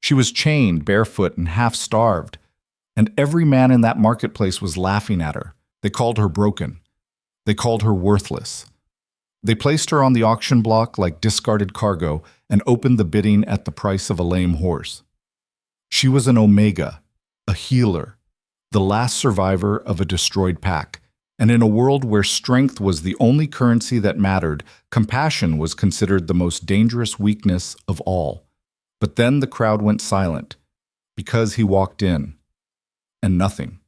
She was chained, barefoot, and half-starved, and every man in that marketplace was laughing at her. They called her broken. They called her worthless. They placed her on the auction block like discarded cargo and opened the bidding at the price of a lame horse. She was an omega, a healer, the last survivor of a destroyed pack. And in a world where strength was the only currency that mattered, compassion was considered the most dangerous weakness of all. But then the crowd went silent, because he walked in. And nothing.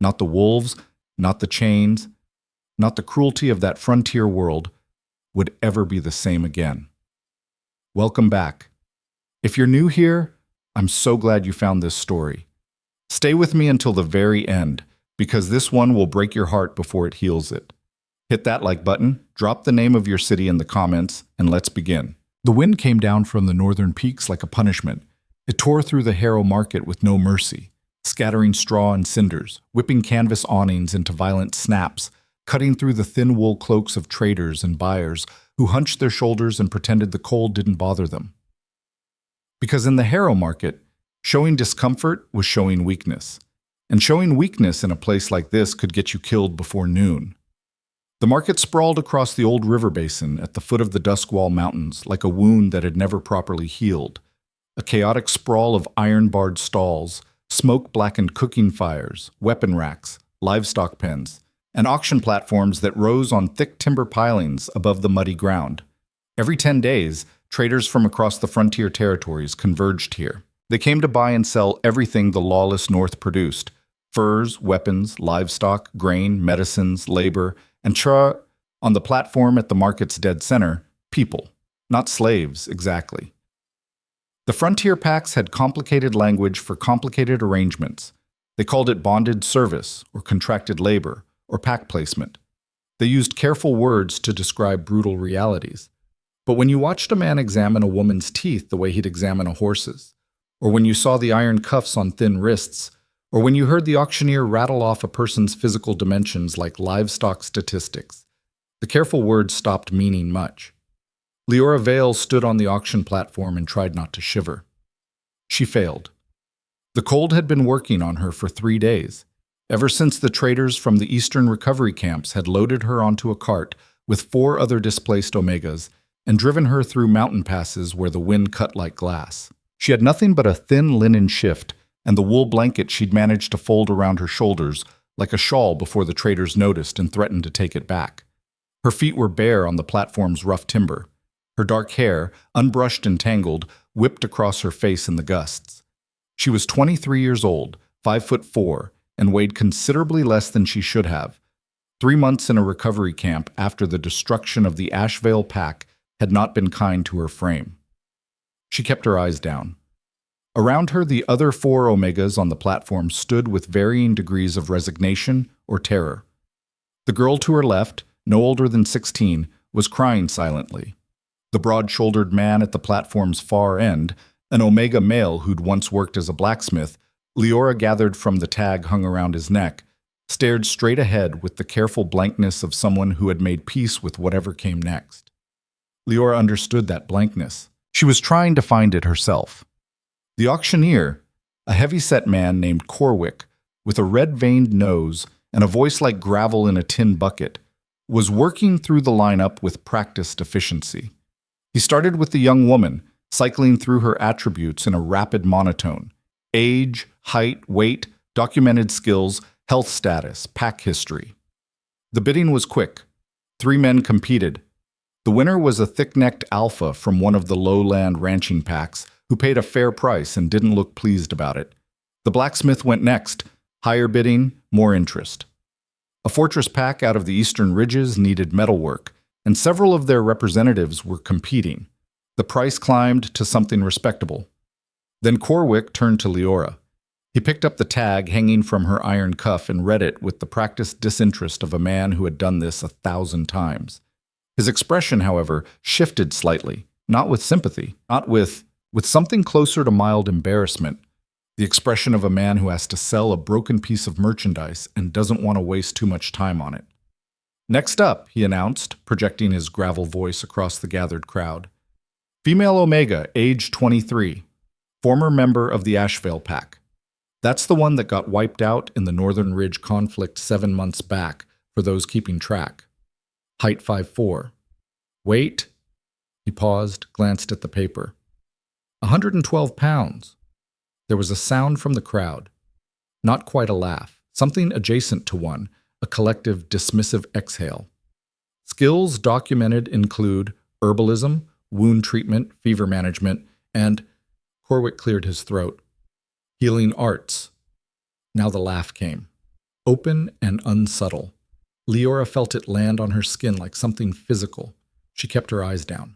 Not the wolves, not the chains, not the cruelty of that frontier world would ever be the same again. Welcome back. If you're new here, I'm so glad you found this story. Stay with me until the very end, because this one will break your heart before it heals it. Hit that like button, drop the name of your city in the comments, and let's begin. The wind came down from the northern peaks like a punishment. It tore through the Harrow market with no mercy, scattering straw and cinders, whipping canvas awnings into violent snaps, cutting through the thin wool cloaks of traders and buyers who hunched their shoulders and pretended the cold didn't bother them. Because in the Harrow market, showing discomfort was showing weakness. And showing weakness in a place like this could get you killed before noon. The market sprawled across the old river basin at the foot of the Duskwall Mountains like a wound that had never properly healed. A chaotic sprawl of iron-barred stalls, smoke-blackened cooking fires, weapon racks, livestock pens, and auction platforms that rose on thick timber pilings above the muddy ground. Every 10 days, traders from across the frontier territories converged here. They came to buy and sell everything the lawless North produced: furs, weapons, livestock, grain, medicines, labor, and on the platform at the market's dead center, people, not slaves exactly. The frontier packs had complicated language for complicated arrangements. They called it bonded service, or contracted labor, or pack placement. They used careful words to describe brutal realities. But when you watched a man examine a woman's teeth the way he'd examine a horse's, or when you saw the iron cuffs on thin wrists, or when you heard the auctioneer rattle off a person's physical dimensions like livestock statistics, the careful words stopped meaning much. Leora Vale stood on the auction platform and tried not to shiver. She failed. The cold had been working on her for 3 days, ever since the traders from the eastern recovery camps had loaded her onto a cart with 4 other displaced omegas and driven her through mountain passes where the wind cut like glass. She had nothing but a thin linen shift and the wool blanket she'd managed to fold around her shoulders like a shawl before the traders noticed and threatened to take it back. Her feet were bare on the platform's rough timber. Her dark hair, unbrushed and tangled, whipped across her face in the gusts. She was 23 years old, 5'4", and weighed considerably less than she should have. 3 months in a recovery camp after the destruction of the Ashvale pack had not been kind to her frame. She kept her eyes down. Around her, the other 4 omegas on the platform stood with varying degrees of resignation or terror. The girl to her left, no older than 16, was crying silently. The broad-shouldered man at the platform's far end, an omega male who'd once worked as a blacksmith, Leora gathered from the tag hung around his neck, stared straight ahead with the careful blankness of someone who had made peace with whatever came next. Leora understood that blankness. She was trying to find it herself. The auctioneer, a heavy-set man named Corwick, with a red-veined nose and a voice like gravel in a tin bucket, was working through the lineup with practiced efficiency. He started with the young woman, cycling through her attributes in a rapid monotone: age, height, weight, documented skills, health status, pack history. The bidding was quick. 3 men competed. The winner was a thick-necked alpha from one of the lowland ranching packs who paid a fair price and didn't look pleased about it. The blacksmith went next, higher bidding, more interest. A fortress pack out of the eastern ridges needed metalwork, and several of their representatives were competing. The price climbed to something respectable. Then Corwick turned to Leora. He picked up the tag hanging from her iron cuff and read it with the practiced disinterest of a man who had done this 1,000 times. His expression, however, shifted slightly, not with sympathy, not with something closer to mild embarrassment, the expression of a man who has to sell a broken piece of merchandise and doesn't want to waste too much time on it. Next up, he announced, projecting his gravel voice across the gathered crowd. Female Omega, age 23. Former member of the Ashevale Pack. That's the one that got wiped out in the Northern Ridge conflict 7 months back, for those keeping track. Height 5'4". Weight? He paused, glanced at the paper. 112 pounds. There was a sound from the crowd. Not quite a laugh, something adjacent to one, a collective dismissive exhale. Skills documented include herbalism, wound treatment, fever management, and, Corwick cleared his throat, healing arts. Now the laugh came. Open and unsubtle. Leora felt it land on her skin like something physical. She kept her eyes down.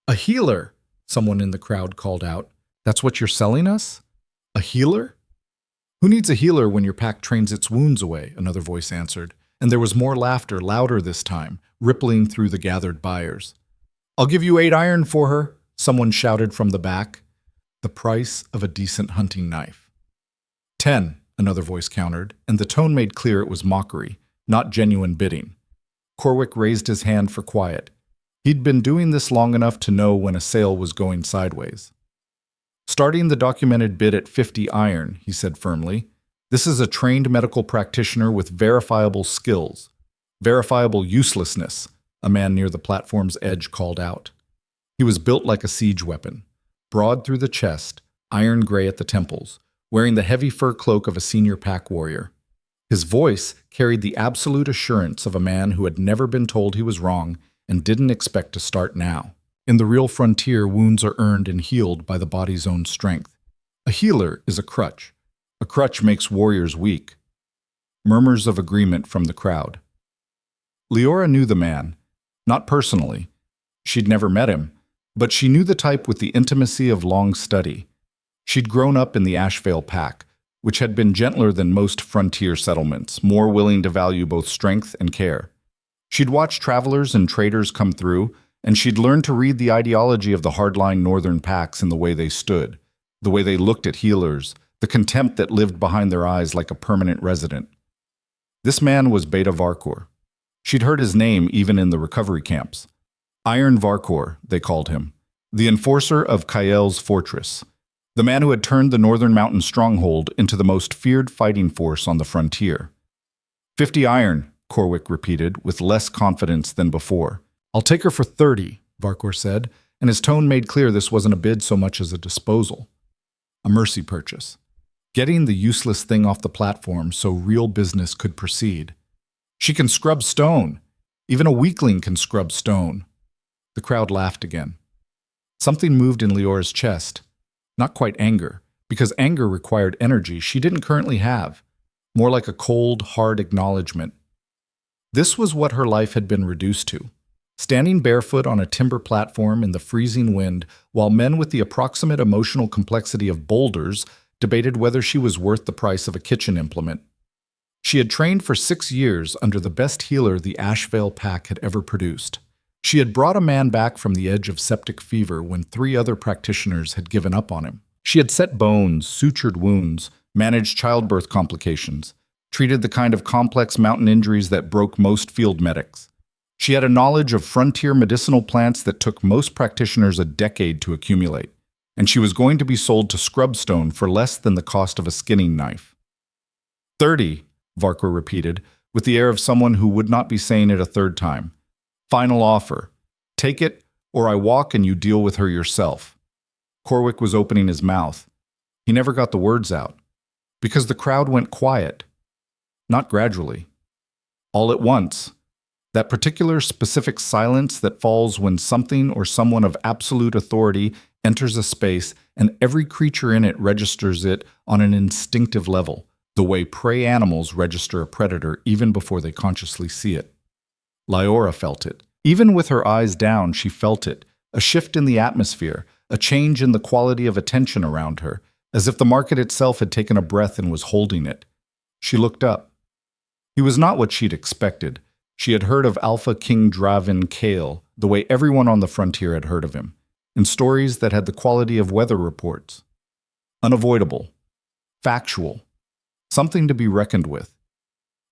"A healer!" someone in the crowd called out. "That's what you're selling us? A healer?" "Who needs a healer when your pack trains its wounds away?" another voice answered, and there was more laughter, louder this time, rippling through the gathered buyers. "I'll give you 8 iron for her," someone shouted from the back. The price of a decent hunting knife. 10, another voice countered, and the tone made clear it was mockery, not genuine bidding. Corwick raised his hand for quiet. He'd been doing this long enough to know when a sale was going sideways. "Starting the documented bid at 50 iron, he said firmly. "This is a trained medical practitioner with verifiable skills. Verifiable uselessness," a man near the platform's edge called out. He was built like a siege weapon, broad through the chest, iron gray at the temples, wearing the heavy fur cloak of a senior pack warrior. His voice carried the absolute assurance of a man who had never been told he was wrong and didn't expect to start now. In the real frontier, wounds are earned and healed by the body's own strength. A healer is a crutch. A crutch makes warriors weak. Murmurs of agreement from the crowd. Leora knew the man, not personally. She'd never met him, but she knew the type with the intimacy of long study. She'd grown up in the Ashevale Pack, which had been gentler than most frontier settlements, more willing to value both strength and care. She'd watched travelers and traders come through, and she'd learned to read the ideology of the hardline northern packs in the way they stood, the way they looked at healers, the contempt that lived behind their eyes like a permanent resident. This man was Beta Varkor. She'd heard his name even in the recovery camps. Iron Varkor, they called him, the enforcer of Kael's fortress, the man who had turned the northern mountain stronghold into the most feared fighting force on the frontier. 50 iron, Corwick repeated, with less confidence than before. "I'll take her for 30, Varkor said, and his tone made clear this wasn't a bid so much as a disposal. A mercy purchase. Getting the useless thing off the platform so real business could proceed. "She can scrub stone. Even a weakling can scrub stone." The crowd laughed again. Something moved in Leora's chest. Not quite anger, because anger required energy she didn't currently have. More like a cold, hard acknowledgement. This was what her life had been reduced to. Standing barefoot on a timber platform in the freezing wind, while men with the approximate emotional complexity of boulders debated whether she was worth the price of a kitchen implement. She had trained for 6 years under the best healer the Ashevale Pack had ever produced. She had brought a man back from the edge of septic fever when 3 other practitioners had given up on him. She had set bones, sutured wounds, managed childbirth complications, treated the kind of complex mountain injuries that broke most field medics. She had a knowledge of frontier medicinal plants that took most practitioners a decade to accumulate, and she was going to be sold to Scrubstone for less than the cost of a skinning knife. 30, Varkor repeated, with the air of someone who would not be saying it a third time. "Final offer. Take it, or I walk and you deal with her yourself." Corwick was opening his mouth. He never got the words out, because the crowd went quiet. Not gradually. All at once. That particular specific silence that falls when something or someone of absolute authority enters a space and every creature in it registers it on an instinctive level, the way prey animals register a predator even before they consciously see it. Leora felt it. Even with her eyes down, she felt it, a shift in the atmosphere, a change in the quality of attention around her, as if the market itself had taken a breath and was holding it. She looked up. He was not what she'd expected. She had heard of Alpha King Draven Kael, the way everyone on the frontier had heard of him, in stories that had the quality of weather reports. Unavoidable. Factual. Something to be reckoned with.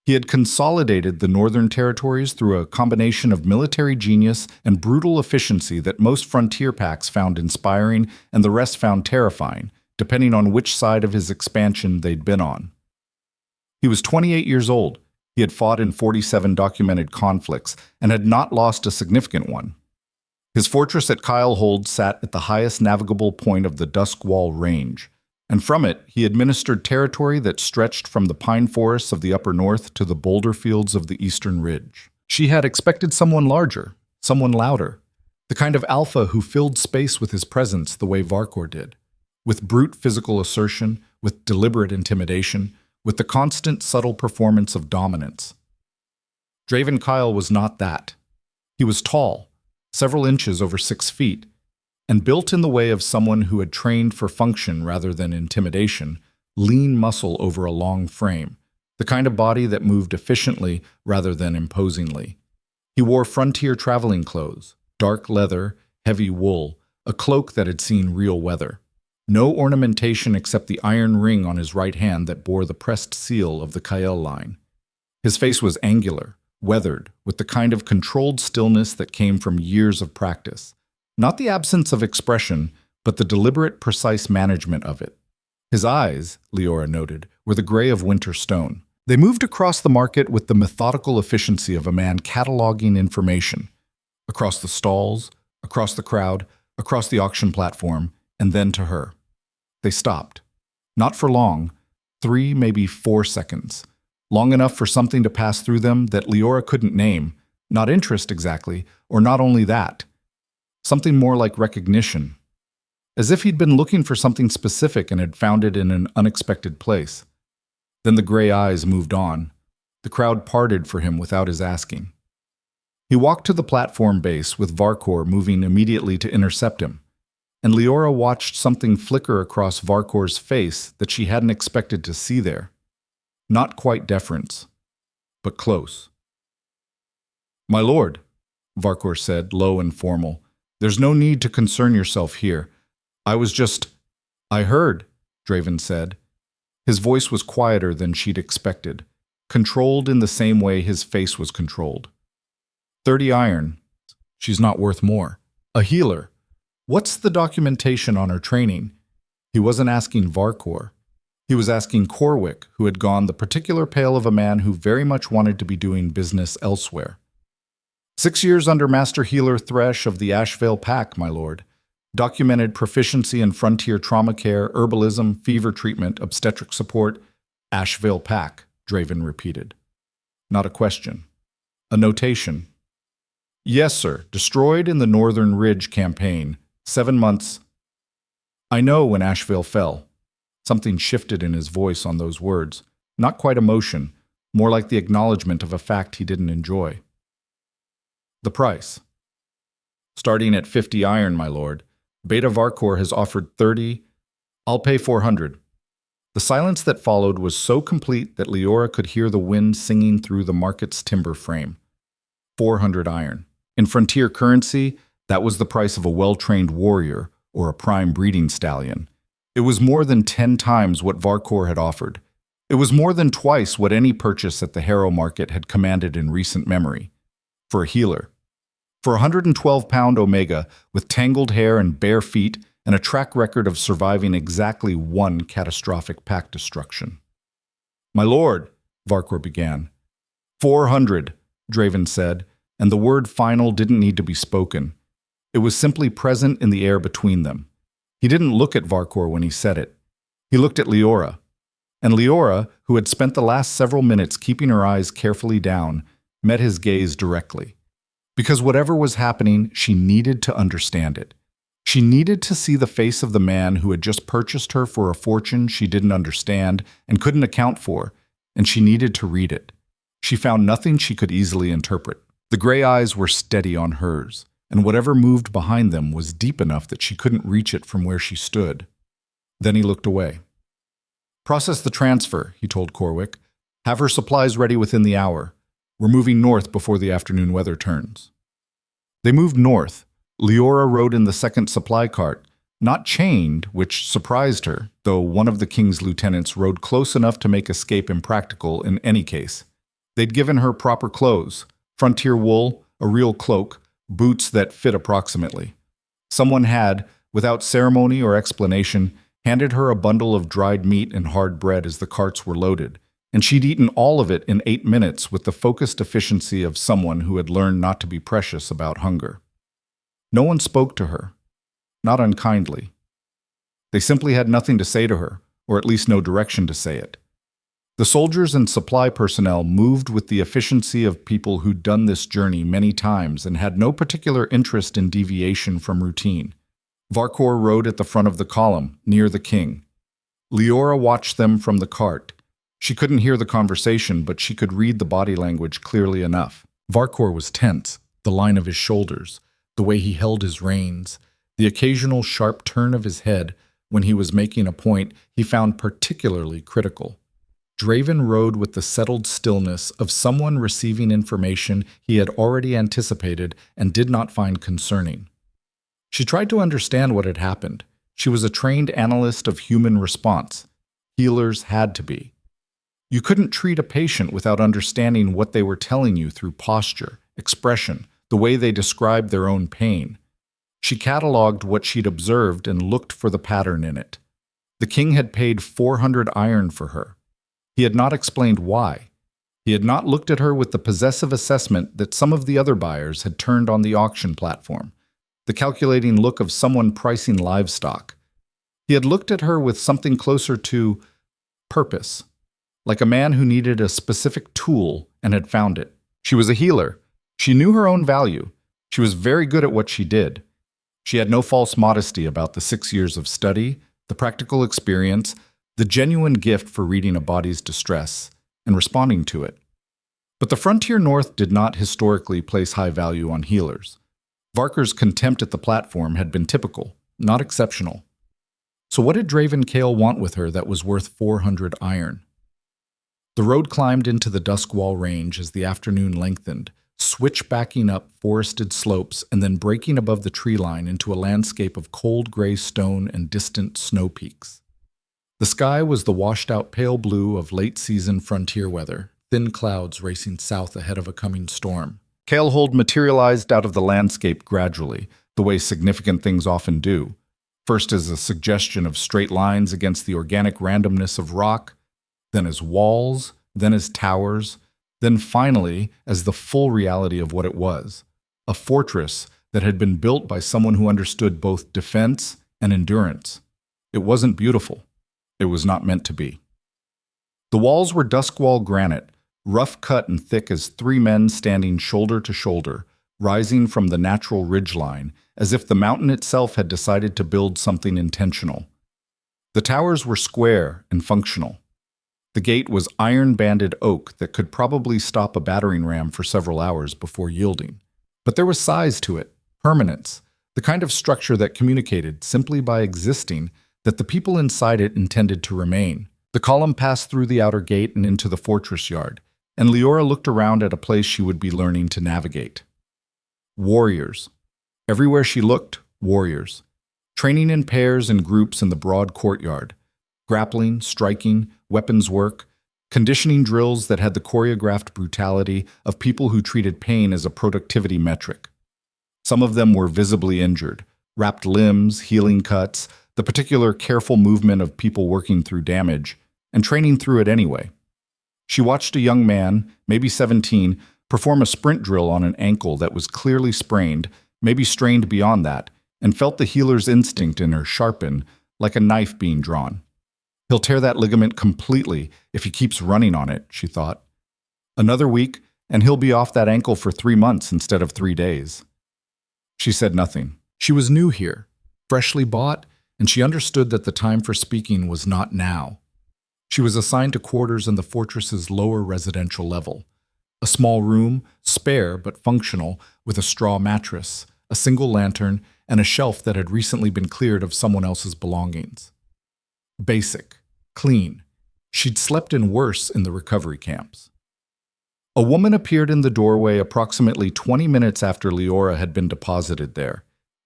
He had consolidated the northern territories through a combination of military genius and brutal efficiency that most frontier packs found inspiring and the rest found terrifying, depending on which side of his expansion they'd been on. He was 28 years old. He had fought in 47 documented conflicts and had not lost a significant one. His fortress at Kylehold sat at the highest navigable point of the Duskwall Range, and from it he administered territory that stretched from the pine forests of the upper north to the boulder fields of the eastern ridge. She had expected someone larger, someone louder, the kind of alpha who filled space with his presence the way Varkor did, with brute physical assertion, with deliberate intimidation, with the constant subtle performance of dominance. Draven Kyle was not that. He was tall, several inches over 6 feet, and built in the way of someone who had trained for function rather than intimidation, lean muscle over a long frame, the kind of body that moved efficiently rather than imposingly. He wore frontier traveling clothes, dark leather, heavy wool, a cloak that had seen real weather. No ornamentation except the iron ring on his right hand that bore the pressed seal of the Kael line. His face was angular, weathered, with the kind of controlled stillness that came from years of practice. Not the absence of expression, but the deliberate, precise management of it. His eyes, Leora noted, were the gray of winter stone. They moved across the market with the methodical efficiency of a man cataloging information. Across the stalls, across the crowd, across the auction platform, and then to her. They stopped. Not for long, 3, maybe 4 seconds. Long enough for something to pass through them that Leora couldn't name, not interest exactly, or not only that. Something more like recognition. As if he'd been looking for something specific and had found it in an unexpected place. Then the gray eyes moved on. The crowd parted for him without his asking. He walked to the platform base with Varkor moving immediately to intercept him, and Leora watched something flicker across Varkor's face that she hadn't expected to see there. Not quite deference, but close. "My lord," Varkor said, low and formal, "there's no need to concern yourself here. I heard," Draven said. His voice was quieter than she'd expected, controlled in the same way his face was controlled. 30 iron. She's not worth more. A healer. What's the documentation on her training? He wasn't asking Varkor. He was asking Corwick, who had gone the particular pale of a man who very much wanted to be doing business elsewhere. 6 years under Master Healer Thresh of the Ashvale Pack, my lord. Documented proficiency in frontier trauma care, herbalism, fever treatment, obstetric support. Ashvale Pack, Draven repeated. Not a question. A notation. Yes, sir. Destroyed in the Northern Ridge campaign. 7 months. I know when Ashvale fell. Something shifted in his voice on those words. Not quite emotion, more like the acknowledgement of a fact he didn't enjoy. The price. Starting at 50 iron, my lord. Beta Varkor has offered 30. I'll pay 400. The silence that followed was so complete that Leora could hear the wind singing through the market's timber frame. 400 iron. In frontier currency, that was the price of a well-trained warrior or a prime breeding stallion. It was more than 10 times what Varkor had offered. It was more than twice what any purchase at the Harrow market had commanded in recent memory. For a healer. For a 112-pound Omega with tangled hair and bare feet and a track record of surviving exactly one catastrophic pack destruction. My lord, Varkor began. 400, Draven said, and the word final didn't need to be spoken. It was simply present in the air between them. He didn't look at Varkor when he said it. He looked at Leora. And Leora, who had spent the last several minutes keeping her eyes carefully down, met his gaze directly. Because whatever was happening, she needed to understand it. She needed to see the face of the man who had just purchased her for a fortune she didn't understand and couldn't account for, and she needed to read it. She found nothing she could easily interpret. The gray eyes were steady on hers, and whatever moved behind them was deep enough that she couldn't reach it from where she stood. Then he looked away. Process the transfer, he told Corwick. Have her supplies ready within the hour. We're moving north before the afternoon weather turns. They moved north. Leora rode in the second supply cart, not chained, which surprised her, though one of the king's lieutenants rode close enough to make escape impractical in any case. They'd given her proper clothes, frontier wool, a real cloak, boots that fit approximately. Someone had, without ceremony or explanation, handed her a bundle of dried meat and hard bread as the carts were loaded, and she'd eaten all of it in 8 minutes with the focused efficiency of someone who had learned not to be precious about hunger. No one spoke to her, not unkindly. They simply had nothing to say to her, or at least no direction to say it. The soldiers and supply personnel moved with the efficiency of people who'd done this journey many times and had no particular interest in deviation from routine. Varkor rode at the front of the column, near the king. Leora watched them from the cart. She couldn't hear the conversation, but she could read the body language clearly enough. Varkor was tense, the line of his shoulders, the way he held his reins, the occasional sharp turn of his head when he was making a point he found particularly critical. Draven rode with the settled stillness of someone receiving information he had already anticipated and did not find concerning. She tried to understand what had happened. She was a trained analyst of human response. Healers had to be. You couldn't treat a patient without understanding what they were telling you through posture, expression, the way they described their own pain. She cataloged what she'd observed and looked for the pattern in it. The king had paid 400 iron for her. He had not explained why. He had not looked at her with the possessive assessment that some of the other buyers had turned on the auction platform, the calculating look of someone pricing livestock. He had looked at her with something closer to purpose, like a man who needed a specific tool and had found it. She was a healer. She knew her own value. She was very good at what she did. She had no false modesty about the 6 years of study, the practical experience, the genuine gift for reading a body's distress and responding to it. But the frontier north did not historically place high value on healers. Varker's contempt at the platform had been typical, not exceptional. So what did Draven Kale want with her that was worth 400 iron? The road climbed into the Duskwall Range as the afternoon lengthened, switchbacking up forested slopes and then breaking above the tree line into a landscape of cold gray stone and distant snow peaks. The sky was the washed-out pale blue of late-season frontier weather, thin clouds racing south ahead of a coming storm. Kalehold materialized out of the landscape gradually, the way significant things often do. First as a suggestion of straight lines against the organic randomness of rock, then as walls, then as towers, then finally as the full reality of what it was, a fortress that had been built by someone who understood both defense and endurance. It wasn't beautiful. It was not meant to be. The walls were Duskwall granite, rough cut and thick as 3 men standing shoulder to shoulder, rising from the natural ridgeline, as if the mountain itself had decided to build something intentional. The towers were square and functional. The gate was iron-banded oak that could probably stop a battering ram for several hours before yielding. But there was size to it, permanence, the kind of structure that communicated, simply by existing, that the people inside it intended to remain. The column passed through the outer gate and into the fortress yard, and Leora looked around at a place she would be learning to navigate. Warriors. Everywhere she looked, warriors. Training in pairs and groups in the broad courtyard. Grappling, striking, weapons work, conditioning drills that had the choreographed brutality of people who treated pain as a productivity metric. Some of them were visibly injured, wrapped limbs, healing cuts, the particular careful movement of people working through damage, and training through it anyway. She watched a young man, maybe 17, perform a sprint drill on an ankle that was clearly sprained, maybe strained beyond that, and felt the healer's instinct in her sharpen, like a knife being drawn. He'll tear that ligament completely if he keeps running on it, she thought. Another week, and he'll be off that ankle for 3 months instead of 3 days. She said nothing. She was new here, freshly bought, and she understood that the time for speaking was not now. She was assigned to quarters in the fortress's lower residential level. A small room, spare but functional, with a straw mattress, a single lantern, and a shelf that had recently been cleared of someone else's belongings. Basic, clean. She'd slept in worse in the recovery camps. A woman appeared in the doorway approximately 20 minutes after Leora had been deposited there.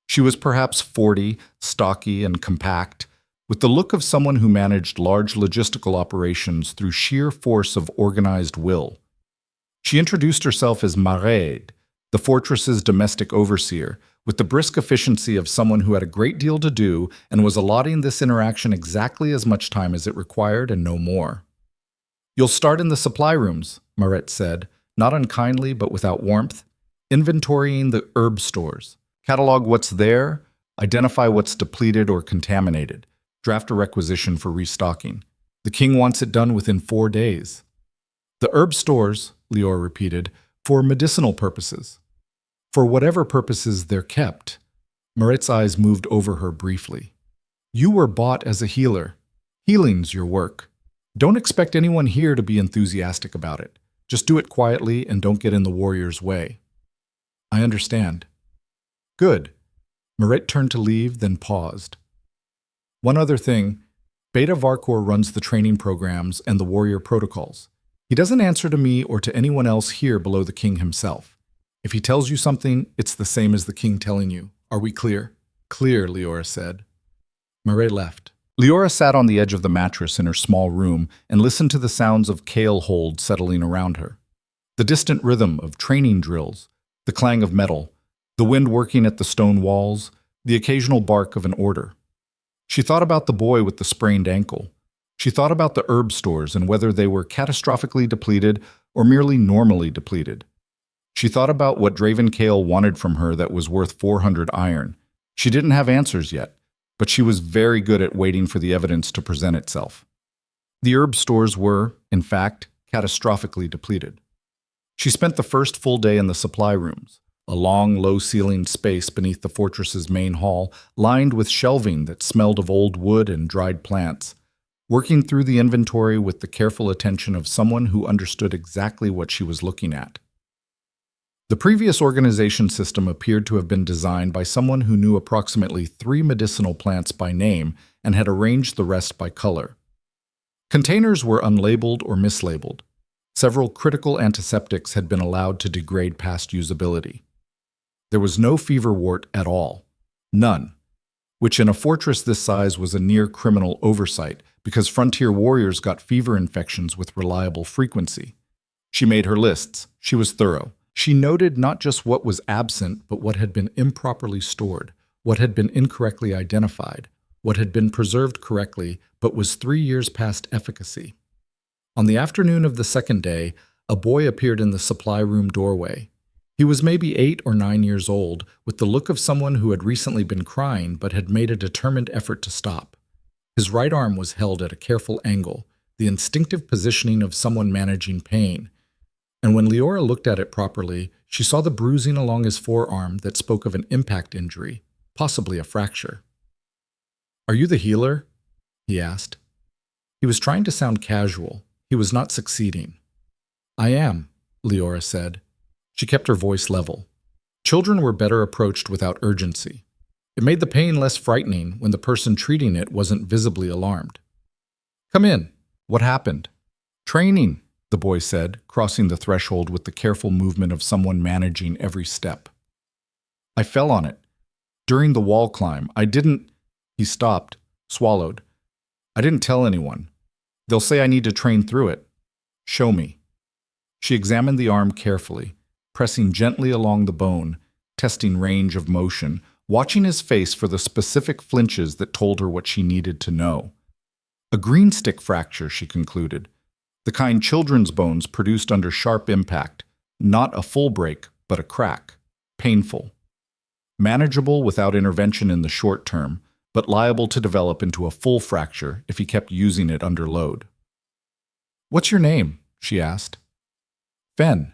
She was perhaps 40, stocky and compact, with the look of someone who managed large logistical operations through sheer force of organized will. She introduced herself as Mairead, the fortress's domestic overseer, with the brisk efficiency of someone who had a great deal to do and was allotting this interaction exactly as much time as it required and no more. "You'll start in the supply rooms," Maret said, not unkindly but without warmth, "inventorying the herb stores. Catalog what's there, identify what's depleted or contaminated, draft a requisition for restocking. The king wants it done within 4 days." "The herb stores," Lior repeated, "for medicinal purposes. For whatever purposes they're kept." Maret's eyes moved over her briefly. "You were bought as a healer. Healing's your work. Don't expect anyone here to be enthusiastic about it. Just do it quietly and don't get in the warrior's way." "I understand." "Good." Maret turned to leave, then paused. "One other thing. Beta Varkor runs the training programs and the warrior protocols. He doesn't answer to me or to anyone else here below the king himself. If he tells you something, it's the same as the king telling you. Are we clear?" "Clear," Leora said. Maret left. Leora sat on the edge of the mattress in her small room and listened to the sounds of kale hold settling around her. The distant rhythm of training drills, the clang of metal, the wind working at the stone walls, the occasional bark of an order. She thought about the boy with the sprained ankle. She thought about the herb stores and whether they were catastrophically depleted or merely normally depleted. She thought about what Draven Kale wanted from her that was worth 400 iron. She didn't have answers yet, but she was very good at waiting for the evidence to present itself. The herb stores were, in fact, catastrophically depleted. She spent the first full day in the supply rooms, a long, low-ceilinged space beneath the fortress's main hall, lined with shelving that smelled of old wood and dried plants, working through the inventory with the careful attention of someone who understood exactly what she was looking at. The previous organization system appeared to have been designed by someone who knew approximately 3 medicinal plants by name and had arranged the rest by color. Containers were unlabeled or mislabeled. Several critical antiseptics had been allowed to degrade past usability. There was no feverwort at all. None. Which in a fortress this size was a near-criminal oversight because frontier warriors got fever infections with reliable frequency. She made her lists. She was thorough. She noted not just what was absent, but what had been improperly stored, what had been incorrectly identified, what had been preserved correctly, but was 3 years past efficacy. On the afternoon of the second day, a boy appeared in the supply room doorway. He was maybe 8 or 9 years old, with the look of someone who had recently been crying but had made a determined effort to stop. His right arm was held at a careful angle, the instinctive positioning of someone managing pain. And when Leora looked at it properly, she saw the bruising along his forearm that spoke of an impact injury, possibly a fracture. "Are you the healer?" he asked. He was trying to sound casual. He was not succeeding. "I am," Leora said. She kept her voice level. Children were better approached without urgency. It made the pain less frightening when the person treating it wasn't visibly alarmed. "Come in. What happened?" "Training," the boy said, crossing the threshold with the careful movement of someone managing every step. "I fell on it. During the wall climb, I didn't—" He stopped, swallowed. "I didn't tell anyone. They'll say I need to train through it. Show me." She examined the arm carefully, pressing gently along the bone, testing range of motion, watching his face for the specific flinches that told her what she needed to know. A green stick fracture, she concluded. The kind children's bones produced under sharp impact, not a full break, but a crack. Painful. Manageable without intervention in the short term, but liable to develop into a full fracture if he kept using it under load. "What's your name?" she asked. "Fen."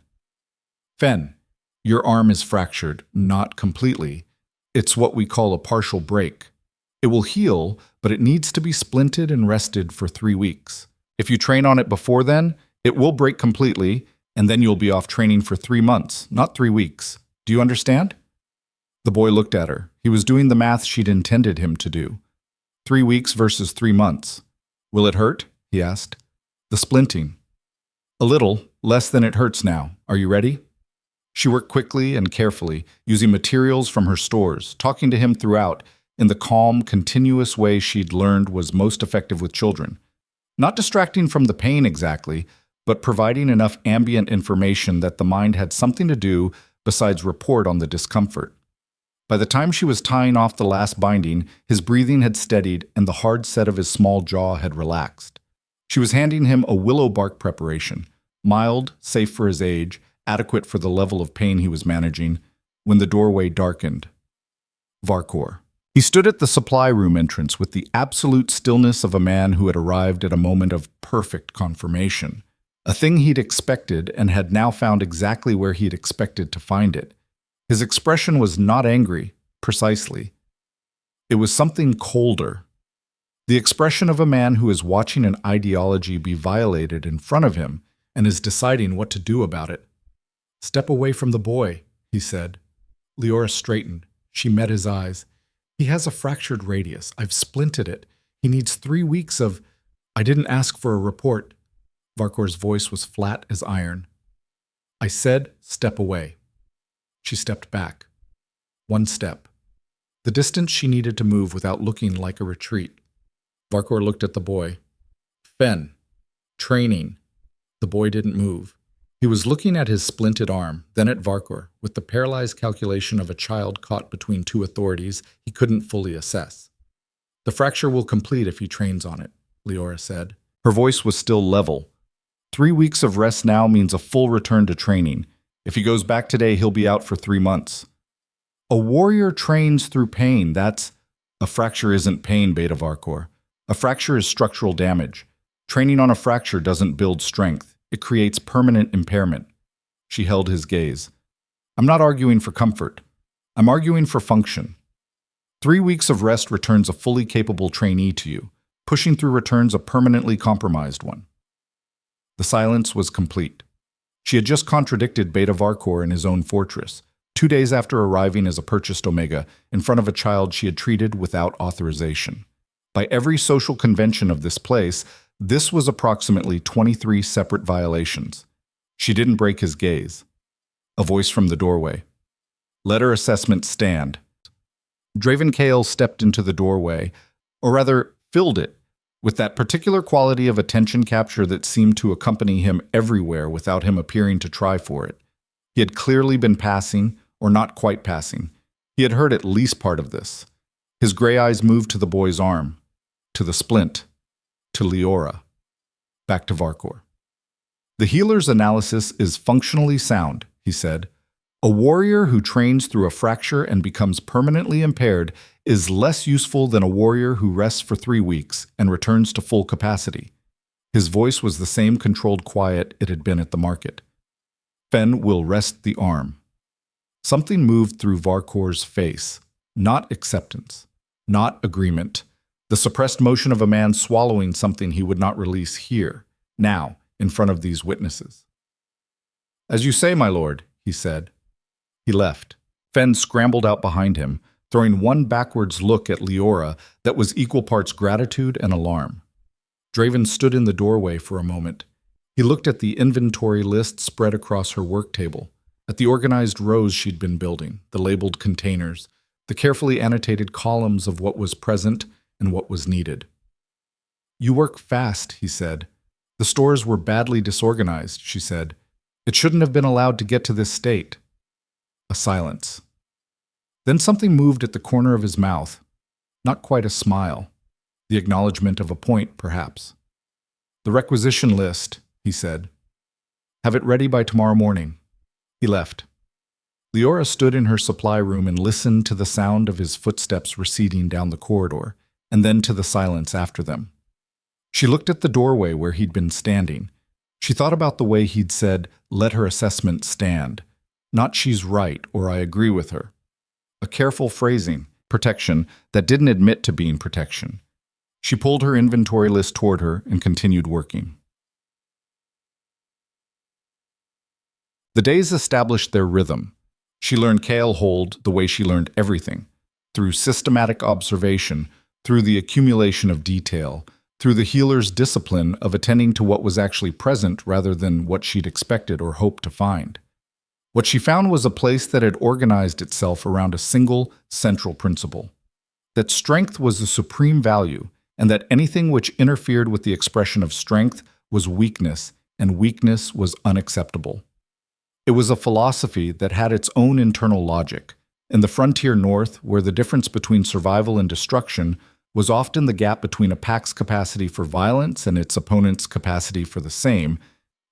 "Fen, your arm is fractured, not completely. It's what we call a partial break. It will heal, but it needs to be splinted and rested for 3 weeks. If you train on it before then, it will break completely, and then you'll be off training for 3 months, not 3 weeks. Do you understand?" The boy looked at her. He was doing the math she'd intended him to do. 3 weeks versus 3 months. "Will it hurt?" he asked. "The splinting." "A little, less than it hurts now. Are you ready?" She worked quickly and carefully, using materials from her stores, talking to him throughout, in the calm, continuous way she'd learned was most effective with children. Not distracting from the pain exactly, but providing enough ambient information that the mind had something to do besides report on the discomfort. By the time she was tying off the last binding, his breathing had steadied and the hard set of his small jaw had relaxed. She was handing him a willow bark preparation, mild, safe for his age, adequate for the level of pain he was managing, when the doorway darkened. Varkor. He stood at the supply room entrance with the absolute stillness of a man who had arrived at a moment of perfect confirmation, a thing he'd expected and had now found exactly where he'd expected to find it. His expression was not angry, precisely. It was something colder. The expression of a man who is watching an ideology be violated in front of him and is deciding what to do about it. "Step away from the boy," he said. Leora straightened. She met his eyes. "He has a fractured radius. I've splinted it. He needs 3 weeks of—" "I didn't ask for a report." Varkor's voice was flat as iron. "I said, step away." She stepped back. 1 step. The distance she needed to move without looking like a retreat. Varkor looked at the boy. "Fen. Training." The boy didn't move. He was looking at his splinted arm, then at Varkor, with the paralyzed calculation of a child caught between 2 authorities he couldn't fully assess. "The fracture will complete if he trains on it," Leora said. Her voice was still level. 3 weeks of rest now means a full return to training. If he goes back today, he'll be out for 3 months. A warrior trains through pain. A fracture isn't pain, Beta Varkor. A fracture is structural damage. Training on a fracture doesn't build strength. It creates permanent impairment. She held his gaze. "I'm not arguing for comfort. I'm arguing for function. 3 weeks of rest returns a fully capable trainee to you. Pushing through returns a permanently compromised one." The silence was complete. She had just contradicted Beta Varkor in his own fortress, 2 days after arriving as a purchased Omega, in front of a child she had treated without authorization. By every social convention of this place, this was approximately 23 separate violations. She didn't break his gaze. A voice from the doorway. "Let her assessment stand." Draven Kale stepped into the doorway, or rather, filled it, with that particular quality of attention capture that seemed to accompany him everywhere without him appearing to try for it. He had clearly been passing, or not quite passing. He had heard at least part of this. His gray eyes moved to the boy's arm, to the splint, to Leora, back to Varkor. "The healer's analysis is functionally sound," he said. "A warrior who trains through a fracture and becomes permanently impaired is less useful than a warrior who rests for 3 weeks and returns to full capacity." His voice was the same controlled quiet it had been at the market. "Fen will rest the arm." Something moved through Varkor's face. Not acceptance. Not agreement. The suppressed motion of a man swallowing something he would not release here, now, in front of these witnesses. "As you say, my lord," he said. He left. Fen scrambled out behind him, throwing one backwards look at Leora that was equal parts gratitude and alarm. Draven stood in the doorway for a moment. He looked at the inventory list spread across her work table, at the organized rows she'd been building, the labeled containers, the carefully annotated columns of what was present and what was needed. "You work fast," he said. "The stores were badly disorganized," she said. "It shouldn't have been allowed to get to this state." A silence. Then something moved at the corner of his mouth. Not quite a smile. The acknowledgement of a point, perhaps. "The requisition list," he said. "Have it ready by tomorrow morning." He left. Leora stood in her supply room and listened to the sound of his footsteps receding down the corridor, and then to the silence after them. She looked at the doorway where he'd been standing. She thought about the way he'd said, "Let her assessment stand." Not "she's right" or "I agree with her." A careful phrasing, protection, that didn't admit to being protection. She pulled her inventory list toward her and continued working. The days established their rhythm. She learned Kale hold the way she learned everything, through systematic observation, through the accumulation of detail, through the healer's discipline of attending to what was actually present rather than what she'd expected or hoped to find. What she found was a place that had organized itself around a single, central principle. That strength was the supreme value, and that anything which interfered with the expression of strength was weakness, and weakness was unacceptable. It was a philosophy that had its own internal logic, In the frontier north, where the difference between survival and destruction was often the gap between a pack's capacity for violence and its opponent's capacity for the same,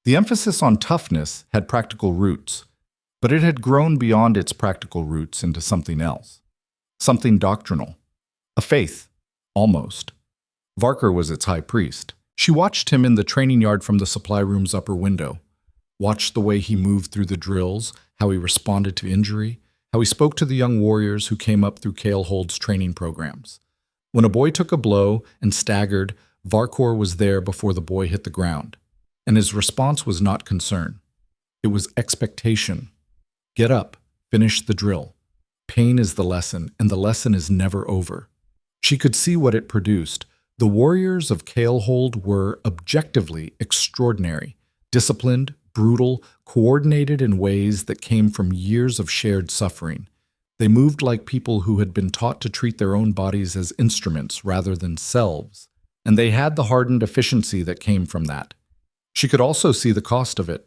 the emphasis on toughness had practical roots, but it had grown beyond its practical roots into something else, something doctrinal, a faith, almost. Varkor was its high priest. She watched him in the training yard from the supply room's upper window, watched the way he moved through the drills, how he responded to injury, how he spoke to the young warriors who came up through Kael'hold's training programs. When a boy took a blow and staggered, Varkor was there before the boy hit the ground, and his response was not concern. It was expectation. Get up, finish the drill. Pain is the lesson, and the lesson is never over. She could see what it produced. The warriors of Kael'hold were objectively extraordinary, disciplined, brutal, coordinated in ways that came from years of shared suffering. They moved like people who had been taught to treat their own bodies as instruments rather than selves, and they had the hardened efficiency that came from that. She could also see the cost of it,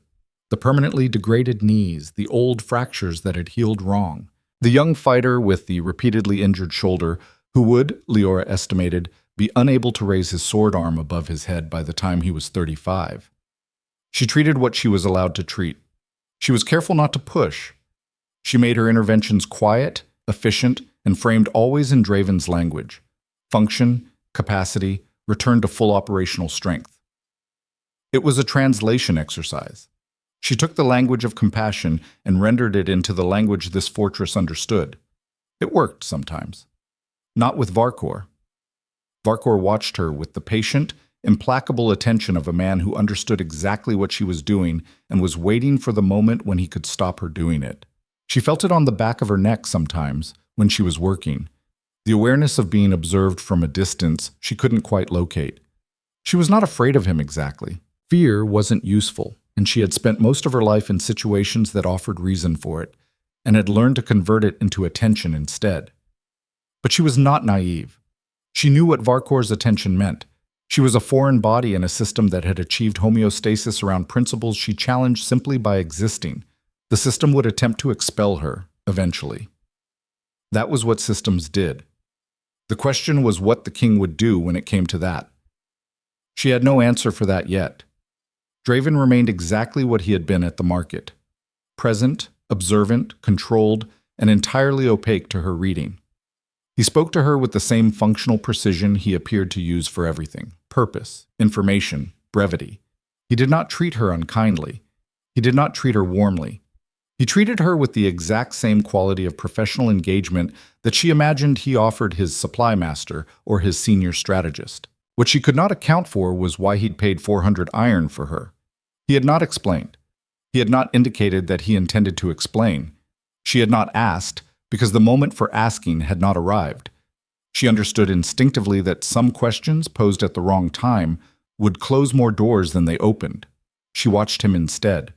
the permanently degraded knees, the old fractures that had healed wrong. The young fighter with the repeatedly injured shoulder, who would, Leora estimated, be unable to raise his sword arm above his head by the time he was 35. She treated what she was allowed to treat. She was careful not to push. She made her interventions quiet, efficient, and framed always in Draven's language: function, capacity, return to full operational strength. It was a translation exercise. She took the language of compassion and rendered it into the language this fortress understood. It worked sometimes. Not with Varkor. Varkor watched her with the patient, implacable attention of a man who understood exactly what she was doing and was waiting for the moment when he could stop her doing it. She felt it on the back of her neck sometimes when she was working, the awareness of being observed from a distance she couldn't quite locate. She was not afraid of him exactly. Fear wasn't useful, and she had spent most of her life in situations that offered reason for it, and had learned to convert it into attention instead. But she was not naive. She knew what Varkor's attention meant. She was a foreign body in a system that had achieved homeostasis around principles she challenged simply by existing. The system would attempt to expel her, eventually. That was what systems did. The question was what the king would do when it came to that. She had no answer for that yet. Draven remained exactly what he had been at the market: present, observant, controlled, and entirely opaque to her reading. He spoke to her with the same functional precision he appeared to use for everything: purpose, information, brevity. He did not treat her unkindly. He did not treat her warmly. He treated her with the exact same quality of professional engagement that she imagined he offered his supply master or his senior strategist. What she could not account for was why he'd paid 400 iron for her. He had not explained. He had not indicated that he intended to explain. She had not asked, because the moment for asking had not arrived. She understood instinctively that some questions posed at the wrong time would close more doors than they opened. She watched him instead.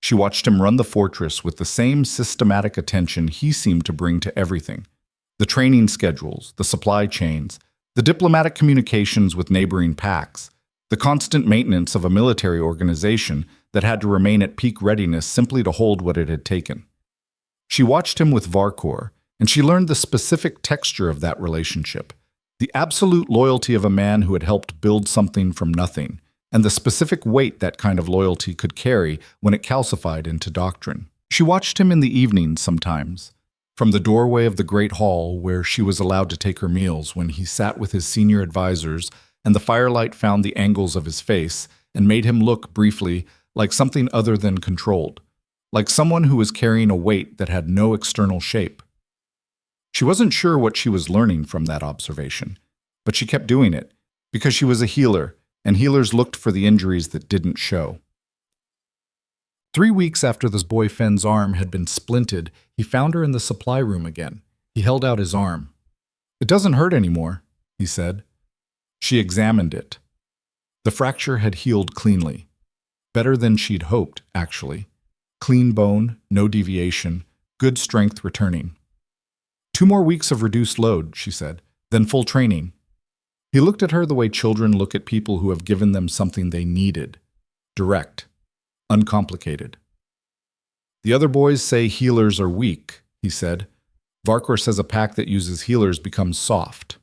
She watched him run the fortress with the same systematic attention he seemed to bring to everything: the training schedules, the supply chains, the diplomatic communications with neighboring packs, the constant maintenance of a military organization that had to remain at peak readiness simply to hold what it had taken. She watched him with Varkor, and she learned the specific texture of that relationship, the absolute loyalty of a man who had helped build something from nothing, and the specific weight that kind of loyalty could carry when it calcified into doctrine. She watched him in the evenings sometimes, from the doorway of the great hall where she was allowed to take her meals, when he sat with his senior advisors and the firelight found the angles of his face and made him look, briefly, like something other than controlled, like someone who was carrying a weight that had no external shape. She wasn't sure what she was learning from that observation, but she kept doing it, because she was a healer, and healers looked for the injuries that didn't show. 3 weeks after this boy Fenn's arm had been splinted, he found her in the supply room again. He held out his arm. "It doesn't hurt anymore," he said. She examined it. The fracture had healed cleanly. Better than she'd hoped, actually. Clean bone, no deviation, good strength returning. 2 more weeks of reduced load, she said, then full training. He looked at her the way children look at people who have given them something they needed. Direct. Uncomplicated. "The other boys say healers are weak," he said. Varkor says a pack that uses healers becomes soft.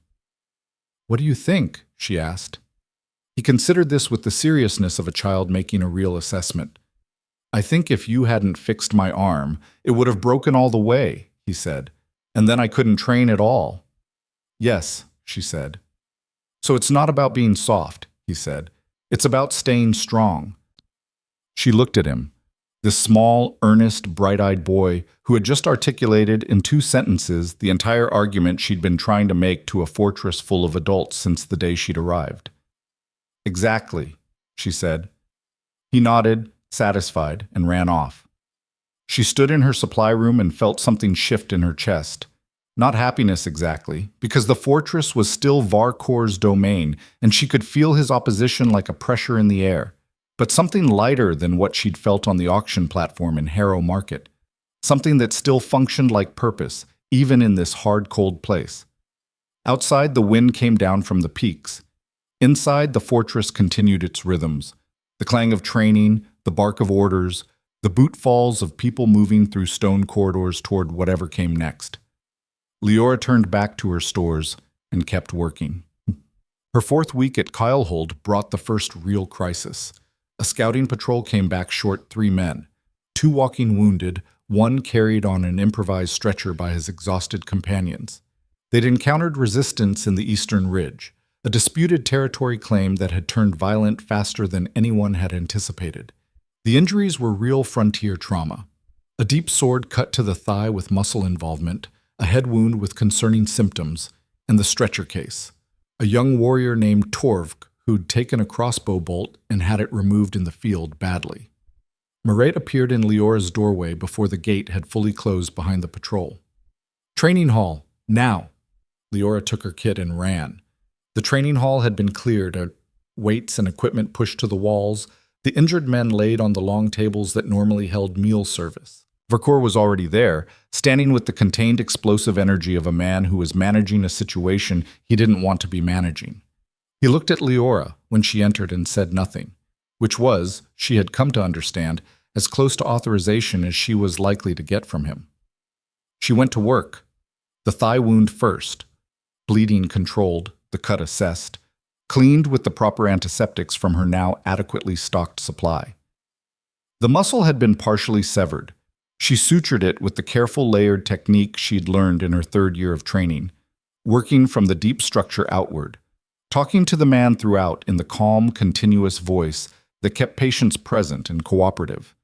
What do you think? She asked. He considered this with the seriousness of a child making a real assessment. I think if you hadn't fixed my arm, it would have broken all the way, he said, and then I couldn't train at all. Yes, she said. So it's not about being soft, he said. It's about staying strong. She looked at him, this small, earnest, bright-eyed boy who had just articulated in 2 sentences the entire argument she'd been trying to make to a fortress full of adults since the day she'd arrived. Exactly, she said. He nodded, satisfied, and ran off. She stood in her supply room and felt something shift in her chest. Not happiness exactly, because the fortress was still Varkor's domain, and she could feel his opposition like a pressure in the air, but something lighter than what she'd felt on the auction platform in Harrow Market, something that still functioned like purpose, even in this hard, cold place. Outside, the wind came down from the peaks. Inside, the fortress continued its rhythms, the clang of training, the bark of orders, the boot falls of people moving through stone corridors toward whatever came next. Leora turned back to her stores and kept working. Her 4th week at Kylehold brought the first real crisis. A scouting patrol came back short 3 men, 2 walking wounded, 1 carried on an improvised stretcher by his exhausted companions. They'd encountered resistance in the Eastern Ridge, a disputed territory claim that had turned violent faster than anyone had anticipated. The injuries were real frontier trauma. A deep sword cut to the thigh with muscle involvement, a head wound with concerning symptoms, and the stretcher case. A young warrior named Torvk who'd taken a crossbow bolt and had it removed in the field badly. Mairead appeared in Leora's doorway before the gate had fully closed behind the patrol. Training hall, now! Leora took her kit and ran. The training hall had been cleared, weights and equipment pushed to the walls, the injured men laid on the long tables that normally held meal service. Varkor was already there, standing with the contained explosive energy of a man who was managing a situation he didn't want to be managing. He looked at Leora when she entered and said nothing, which was, she had come to understand, as close to authorization as she was likely to get from him. She went to work. The thigh wound first, bleeding controlled, the cut assessed, cleaned with the proper antiseptics from her now adequately stocked supply. The muscle had been partially severed. She sutured it with the careful layered technique she'd learned in her 3rd year of training, working from the deep structure outward, talking to the man throughout in the calm, continuous voice that kept patients present and cooperative.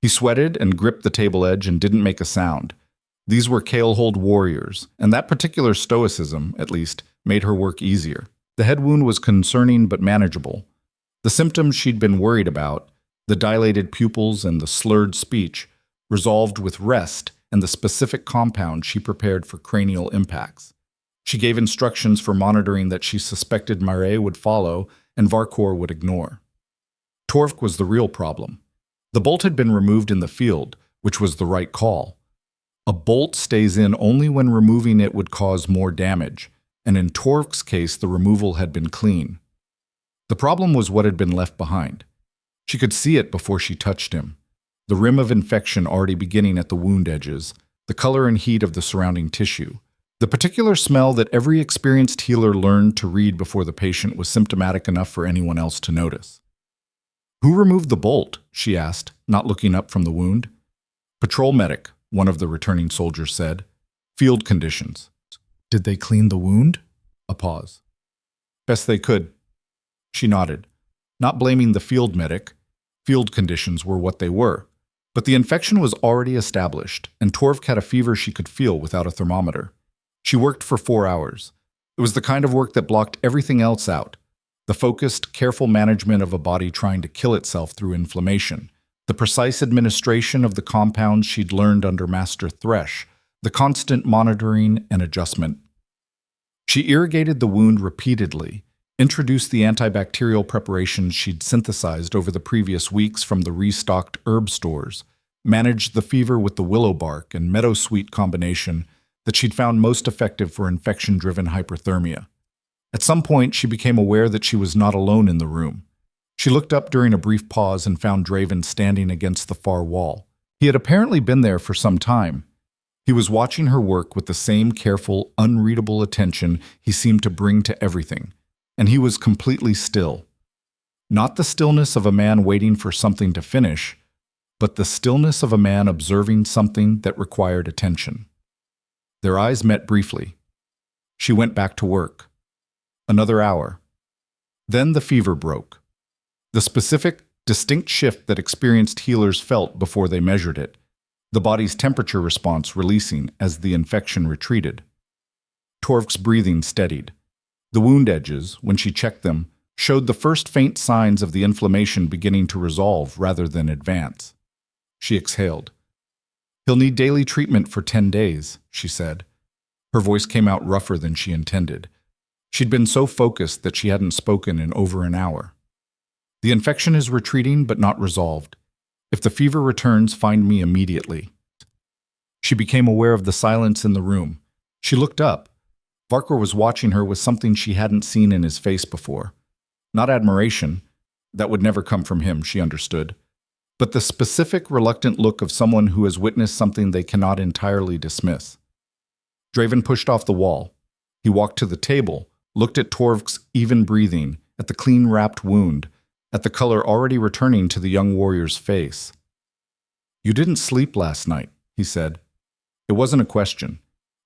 He sweated and gripped the table edge and didn't make a sound. These were Kylehold warriors, and that particular stoicism, at least, made her work easier. The head wound was concerning but manageable. The symptoms she'd been worried about, the dilated pupils and the slurred speech, resolved with rest and the specific compound she prepared for cranial impacts. She gave instructions for monitoring that she suspected Mairead would follow and Varkor would ignore. Torvk was the real problem. The bolt had been removed in the field, which was the right call. A bolt stays in only when removing it would cause more damage, and in Torvk's case the removal had been clean. The problem was what had been left behind. She could see it before she touched him. The rim of infection already beginning at the wound edges, the color and heat of the surrounding tissue, the particular smell that every experienced healer learned to read before the patient was symptomatic enough for anyone else to notice. "Who removed the bolt?" she asked, not looking up from the wound. "Patrol medic," one of the returning soldiers said. "Field conditions." "Did they clean the wound?" A pause. "Best they could." She nodded, not blaming the field medic. Field conditions were what they were. But the infection was already established, and Torvk had a fever she could feel without a thermometer. She worked for 4 hours. It was the kind of work that blocked everything else out. The focused, careful management of a body trying to kill itself through inflammation. The precise administration of the compounds she'd learned under Master Thresh. The constant monitoring and adjustment. She irrigated the wound repeatedly, introduced the antibacterial preparations she'd synthesized over the previous weeks from the restocked herb stores, managed the fever with the willow bark and meadowsweet combination that she'd found most effective for infection-driven hyperthermia. At some point, she became aware that she was not alone in the room. She looked up during a brief pause and found Draven standing against the far wall. He had apparently been there for some time. He was watching her work with the same careful, unreadable attention he seemed to bring to everything, and he was completely still. Not the stillness of a man waiting for something to finish, but the stillness of a man observing something that required attention. Their eyes met briefly. She went back to work. Another hour. Then the fever broke. The specific, distinct shift that experienced healers felt before they measured it, the body's temperature response releasing as the infection retreated. Torv's breathing steadied. The wound edges, when she checked them, showed the first faint signs of the inflammation beginning to resolve rather than advance. She exhaled. "He'll need daily treatment for 10 days, she said. Her voice came out rougher than she intended. She'd been so focused that she hadn't spoken in over an hour. "The infection is retreating but not resolved. If the fever returns, find me immediately." She became aware of the silence in the room. She looked up. Varkor was watching her with something she hadn't seen in his face before. Not admiration. That would never come from him, she understood. But the specific, reluctant look of someone who has witnessed something they cannot entirely dismiss. Draven pushed off the wall. He walked to the table, looked at Torv's even breathing, at the clean wrapped wound, at the color already returning to the young warrior's face. "You didn't sleep last night," he said. It wasn't a question.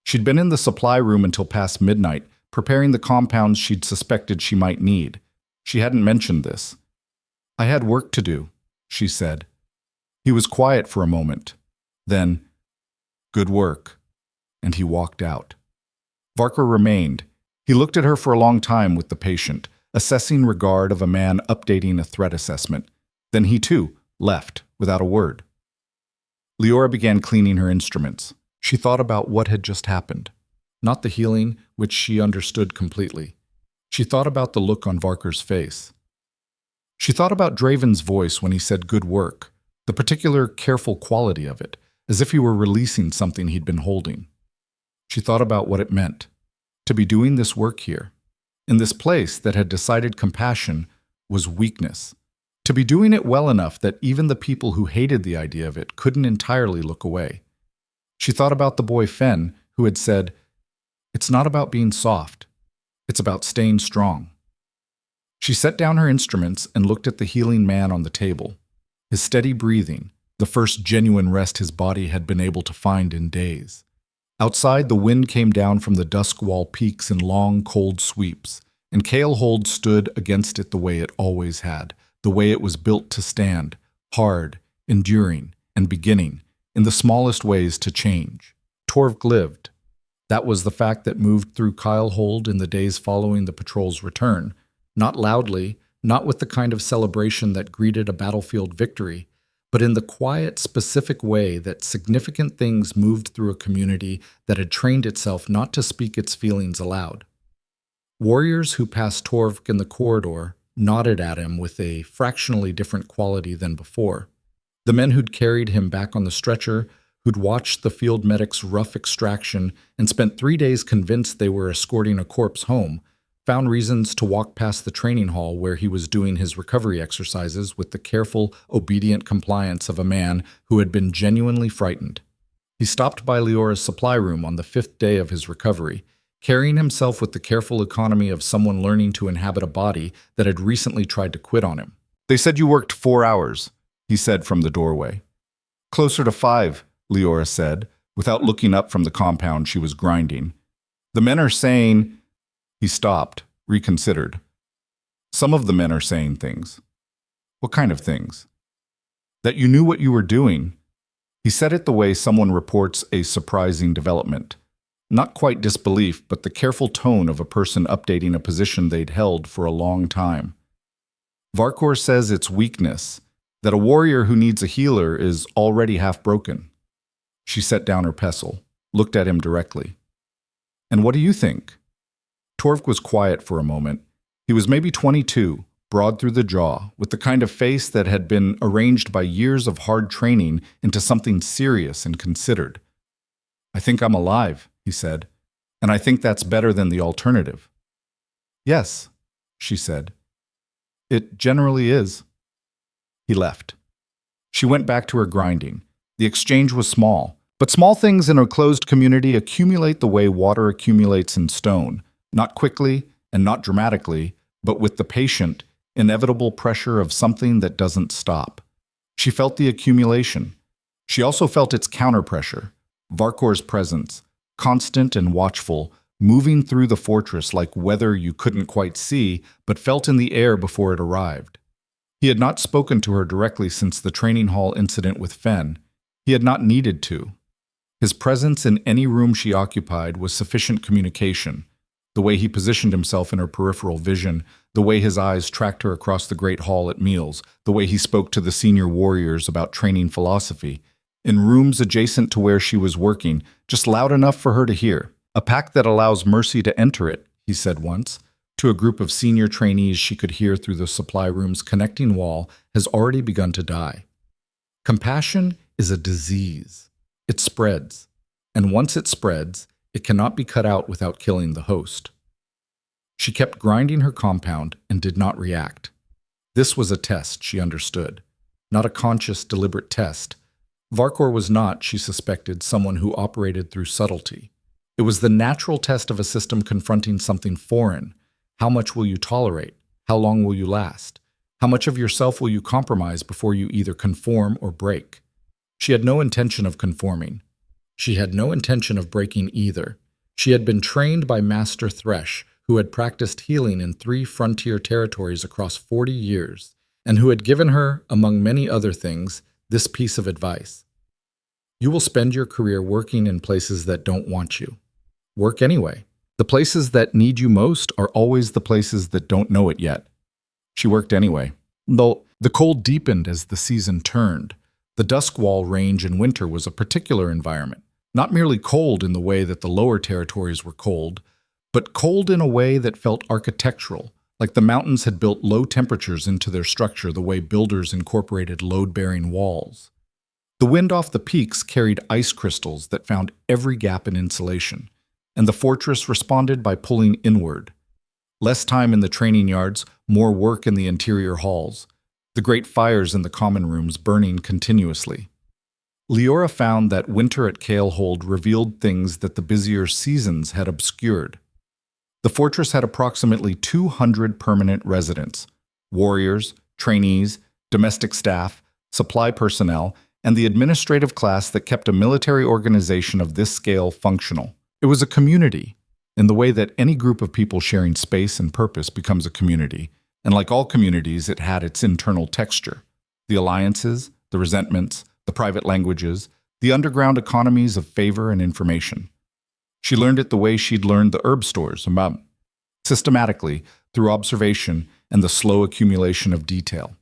She'd been in the supply room until past midnight, preparing the compounds she'd suspected she might need. She hadn't mentioned this. "I had work to do," she said. He was quiet for a moment. Then, "Good work," and he walked out. Varkor remained. He looked at her for a long time with the patient, assessing regard of a man updating a threat assessment. Then he, too, left, without a word. Leora began cleaning her instruments. She thought about what had just happened. Not the healing, which she understood completely. She thought about the look on Varkor's face. She thought about Draven's voice when he said "good work," the particular careful quality of it, as if he were releasing something he'd been holding. She thought about what it meant, to be doing this work here. In this place that had decided compassion was weakness. To be doing it well enough that even the people who hated the idea of it couldn't entirely look away. She thought about the boy Fen, who had said, "It's not about being soft. It's about staying strong." She set down her instruments and looked at the healing man on the table. His steady breathing, the first genuine rest his body had been able to find in days. Outside, the wind came down from the dusk wall peaks in long, cold sweeps, and Kael'hold stood against it the way it always had, the way it was built to stand, hard, enduring, and beginning, in the smallest ways, to change. Torv lived. That was the fact that moved through Kael'hold in the days following the patrol's return, not loudly, not with the kind of celebration that greeted a battlefield victory, but in the quiet, specific way that significant things moved through a community that had trained itself not to speak its feelings aloud. Warriors who passed Torv in the corridor nodded at him with a fractionally different quality than before. The men who'd carried him back on the stretcher, who'd watched the field medic's rough extraction and spent 3 days convinced they were escorting a corpse home, found reasons to walk past the training hall where he was doing his recovery exercises with the careful, obedient compliance of a man who had been genuinely frightened. He stopped by Leora's supply room on the 5th day of his recovery, carrying himself with the careful economy of someone learning to inhabit a body that had recently tried to quit on him. "They said you worked 4 hours, he said from the doorway. "Closer to 5, Leora said, without looking up from the compound she was grinding. "The men are saying—" He stopped, reconsidered. "Some of the men are saying things." "What kind of things?" "That you knew what you were doing." He said it the way someone reports a surprising development. Not quite disbelief, but the careful tone of a person updating a position they'd held for a long time. "Varkor says it's weakness, that a warrior who needs a healer is already half broken." She set down her pestle, looked at him directly. "And what do you think?" Torv was quiet for a moment. He was maybe 22, broad through the jaw, with the kind of face that had been arranged by years of hard training into something serious and considered. "I think I'm alive," he said, "and I think that's better than the alternative." "Yes," she said. "It generally is." He left. She went back to her grinding. The exchange was small, But small things in a closed community accumulate the way water accumulates in stone, not quickly and not dramatically, but with the patient, inevitable pressure of something that doesn't stop. She felt the accumulation. She also felt its counterpressure, Varkor's presence, constant and watchful, moving through the fortress like weather you couldn't quite see, but felt in the air before it arrived. He had not spoken to her directly since the training hall incident with Fen. He had not needed to. His presence in any room she occupied was sufficient communication. The way he positioned himself in her peripheral vision, the way his eyes tracked her across the great hall at meals, the way he spoke to the senior warriors about training philosophy, in rooms adjacent to where she was working, just loud enough for her to hear. A pact that allows mercy to enter it, he said once. To a group of senior trainees she could hear through the supply room's connecting wall, has already begun to die. Compassion is a disease. It spreads. And once it spreads, it cannot be cut out without killing the host. She kept grinding her compound and did not react. This was a test, she understood. Not a conscious, deliberate test. Varkor was not, she suspected, someone who operated through subtlety. It was the natural test of a system confronting something foreign. How much will you tolerate? How long will you last? How much of yourself will you compromise before you either conform or break? She had no intention of conforming. She had no intention of breaking either. She had been trained by Master Thresh, who had practiced healing in 3 frontier territories across 40 years, and who had given her, among many other things, this piece of advice. You will spend your career working in places that don't want you. Work anyway. The places that need you most are always the places that don't know it yet. She worked anyway. Though the cold deepened as the season turned, the Duskwall Range in winter was a particular environment, not merely cold in the way that the lower territories were cold, but cold in a way that felt architectural, like the mountains had built low temperatures into their structure the way builders incorporated load-bearing walls. The wind off the peaks carried ice crystals that found every gap in insulation, and the fortress responded by pulling inward. Less time in the training yards, more work in the interior halls, the great fires in the common rooms burning continuously. Leora found that winter at Kalehold revealed things that the busier seasons had obscured. The fortress had approximately 200 permanent residents, warriors, trainees, domestic staff, supply personnel, and the administrative class that kept a military organization of this scale functional. It was a community, in the way that any group of people sharing space and purpose becomes a community, and like all communities, it had its internal texture. The alliances, the resentments, the private languages, the underground economies of favor and information. She learned it the way she'd learned the herb stores, systematically, through observation and the slow accumulation of detail.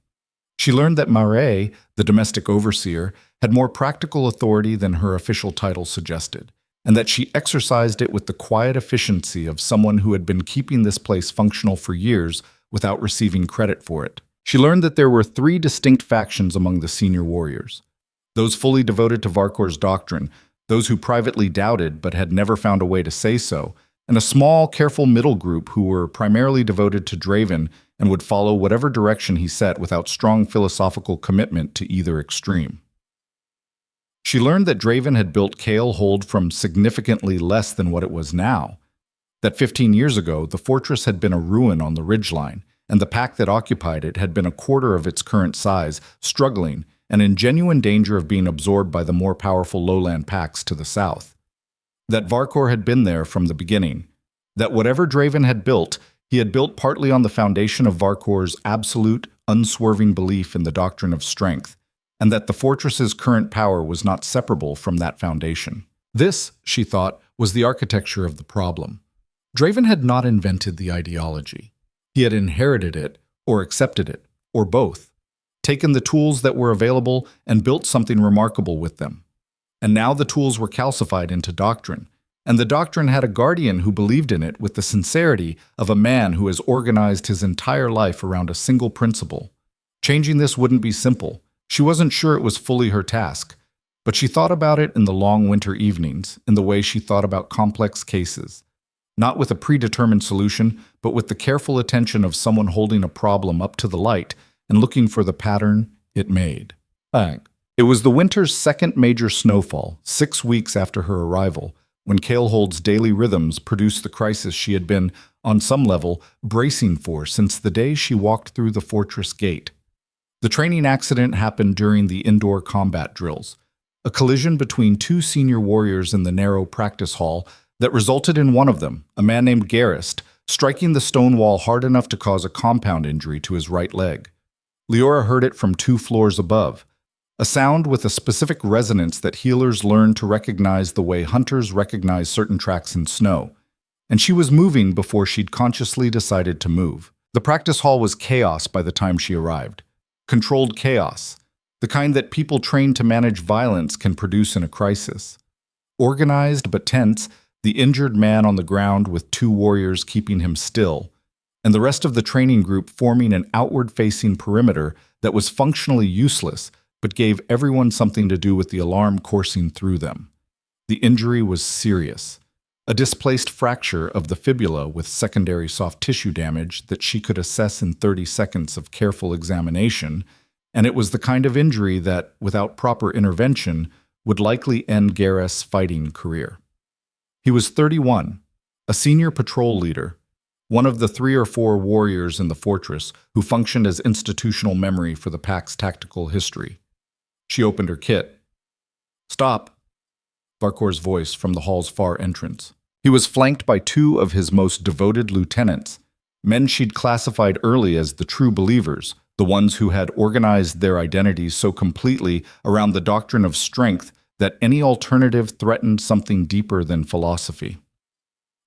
She learned that Mare, the domestic overseer, had more practical authority than her official title suggested, and that she exercised it with the quiet efficiency of someone who had been keeping this place functional for years without receiving credit for it. She learned that there were 3 distinct factions among the senior warriors. Those fully devoted to Varkor's doctrine, those who privately doubted but had never found a way to say so, and a small, careful middle group who were primarily devoted to Draven and would follow whatever direction he set without strong philosophical commitment to either extreme. She learned that Draven had built Kalehold from significantly less than what it was now, that 15 years ago the fortress had been a ruin on the ridgeline, and the pack that occupied it had been a quarter of its current size, struggling, and in genuine danger of being absorbed by the more powerful lowland packs to the south. That Varkor had been there from the beginning, that whatever Draven had built, he had built partly on the foundation of Varkor's absolute, unswerving belief in the doctrine of strength, and that the fortress's current power was not separable from that foundation. This, she thought, was the architecture of the problem. Draven had not invented the ideology. He had inherited it, or accepted it, or both, taken the tools that were available and built something remarkable with them. And now the tools were calcified into doctrine, and the doctrine had a guardian who believed in it with the sincerity of a man who has organized his entire life around a single principle. Changing this wouldn't be simple. She wasn't sure it was fully her task, but she thought about it in the long winter evenings, in the way she thought about complex cases. Not with a predetermined solution, but with the careful attention of someone holding a problem up to the light and looking for the pattern it made. It was the winter's second major snowfall, 6 weeks after her arrival, when Kaelhold's daily rhythms produced the crisis she had been, on some level, bracing for since the day she walked through the fortress gate. The training accident happened during the indoor combat drills, a collision between two senior warriors in the narrow practice hall that resulted in one of them, a man named Garrist, striking the stone wall hard enough to cause a compound injury to his right leg. Leora heard it from 2 floors above, a sound with a specific resonance that healers learn to recognize the way hunters recognize certain tracks in snow, and she was moving before she'd consciously decided to move. The practice hall was chaos by the time she arrived. Controlled chaos, the kind that people trained to manage violence can produce in a crisis. Organized but tense, the injured man on the ground with 2 warriors keeping him still, and the rest of the training group forming an outward-facing perimeter that was functionally useless but gave everyone something to do with the alarm coursing through them. The injury was serious. A displaced fracture of the fibula with secondary soft tissue damage that she could assess in 30 seconds of careful examination, and it was the kind of injury that, without proper intervention, would likely end Gareth's fighting career. He was 31, a senior patrol leader, one of the 3 or 4 warriors in the fortress who functioned as institutional memory for the pack's tactical history. She opened her kit. "Stop," Varkor's voice from the hall's far entrance. He was flanked by 2 of his most devoted lieutenants, men she'd classified early as the true believers, the ones who had organized their identities so completely around the doctrine of strength that any alternative threatened something deeper than philosophy.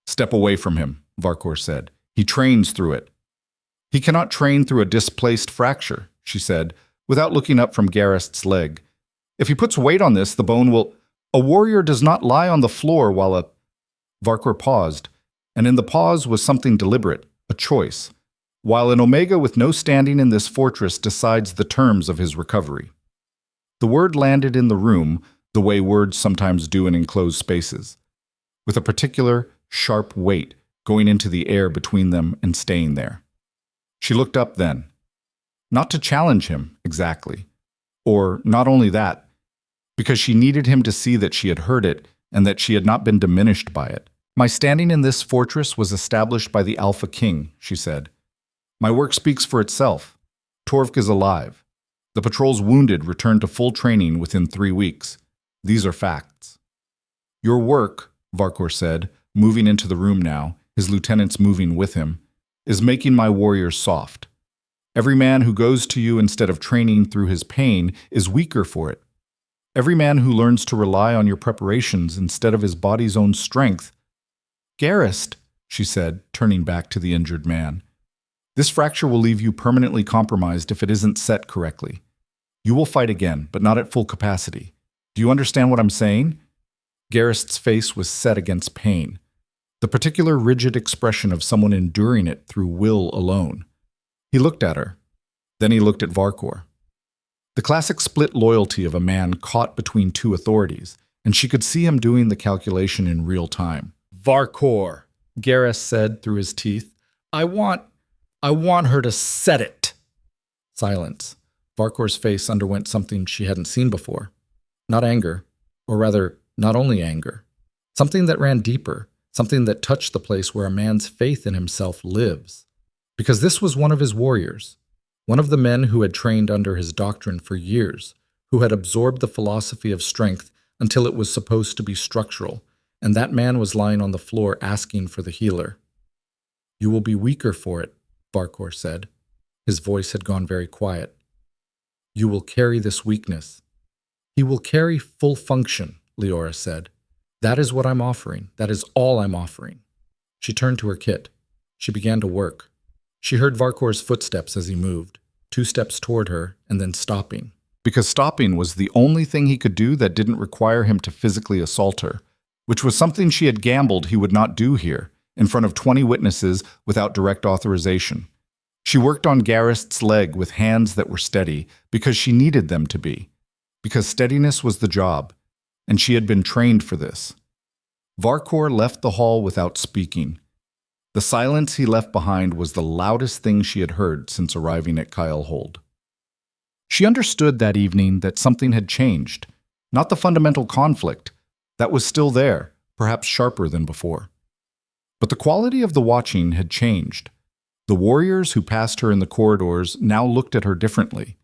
"Step away from him," Varkor said. "He trains through it." "He cannot train through a displaced fracture," she said, without looking up from Garrist's leg. "If he puts weight on this, the bone will—" "A warrior does not lie on the floor while a—" Varkor paused, and in the pause was something deliberate, a choice, while an Omega with no standing in this fortress decides the terms of his recovery. The word landed in the room the way words sometimes do in enclosed spaces, with a particular, sharp weight going into the air between them and staying there. She looked up then. Not to challenge him, exactly. Or not only that, because she needed him to see that she had heard it and that she had not been diminished by it. "My standing in this fortress was established by the Alpha King," she said. "My work speaks for itself. Torvik is alive. The patrol's wounded returned to full training within 3 weeks. These are facts." "Your work," Varkor said, moving into the room now, his lieutenants moving with him, "is making my warriors soft. Every man who goes to you instead of training through his pain is weaker for it. Every man who learns to rely on your preparations instead of his body's own strength—" "Garrist," she said, turning back to the injured man, "this fracture will leave you permanently compromised if it isn't set correctly. You will fight again, but not at full capacity. Do you understand what I'm saying?" Garrist's face was set against pain, the particular rigid expression of someone enduring it through will alone. He looked at her. Then he looked at Varkor. The classic split loyalty of a man caught between 2 authorities, and she could see him doing the calculation in real time. "Varkor," Garrist said through his teeth, I want her to set it." Silence. Varkor's face underwent something she hadn't seen before. Not anger, or rather, not only anger. Something that ran deeper, something that touched the place where a man's faith in himself lives. Because this was one of his warriors, one of the men who had trained under his doctrine for years, who had absorbed the philosophy of strength until it was supposed to be structural, and that man was lying on the floor asking for the healer. "You will be weaker for it," Varkor said. His voice had gone very quiet. "You will carry this weakness." "He will carry full function," Leora said. "That is what I'm offering. That is all I'm offering." She turned to her kit. She began to work. She heard Varkor's footsteps as he moved, 2 steps toward her and then stopping. Because stopping was the only thing he could do that didn't require him to physically assault her, which was something she had gambled he would not do here, in front of 20 witnesses without direct authorization. She worked on Garrist's leg with hands that were steady because she needed them to be, because steadiness was the job, and she had been trained for this. Varkor left the hall without speaking. The silence he left behind was the loudest thing she had heard since arriving at Kaelhold. She understood that evening that something had changed, not the fundamental conflict. That was still there, perhaps sharper than before. But the quality of the watching had changed. The warriors who passed her in the corridors now looked at her differently,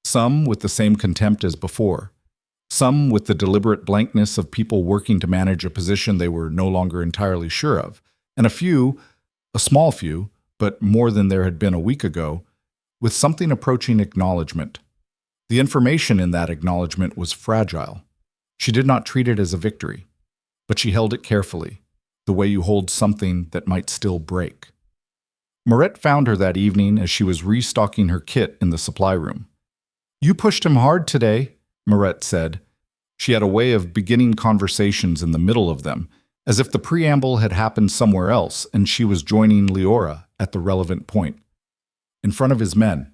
some with the same contempt as before, some with the deliberate blankness of people working to manage a position they were no longer entirely sure of, and a few, a small few, but more than there had been a week ago, with something approaching acknowledgement. The information in that acknowledgement was fragile. She did not treat it as a victory, but she held it carefully, the way you hold something that might still break. Moret found her that evening as she was restocking her kit in the supply room. "You pushed him hard today," Moret said. She had a way of beginning conversations in the middle of them, as if the preamble had happened somewhere else and she was joining Leora at the relevant point. In front of his men.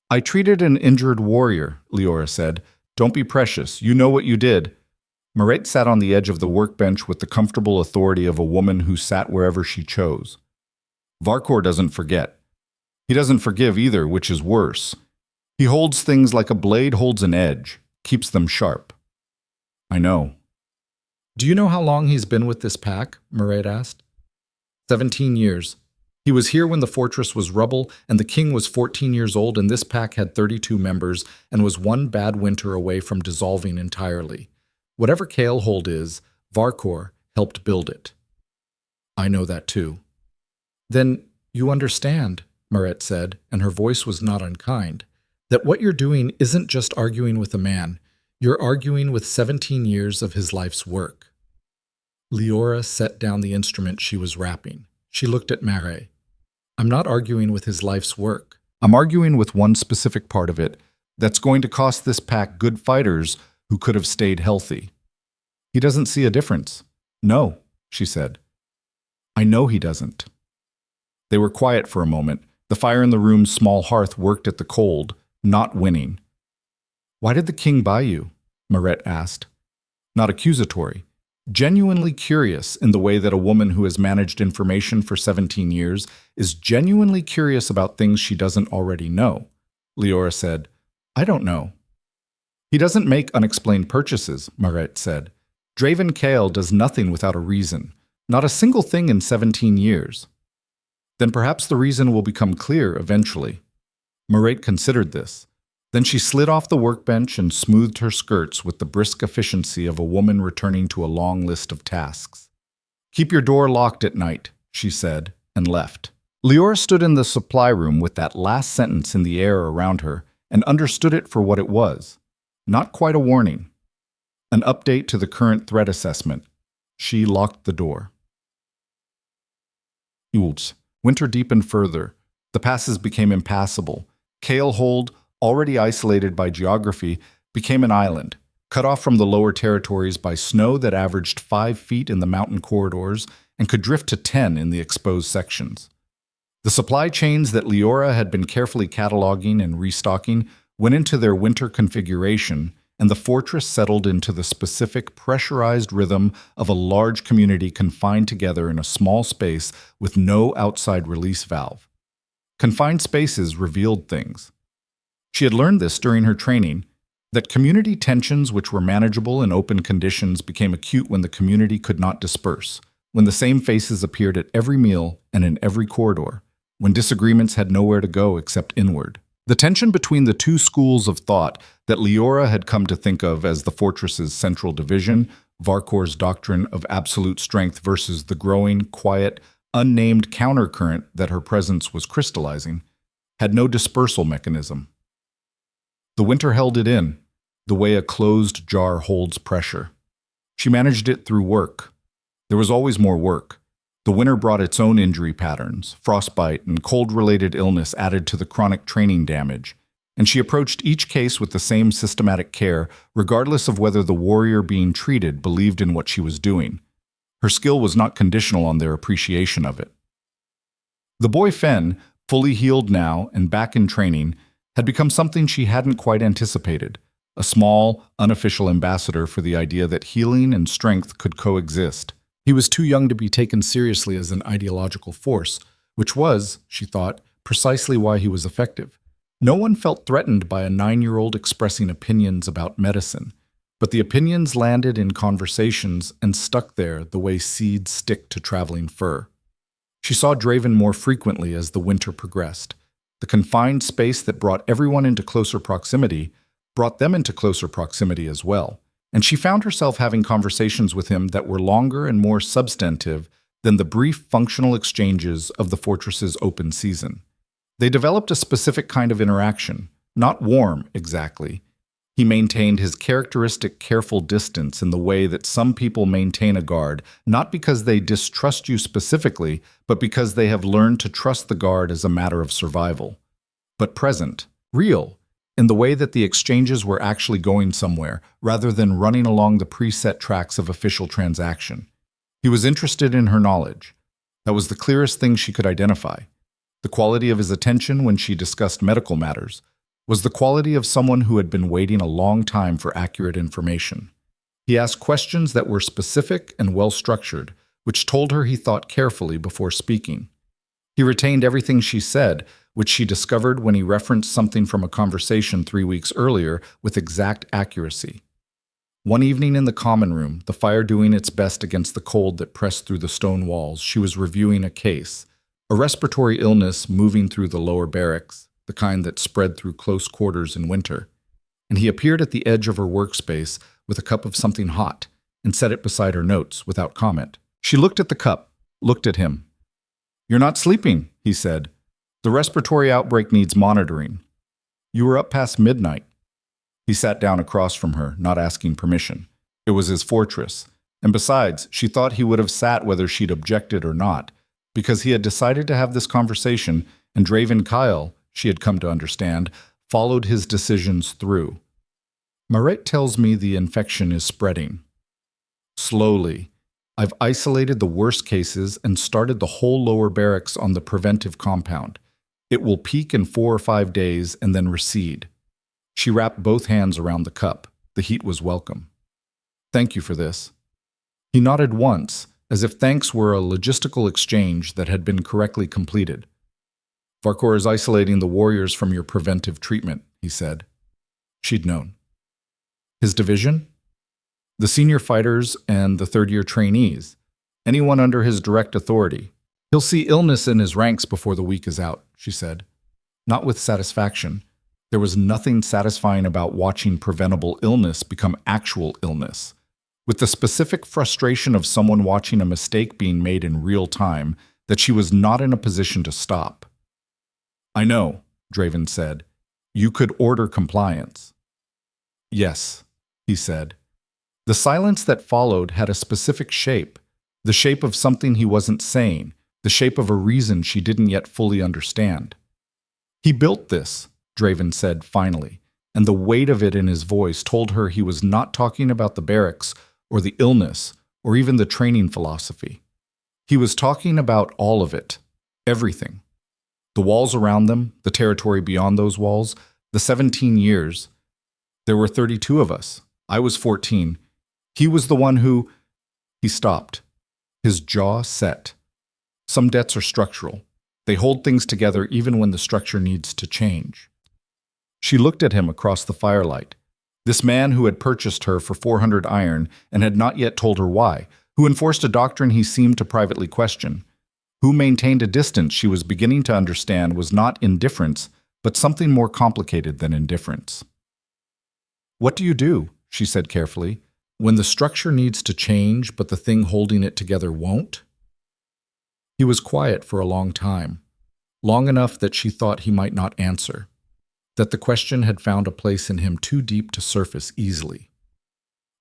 "I treated an injured warrior," Leora said. "Don't be precious. You know what you did." Moret sat on the edge of the workbench with the comfortable authority of a woman who sat wherever she chose. "Varkor doesn't forget. He doesn't forgive either, which is worse. He holds things like a blade holds an edge, keeps them sharp." "I know." "Do you know how long he's been with this pack?" Moret asked. 17 years. He was here when the fortress was rubble, and the king was 14 years old, and this pack had 32 members, and was one bad winter away from dissolving entirely. Whatever Kalehold is, Varkor helped build it. "I know that too." "Then you understand," Moret said, and her voice was not unkind, "that what you're doing isn't just arguing with a man. You're arguing with 17 years of his life's work." Leora set down the instrument she was wrapping. She looked at Marais. "I'm not arguing with his life's work. I'm arguing with one specific part of it that's going to cost this pack good fighters who could have stayed healthy." "He doesn't see a difference." "No," she said. "I know he doesn't." They were quiet for a moment. The fire in the room's small hearth worked at the cold, not winning. "Why did the king buy you?" Moret asked. Not accusatory. Genuinely curious in the way that a woman who has managed information for 17 years is genuinely curious about things she doesn't already know. Leora said, "I don't know." "He doesn't make unexplained purchases," Moret said. "Draven Kale does nothing without a reason. Not a single thing in 17 years. "Then perhaps the reason will become clear eventually." Moret considered this. Then she slid off the workbench and smoothed her skirts with the brisk efficiency of a woman returning to a long list of tasks. "Keep your door locked at night," she said, and left. Leora stood in the supply room with that last sentence in the air around her and understood it for what it was. Not quite a warning. An update to the current threat assessment. She locked the door. Winter deepened further. The passes became impassable. Kalehold, already isolated by geography, became an island, cut off from the lower territories by snow that averaged 5 feet in the mountain corridors and could drift to 10 in the exposed sections. The supply chains that Leora had been carefully cataloging and restocking went into their winter configuration, and the fortress settled into the specific pressurized rhythm of a large community confined together in a small space with no outside release valve. Confined spaces revealed things. She had learned this during her training, that community tensions which were manageable in open conditions became acute when the community could not disperse, when the same faces appeared at every meal and in every corridor, when disagreements had nowhere to go except inward. The tension between the two schools of thought that Leora had come to think of as the fortress's central division, Varkor's doctrine of absolute strength versus the growing, quiet, unnamed countercurrent that her presence was crystallizing, had no dispersal mechanism. The winter held it in, the way a closed jar holds pressure. She managed it through work. There was always more work. The winter brought its own injury patterns, frostbite and cold-related illness added to the chronic training damage, and she approached each case with the same systematic care, regardless of whether the warrior being treated believed in what she was doing. Her skill was not conditional on their appreciation of it. The boy Fen, fully healed now and back in training, had become something she hadn't quite anticipated, a small, unofficial ambassador for the idea that healing and strength could coexist. He was too young to be taken seriously as an ideological force, which was, she thought, precisely why he was effective. No one felt threatened by a 9-year-old expressing opinions about medicine, but the opinions landed in conversations and stuck there the way seeds stick to traveling fur. She saw Draven more frequently as the winter progressed. The confined space that brought everyone into closer proximity brought them into closer proximity as well, and she found herself having conversations with him that were longer and more substantive than the brief functional exchanges of the fortress's open season. They developed a specific kind of interaction, not warm exactly. He maintained his characteristic careful distance in the way that some people maintain a guard, not because they distrust you specifically, but because they have learned to trust the guard as a matter of survival. But present, real, in the way that the exchanges were actually going somewhere, rather than running along the preset tracks of official transaction. He was interested in her knowledge. That was the clearest thing she could identify. The quality of his attention when she discussed medical matters was the quality of someone who had been waiting a long time for accurate information. He asked questions that were specific and well-structured, which told her he thought carefully before speaking. He retained everything she said, which she discovered when he referenced something from a conversation 3 weeks earlier with exact accuracy. One evening in the common room, the fire doing its best against the cold that pressed through the stone walls, she was reviewing a case, a respiratory illness moving through the lower barracks, the kind that spread through close quarters in winter. And he appeared at the edge of her workspace with a cup of something hot and set it beside her notes without comment. She looked at the cup, looked at him. "You're not sleeping," he said. "The respiratory outbreak needs monitoring. You were up past midnight." He sat down across from her, not asking permission. It was his fortress. And besides, she thought he would have sat whether she'd objected or not, because he had decided to have this conversation, and Draven Kyle, she had come to understand, followed his decisions through. "Maret tells me the infection is spreading. Slowly. I've isolated the worst cases and started the whole lower barracks on the preventive compound. It will peak in 4 or 5 days and then recede." She wrapped both hands around the cup. The heat was welcome. "Thank you for this." He nodded once, as if thanks were a logistical exchange that had been correctly completed. "Varkor is isolating the warriors from your preventive treatment," he said. She'd known. "His division?" "The senior fighters and the third-year trainees. Anyone under his direct authority. He'll see illness in his ranks before the week is out," she said. Not with satisfaction. There was nothing satisfying about watching preventable illness become actual illness. With the specific frustration of someone watching a mistake being made in real time that she was not in a position to stop. "I know," Draven said. "You could order compliance." "Yes," he said. The silence that followed had a specific shape, the shape of something he wasn't saying, the shape of a reason she didn't yet fully understand. "He built this," Draven said finally, and the weight of it in his voice told her he was not talking about the barracks or the illness or even the training philosophy. He was talking about all of it, everything. The walls around them, the territory beyond those walls, the 17 years. There were 32 of us. I was 14. He was the one who... He stopped. His jaw set. Some debts are structural. They hold things together even when the structure needs to change. She looked at him across the firelight. This man who had purchased her for 400 iron and had not yet told her why, who enforced a doctrine he seemed to privately question, who maintained a distance she was beginning to understand was not indifference, but something more complicated than indifference. "What do you do?" she said carefully, "when the structure needs to change but the thing holding it together won't?" He was quiet for a long time, long enough that she thought he might not answer, that the question had found a place in him too deep to surface easily.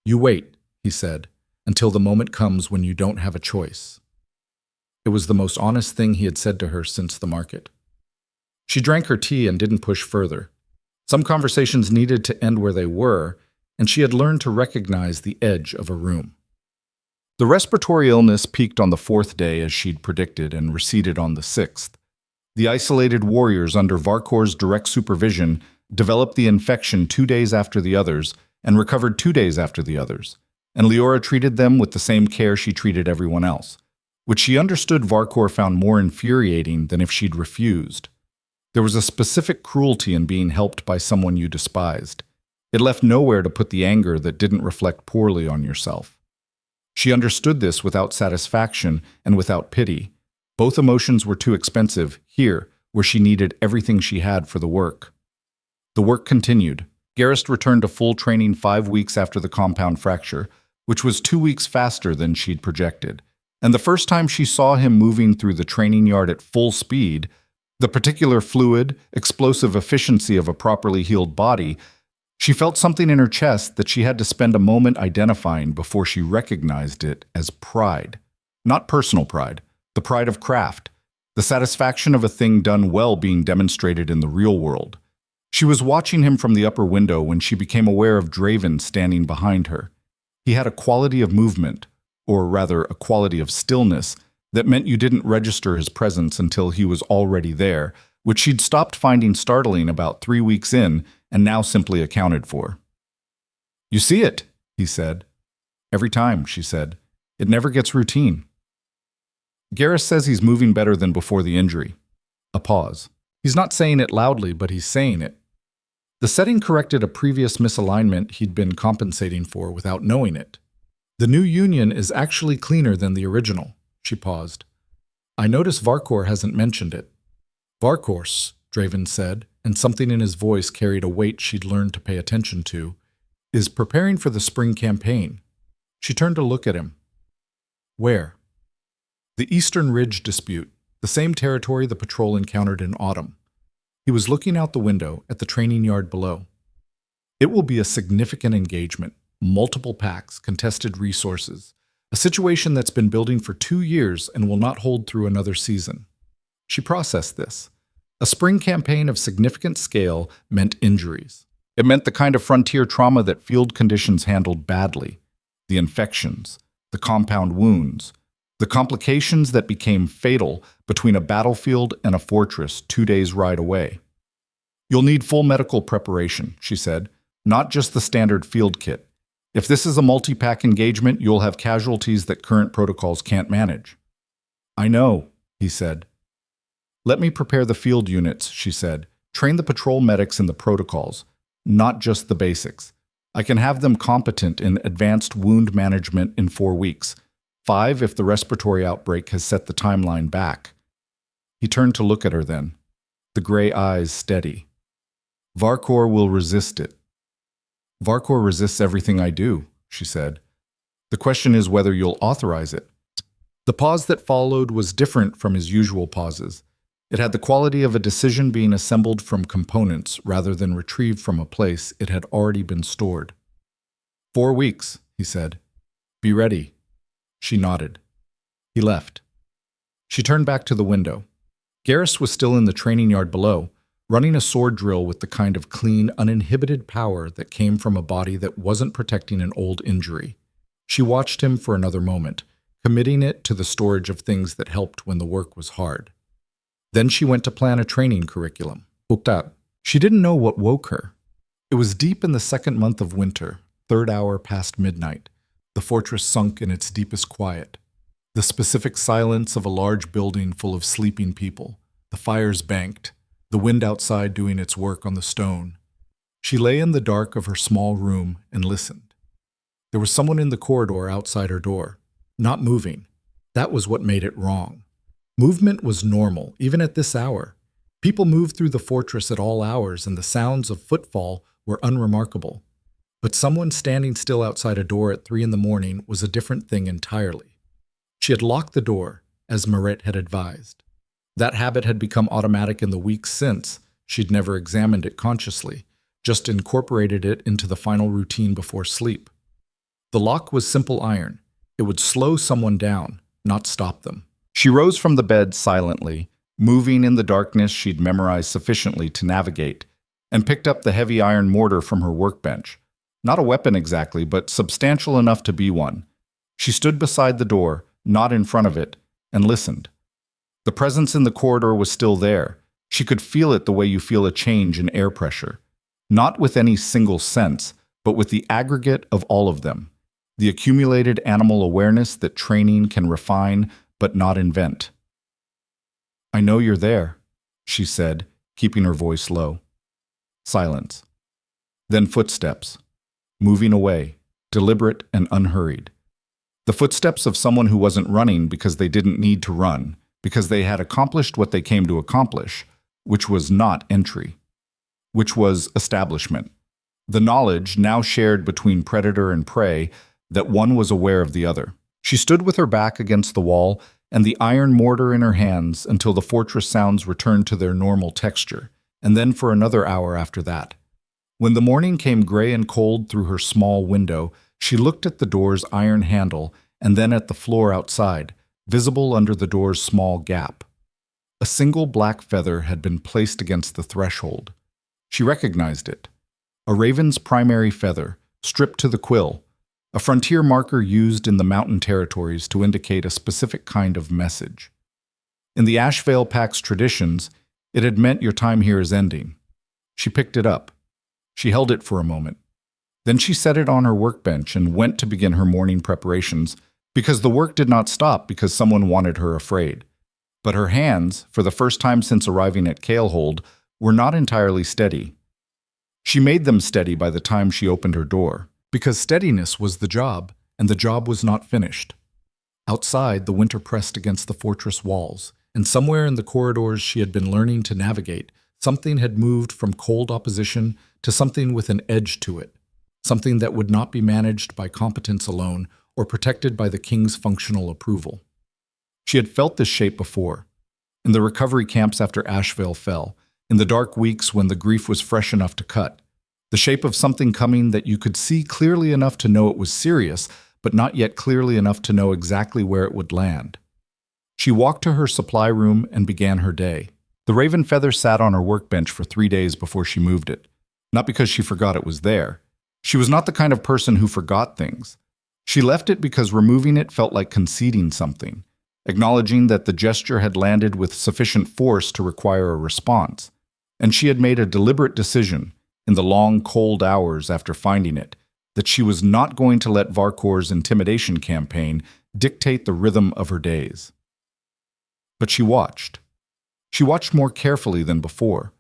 "You wait," he said, "until the moment comes when you don't have a choice." It was the most honest thing he had said to her since the market. She drank her tea and didn't push further. Some conversations needed to end where they were, and she had learned to recognize the edge of a room. The respiratory illness peaked on the 4th day as she'd predicted and receded on the 6th. The isolated warriors under Varkor's direct supervision developed the infection 2 days after the others and recovered 2 days after the others, and Leora treated them with the same care she treated everyone else, which she understood Varkor found more infuriating than if she'd refused. There was a specific cruelty in being helped by someone you despised. It left nowhere to put the anger that didn't reflect poorly on yourself. She understood this without satisfaction and without pity. Both emotions were too expensive here, where she needed everything she had for the work. The work continued. Garrist returned to full training 5 weeks after the compound fracture, which was 2 weeks faster than she'd projected. And the first time she saw him moving through the training yard at full speed, the particular fluid, explosive efficiency of a properly healed body, she felt something in her chest that she had to spend a moment identifying before she recognized it as pride. Not personal pride, the pride of craft, the satisfaction of a thing done well being demonstrated in the real world. She was watching him from the upper window when she became aware of Draven standing behind her. He had a quality of movement, or rather a quality of stillness, that meant you didn't register his presence until he was already there, which she'd stopped finding startling about 3 weeks in and now simply accounted for. "You see it," he said. "Every time," she said. "It never gets routine." Garrus says he's moving better than before the injury. A pause. He's not saying it loudly, but he's saying it. The setting corrected a previous misalignment he'd been compensating for without knowing it. The new union is actually cleaner than the original. She paused. "I notice Varkor hasn't mentioned it." "Varkors," Draven said, and something in his voice carried a weight she'd learned to pay attention to, "is preparing for the spring campaign." She turned to look at him. "Where?" "The Eastern Ridge dispute, the same territory the patrol encountered in autumn." He was looking out the window at the training yard below. "It will be a significant engagement, multiple packs, contested resources, a situation that's been building for 2 years and will not hold through another season." She processed this. A spring campaign of significant scale meant injuries. It meant the kind of frontier trauma that field conditions handled badly. The infections, the compound wounds, the complications that became fatal between a battlefield and a fortress 2 days' ride away. "You'll need full medical preparation," she said, "not just the standard field kit. If this is a multi-pack engagement, you'll have casualties that current protocols can't manage." "I know," he said. "Let me prepare the field units," she said. "Train the patrol medics in the protocols, not just the basics. I can have them competent in advanced wound management in 4 weeks. 5 if the respiratory outbreak has set the timeline back." He turned to look at her then, the gray eyes steady. "Varkor will resist it." "Varkor resists everything I do," she said. "The question is whether you'll authorize it." The pause that followed was different from his usual pauses. It had the quality of a decision being assembled from components rather than retrieved from a place it had already been stored. 4 weeks, he said. "Be ready." She nodded. He left. She turned back to the window. Garrus was still in the training yard below, running a sword drill with the kind of clean, uninhibited power that came from a body that wasn't protecting an old injury. She watched him for another moment, committing it to the storage of things that helped when the work was hard. Then she went to plan a training curriculum. She didn't know what woke her. It was deep in the second month of winter, 3rd hour past midnight. The fortress sunk in its deepest quiet. The specific silence of a large building full of sleeping people. The fires banked, the wind outside doing its work on the stone. She lay in the dark of her small room and listened. There was someone in the corridor outside her door, not moving. That was what made it wrong. Movement was normal, even at this hour. People moved through the fortress at all hours, and the sounds of footfall were unremarkable. But someone standing still outside a door at 3 in the morning was a different thing entirely. She had locked the door, as Marit had advised. That habit had become automatic in the weeks since. She'd never examined it consciously, just incorporated it into the final routine before sleep. The lock was simple iron. It would slow someone down, not stop them. She rose from the bed silently, moving in the darkness she'd memorized sufficiently to navigate, and picked up the heavy iron mortar from her workbench. Not a weapon exactly, but substantial enough to be one. She stood beside the door, not in front of it, and listened. The presence in the corridor was still there. She could feel it the way you feel a change in air pressure. Not with any single sense, but with the aggregate of all of them. The accumulated animal awareness that training can refine but not invent. "I know you're there," she said, keeping her voice low. Silence. Then footsteps, moving away, deliberate and unhurried. The footsteps of someone who wasn't running because they didn't need to run, because they had accomplished what they came to accomplish, which was not entry, which was establishment. The knowledge, now shared between predator and prey, that one was aware of the other. She stood with her back against the wall and the iron mortar in her hands until the fortress sounds returned to their normal texture, and then for another hour after that. When the morning came gray and cold through her small window, she looked at the door's iron handle and then at the floor outside, visible under the door's small gap. A single black feather had been placed against the threshold. She recognized it. A raven's primary feather, stripped to the quill, a frontier marker used in the mountain territories to indicate a specific kind of message. In the Ashvale Pack's traditions, it had meant your time here is ending. She picked it up. She held it for a moment. Then she set it on her workbench and went to begin her morning preparations, because the work did not stop because someone wanted her afraid. But her hands, for the first time since arriving at Kalehold, were not entirely steady. She made them steady by the time she opened her door, because steadiness was the job, and the job was not finished. Outside, the winter pressed against the fortress walls, and somewhere in the corridors she had been learning to navigate, something had moved from cold opposition to something with an edge to it, something that would not be managed by competence alone or protected by the king's functional approval. She had felt this shape before, in the recovery camps after Ashvale fell, in the dark weeks when the grief was fresh enough to cut, the shape of something coming that you could see clearly enough to know it was serious, but not yet clearly enough to know exactly where it would land. She walked to her supply room and began her day. The raven feather sat on her workbench for 3 days before she moved it, not because she forgot it was there. She was not the kind of person who forgot things. She left it because removing it felt like conceding something, acknowledging that the gesture had landed with sufficient force to require a response. And she had made a deliberate decision, in the long, cold hours after finding it, that she was not going to let Varkor's intimidation campaign dictate the rhythm of her days. But she watched. She watched more carefully than before,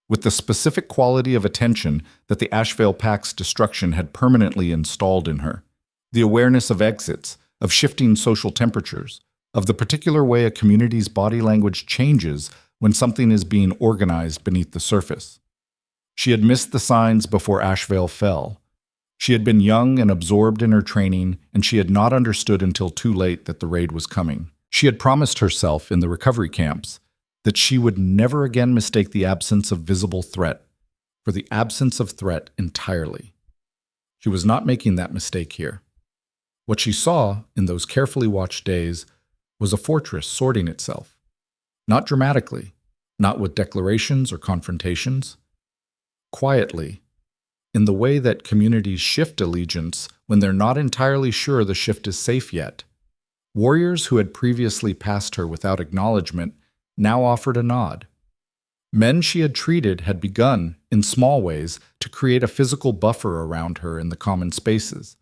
with the specific quality of attention that the Ashvale Pack's destruction had permanently installed in her. The awareness of exits, of shifting social temperatures, of the particular way a community's body language changes when something is being organized beneath the surface. She had missed the signs before Ashvale fell. She had been young and absorbed in her training, and she had not understood until too late that the raid was coming. She had promised herself in the recovery camps that she would never again mistake the absence of visible threat for the absence of threat entirely. She was not making that mistake here. What she saw in those carefully watched days was a fortress sorting itself. Not dramatically, not with declarations or confrontations. Quietly, in the way that communities shift allegiance when they're not entirely sure the shift is safe yet. Warriors who had previously passed her without acknowledgement now offered a nod. Men she had treated had begun, in small ways, to create a physical buffer around her in the common spaces.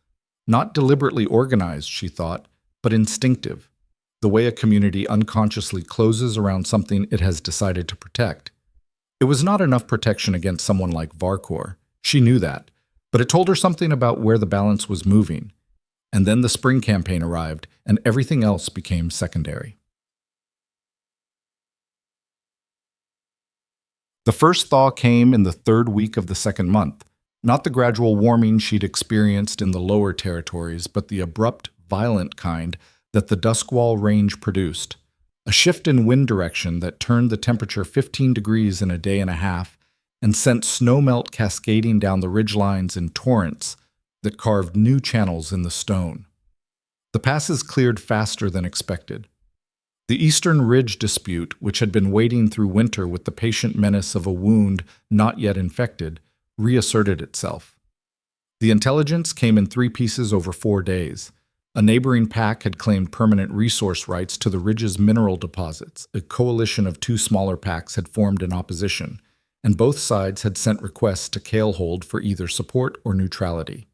Not deliberately organized, she thought, but instinctive. The way a community unconsciously closes around something it has decided to protect. It was not enough protection against someone like Varkor. She knew that, but it told her something about where the balance was moving. And then the spring campaign arrived, and everything else became secondary. The first thaw came in the 3rd week of the 2nd month, not the gradual warming she'd experienced in the lower territories, but the abrupt, violent kind that the Duskwall Range produced, a shift in wind direction that turned the temperature 15 degrees in a day and a half and sent snowmelt cascading down the ridgelines in torrents that carved new channels in the stone. The passes cleared faster than expected. The Eastern Ridge dispute, which had been waiting through winter with the patient menace of a wound not yet infected, reasserted itself. The intelligence came in 3 pieces over 4 days. A neighboring pack had claimed permanent resource rights to the ridge's mineral deposits. A coalition of 2 smaller packs had formed in opposition, and both sides had sent requests to Kalehold for either support or neutrality.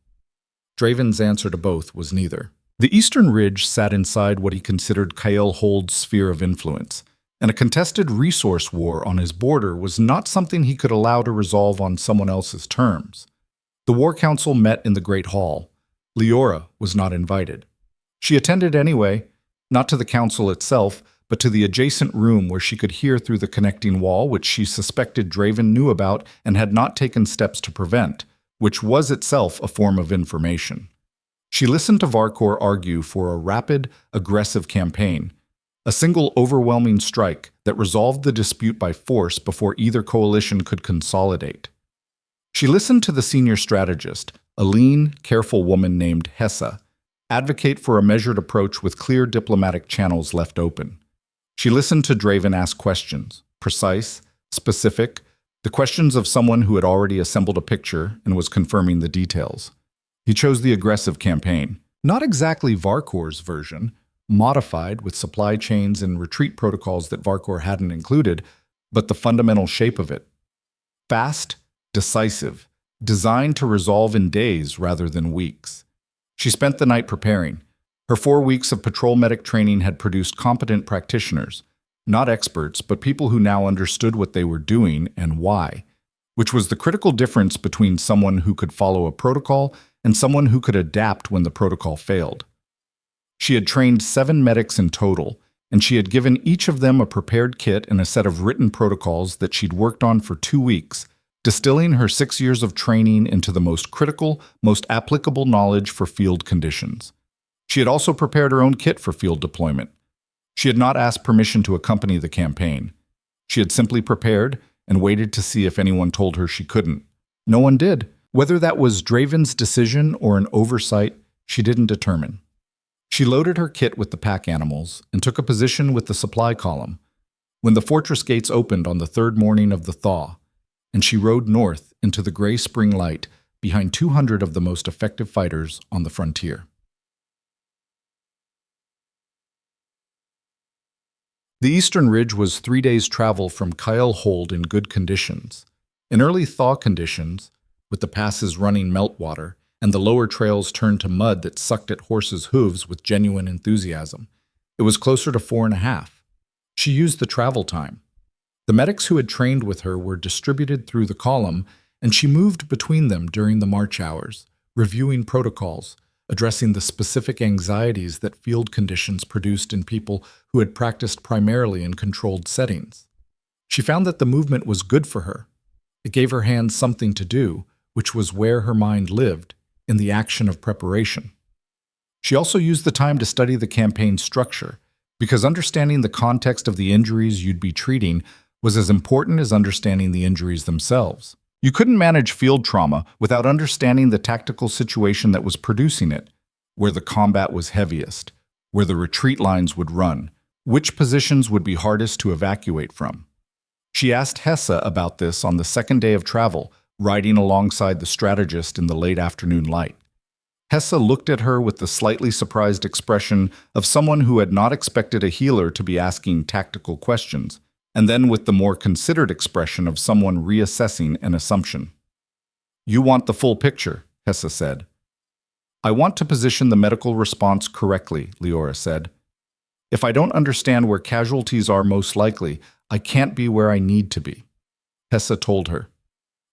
Draven's answer to both was neither. The Eastern Ridge sat inside what he considered Kalehold's sphere of influence, and a contested resource war on his border was not something he could allow to resolve on someone else's terms. The War Council met in the Great Hall. Leora was not invited. She attended anyway, not to the council itself, but to the adjacent room where she could hear through the connecting wall, which she suspected Draven knew about and had not taken steps to prevent, which was itself a form of information. She listened to Varkor argue for a rapid, aggressive campaign, a single overwhelming strike that resolved the dispute by force before either coalition could consolidate. She listened to the senior strategist, a lean, careful woman named Hessa, advocate for a measured approach with clear diplomatic channels left open. She listened to Draven ask questions, precise, specific, the questions of someone who had already assembled a picture and was confirming the details. He chose the aggressive campaign, not exactly Varkor's version, modified with supply chains and retreat protocols that Varkor hadn't included, but the fundamental shape of it. Fast, decisive, designed to resolve in days rather than weeks. She spent the night preparing. Her 4 weeks of patrol medic training had produced competent practitioners, not experts, but people who now understood what they were doing and why, which was the critical difference between someone who could follow a protocol and someone who could adapt when the protocol failed. She had trained 7 medics in total, and she had given each of them a prepared kit and a set of written protocols that she'd worked on for 2 weeks, distilling her 6 years of training into the most critical, most applicable knowledge for field conditions. She had also prepared her own kit for field deployment. She had not asked permission to accompany the campaign. She had simply prepared and waited to see if anyone told her she couldn't. No one did. Whether that was Draven's decision or an oversight, she didn't determine. She loaded her kit with the pack animals and took a position with the supply column when the fortress gates opened on the 3rd morning of the thaw, and she rode north into the gray spring light behind 200 of the most effective fighters on the frontier. The eastern ridge was 3 days' travel from Kyle Hold in good conditions. In early thaw conditions, with the passes running meltwater and the lower trails turned to mud that sucked at horses' hooves with genuine enthusiasm, it was closer to 4.5. She used the travel time. The medics who had trained with her were distributed through the column, and she moved between them during the march hours, reviewing protocols, addressing the specific anxieties that field conditions produced in people who had practiced primarily in controlled settings. She found that the movement was good for her. It gave her hands something to do, which was where her mind lived, in the action of preparation. She also used the time to study the campaign structure, because understanding the context of the injuries you'd be treating was as important as understanding the injuries themselves. You couldn't manage field trauma without understanding the tactical situation that was producing it, where the combat was heaviest, where the retreat lines would run, which positions would be hardest to evacuate from. She asked Hessa about this on the 2nd day of travel, riding alongside the strategist in the late afternoon light. Hessa looked at her with the slightly surprised expression of someone who had not expected a healer to be asking tactical questions, and then with the more considered expression of someone reassessing an assumption. "You want the full picture," Hessa said. "I want to position the medical response correctly," Leora said. "If I don't understand where casualties are most likely, I can't be where I need to be," Hessa told her.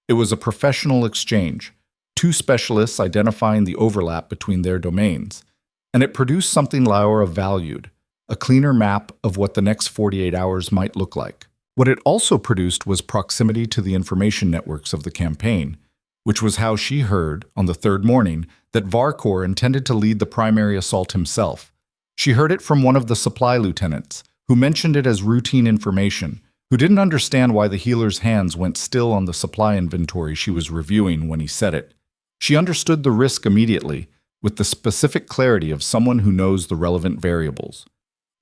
It was a professional exchange, 2 specialists identifying the overlap between their domains, and it produced something Leora valued, a cleaner map of what the next 48 hours might look like. What it also produced was proximity to the information networks of the campaign, which was how she heard, on the 3rd morning, that Varkor intended to lead the primary assault himself. She heard it from one of the supply lieutenants, who mentioned it as routine information, who didn't understand why the healer's hands went still on the supply inventory she was reviewing when he said it. She understood the risk immediately, with the specific clarity of someone who knows the relevant variables.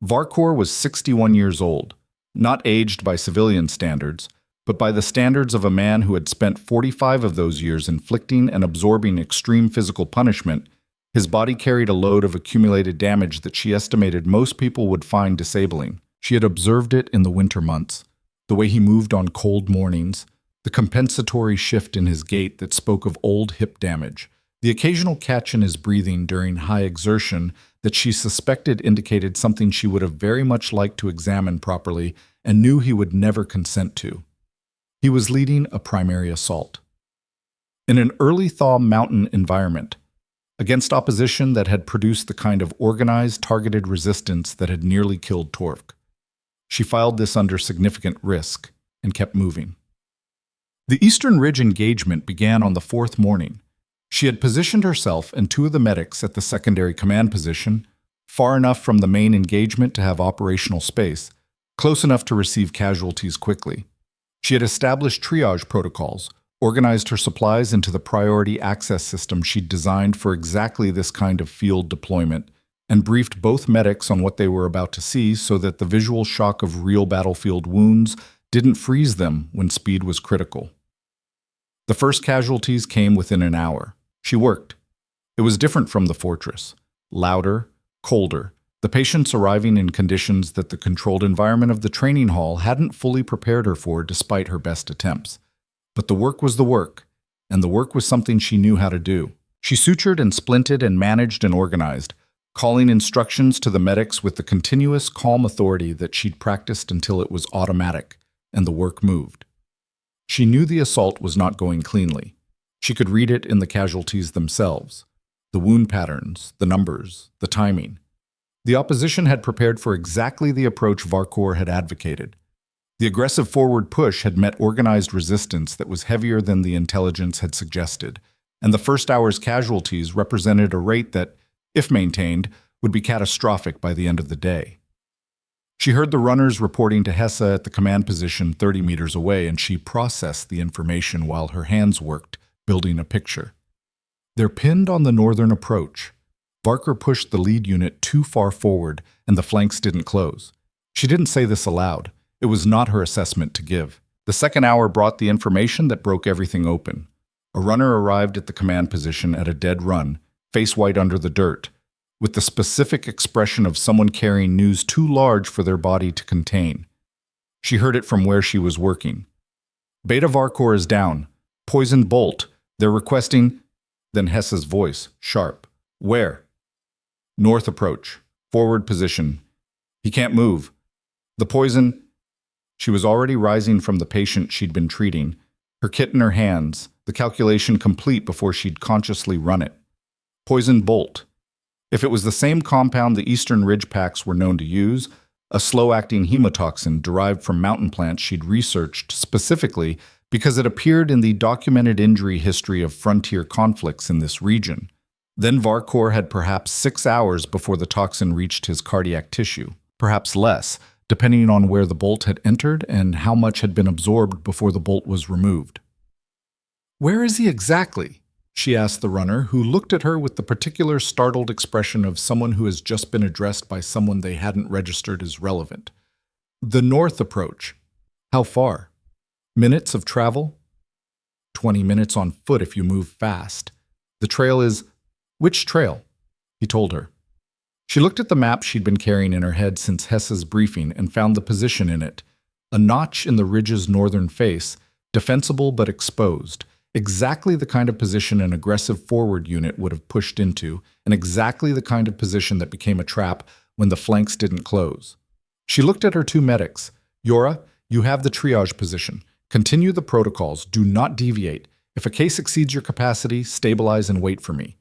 Varkor was 61 years old, not aged by civilian standards, but by the standards of a man who had spent 45 of those years inflicting and absorbing extreme physical punishment. His body carried a load of accumulated damage that she estimated most people would find disabling. She had observed it in the winter months, the way he moved on cold mornings, the compensatory shift in his gait that spoke of old hip damage, the occasional catch in his breathing during high exertion that she suspected indicated something she would have very much liked to examine properly and knew he would never consent to. He was leading a primary assault. In an early thaw mountain environment, against opposition that had produced the kind of organized, targeted resistance that had nearly killed Torvik. She filed this under significant risk and kept moving. The Eastern Ridge engagement began on the fourth morning. She had positioned herself and two of the medics at the secondary command position, far enough from the main engagement to have operational space, close enough to receive casualties quickly. She had established triage protocols, organized her supplies into the priority access system she'd designed for exactly this kind of field deployment, and briefed both medics on what they were about to see so that the visual shock of real battlefield wounds didn't freeze them when speed was critical. The first casualties came within an hour. She worked. It was different from the fortress. Louder, colder. The patients arriving in conditions that the controlled environment of the training hall hadn't fully prepared her for despite her best attempts. But the work was the work, and the work was something she knew how to do. She sutured and splinted and managed and organized, calling instructions to the medics with the continuous, calm authority that she'd practiced until it was automatic, and the work moved. She knew the assault was not going cleanly. She could read it in the casualties themselves, the wound patterns, the numbers, the timing. The opposition had prepared for exactly the approach Varkor had advocated. The aggressive forward push had met organized resistance that was heavier than the intelligence had suggested, and the first hour's casualties represented a rate that, if maintained, would be catastrophic by the end of the day. She heard the runners reporting to Hessa at the command position 30 meters away, and she processed the information while her hands worked, building a picture. They're pinned on the northern approach. Varkor pushed the lead unit too far forward, and the flanks didn't close. She didn't say this aloud. It was not her assessment to give. The second hour brought the information that broke everything open. A runner arrived at the command position at a dead run, face white under the dirt, with the specific expression of someone carrying news too large for their body to contain. She heard it from where she was working. Beta Varkor is down. Poisoned bolt. They're requesting... Then Hessa's voice, sharp. Where? North approach. Forward position. He can't move. The poison... She was already rising from the patient she'd been treating, her kit in her hands, the calculation complete before she'd consciously run it. Poisoned bolt. If it was the same compound the Eastern Ridge packs were known to use, a slow-acting hemotoxin derived from mountain plants she'd researched specifically because it appeared in the documented injury history of frontier conflicts in this region. Then Varkor had perhaps 6 hours before the toxin reached his cardiac tissue, perhaps less, depending on where the bolt had entered and how much had been absorbed before the bolt was removed. "Where is he exactly?" she asked the runner, who looked at her with the particular startled expression of someone who has just been addressed by someone they hadn't registered as relevant. "The north approach." "How far?" "Minutes of travel?" 20 minutes on foot if you move fast. "The trail is..." "Which trail?" He told her. She looked at the map she'd been carrying in her head since Hessa's briefing and found the position in it. A notch in the ridge's northern face, defensible but exposed, exactly the kind of position an aggressive forward unit would have pushed into, and exactly the kind of position that became a trap when the flanks didn't close. She looked at her two medics. "Yora, you have the triage position. Continue the protocols. Do not deviate. If a case exceeds your capacity, stabilize and wait for me."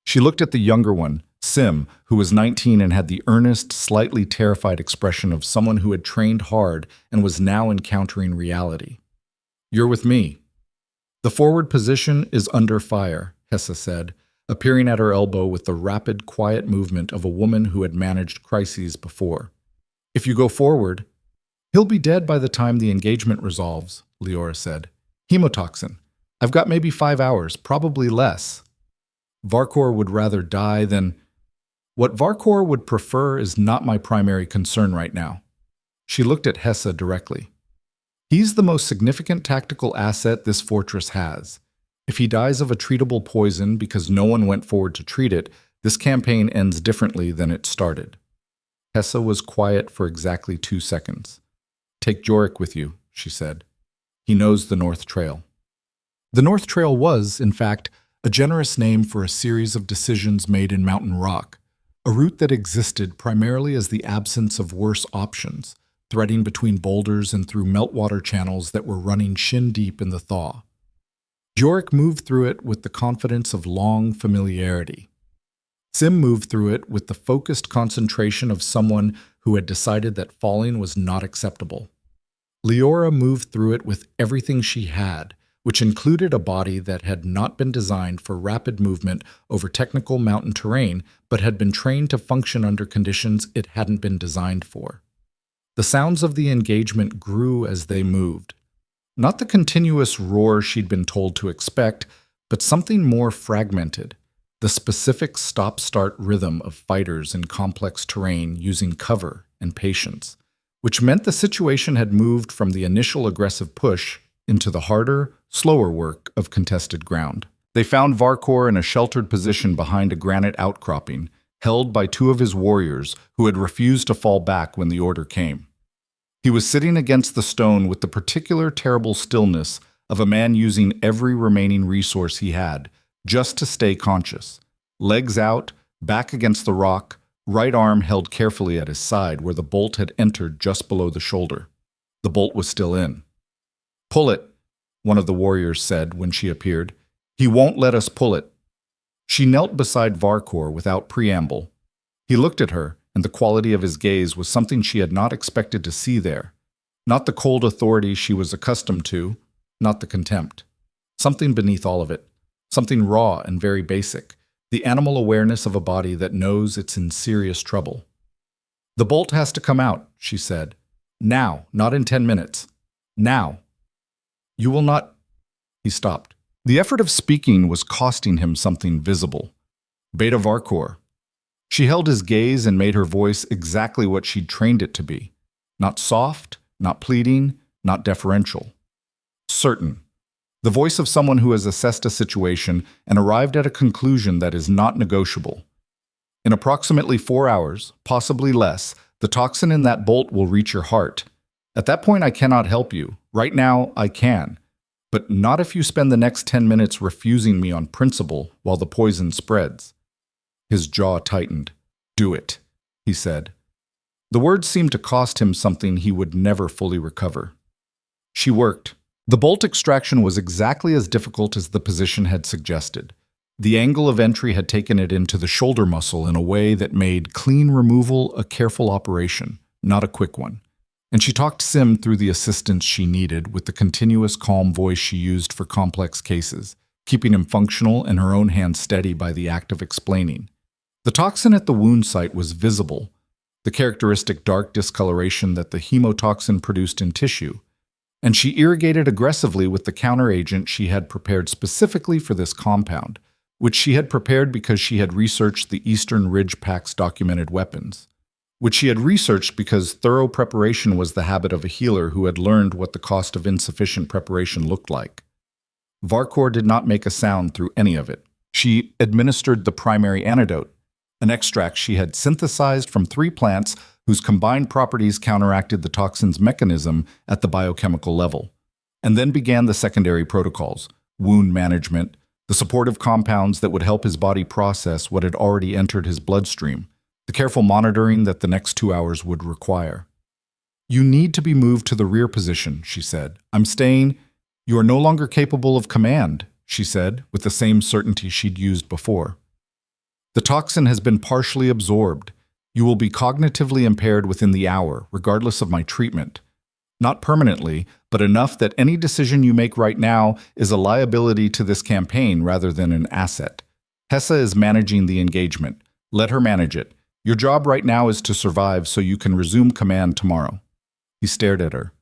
She looked at the younger one, Sim, who was 19 and had the earnest, slightly terrified expression of someone who had trained hard and was now encountering reality. "You're with me." "The forward position is under fire," Hessa said, appearing at her elbow with the rapid, quiet movement of a woman who had managed crises before. "If you go forward..." "He'll be dead by the time the engagement resolves," Leora said. "Hemotoxin. I've got maybe 5 hours, probably less." "Varkor would rather die than..." "What Varkor would prefer is not my primary concern right now." She looked at Hessa directly. "He's the most significant tactical asset this fortress has. If he dies of a treatable poison because no one went forward to treat it, this campaign ends differently than it started." Hessa was quiet for exactly 2 seconds. "Take Jorik with you," she said. "He knows the North Trail." The North Trail was, in fact, a generous name for a series of decisions made in Mountain Rock, a route that existed primarily as the absence of worse options, threading between boulders and through meltwater channels that were running shin-deep in the thaw. Yorick moved through it with the confidence of long familiarity. Sim moved through it with the focused concentration of someone who had decided that falling was not acceptable. Leora moved through it with everything she had, which included a body that had not been designed for rapid movement over technical mountain terrain, but had been trained to function under conditions it hadn't been designed for. The sounds of the engagement grew as they moved. Not the continuous roar she'd been told to expect, but something more fragmented, the specific stop-start rhythm of fighters in complex terrain using cover and patience, which meant the situation had moved from the initial aggressive push into the harder, slower work of contested ground. They found Varkor in a sheltered position behind a granite outcropping, held by two of his warriors who had refused to fall back when the order came. He was sitting against the stone with the particular terrible stillness of a man using every remaining resource he had, just to stay conscious. Legs out, back against the rock, right arm held carefully at his side where the bolt had entered just below the shoulder. The bolt was still in. "Pull it," one of the warriors said when she appeared. "He won't let us pull it." She knelt beside Varkor without preamble. He looked at her, and the quality of his gaze was something she had not expected to see there. Not the cold authority she was accustomed to, not the contempt. Something beneath all of it, something raw and very basic, the animal awareness of a body that knows it's in serious trouble. "The bolt has to come out," she said. "Now, not in 10 minutes. Now." "You will not—" He stopped. The effort of speaking was costing him something visible. Beta Varkor. She held his gaze and made her voice exactly what she'd trained it to be. Not soft, not pleading, not deferential. Certain. The voice of someone who has assessed a situation and arrived at a conclusion that is not negotiable. In approximately 4 hours, possibly less, the toxin in that bolt will reach your heart. At that point, I cannot help you. Right now, I can. But not if you spend the next 10 minutes refusing me on principle while the poison spreads. His jaw tightened. "Do it," he said. The words seemed to cost him something he would never fully recover. She worked. The bolt extraction was exactly as difficult as the position had suggested. The angle of entry had taken it into the shoulder muscle in a way that made clean removal a careful operation, not a quick one. And she talked Sim through the assistance she needed with the continuous calm voice she used for complex cases, keeping him functional and her own hand steady by the act of explaining. The toxin at the wound site was visible, the characteristic dark discoloration that the hemotoxin produced in tissue, and she irrigated aggressively with the counteragent she had prepared specifically for this compound, which she had prepared because she had researched the Eastern Ridge Pack's documented weapons, which she had researched because thorough preparation was the habit of a healer who had learned what the cost of insufficient preparation looked like. Varkor did not make a sound through any of it. She administered the primary antidote, an extract she had synthesized from 3 plants whose combined properties counteracted the toxin's mechanism at the biochemical level, and then began the secondary protocols, wound management, the supportive compounds that would help his body process what had already entered his bloodstream, the careful monitoring that the next 2 hours would require. "You need to be moved to the rear position," she said. "I'm staying—" "You are no longer capable of command," she said, with the same certainty she'd used before. "The toxin has been partially absorbed. You will be cognitively impaired within the hour, regardless of my treatment. Not permanently, but enough that any decision you make right now is a liability to this campaign rather than an asset. Hessa is managing the engagement. Let her manage it. Your job right now is to survive so you can resume command tomorrow." He stared at her.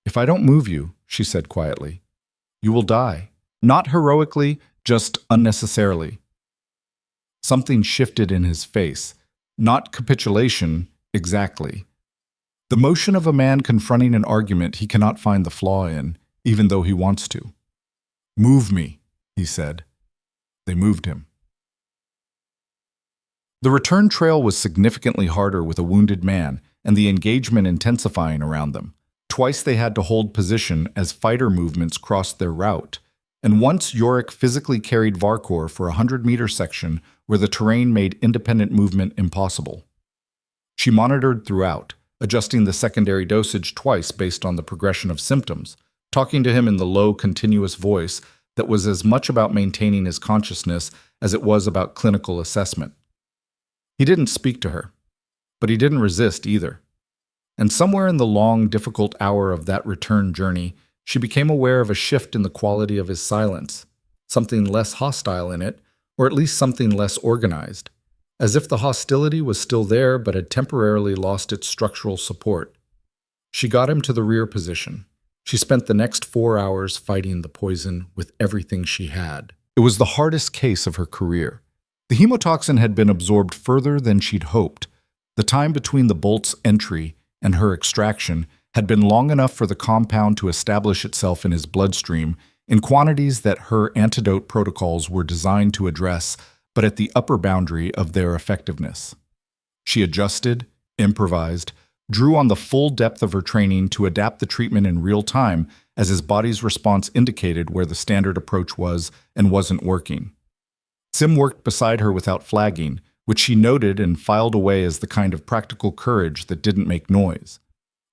"If I don't move you," she said quietly, "you will die. Not heroically, just unnecessarily." Something shifted in his face. Not capitulation, exactly. The motion of a man confronting an argument he cannot find the flaw in, even though he wants to. "Move me," he said. They moved him. The return trail was significantly harder with a wounded man and the engagement intensifying around them. Twice they had to hold position as fighter movements crossed their route, and once Yorick physically carried Varkor for a 100-meter section where the terrain made independent movement impossible. She monitored throughout, adjusting the secondary dosage twice based on the progression of symptoms, talking to him in the low, continuous voice that was as much about maintaining his consciousness as it was about clinical assessment. He didn't speak to her, but he didn't resist either. And somewhere in the long, difficult hour of that return journey, she became aware of a shift in the quality of his silence, something less hostile in it, or at least something less organized, as if the hostility was still there but had temporarily lost its structural support. She got him to the rear position. She spent the next 4 hours fighting the poison with everything she had. It was the hardest case of her career. The hemotoxin had been absorbed further than she'd hoped. The time between the bolt's entry and her extraction had been long enough for the compound to establish itself in his bloodstream in quantities that her antidote protocols were designed to address, but at the upper boundary of their effectiveness. She adjusted, improvised, drew on the full depth of her training to adapt the treatment in real time as his body's response indicated where the standard approach was and wasn't working. Sim worked beside her without flagging, which she noted and filed away as the kind of practical courage that didn't make noise.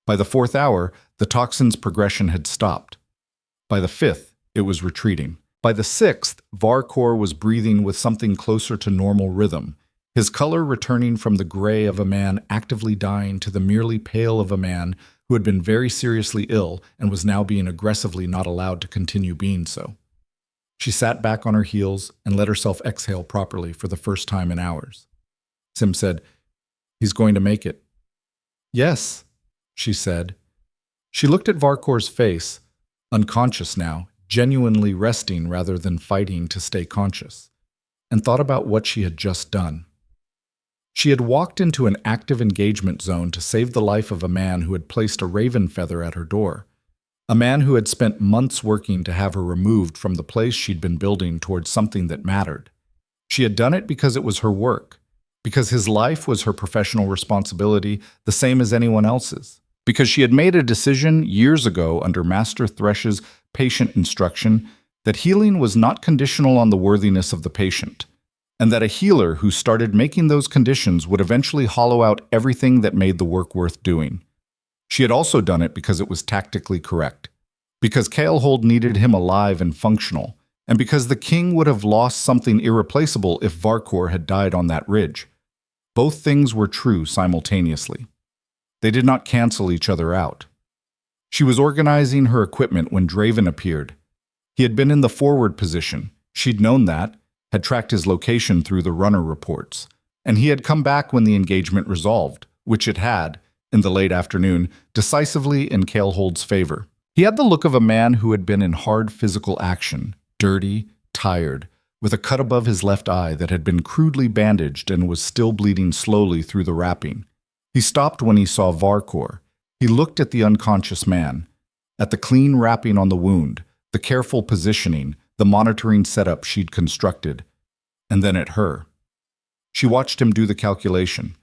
By the 4th hour, the toxin's progression had stopped. By the 5th, it was retreating. By the 6th, Varkor was breathing with something closer to normal rhythm, his color returning from the gray of a man actively dying to the merely pale of a man who had been very seriously ill and was now being aggressively not allowed to continue being so. She sat back on her heels and let herself exhale properly for the first time in hours. Sim said, "He's going to make it." "Yes," she said. She looked at Varkor's face, unconscious now, genuinely resting rather than fighting to stay conscious, and thought about what she had just done. She had walked into an active engagement zone to save the life of a man who had placed a raven feather at her door, a man who had spent months working to have her removed from the place she'd been building towards something that mattered. She had done it because it was her work, because his life was her professional responsibility, the same as anyone else's, because she had made a decision years ago under Master Thresh's patient instruction that healing was not conditional on the worthiness of the patient, and that a healer who started making those conditions would eventually hollow out everything that made the work worth doing. She had also done it because it was tactically correct, because Kaelhold needed him alive and functional, and because the king would have lost something irreplaceable if Varkor had died on that ridge. Both things were true simultaneously. They did not cancel each other out. She was organizing her equipment when Draven appeared. He had been in the forward position. She'd known that, had tracked his location through the runner reports, and he had come back when the engagement resolved, which it had, in the late afternoon, decisively in Kaelhold's favor. He had the look of a man who had been in hard physical action, dirty, tired, with a cut above his left eye that had been crudely bandaged and was still bleeding slowly through the wrapping. He stopped when he saw Varkor. He looked at the unconscious man, at the clean wrapping on the wound, the careful positioning, the monitoring setup she'd constructed, and then at her. She watched him do the calculation,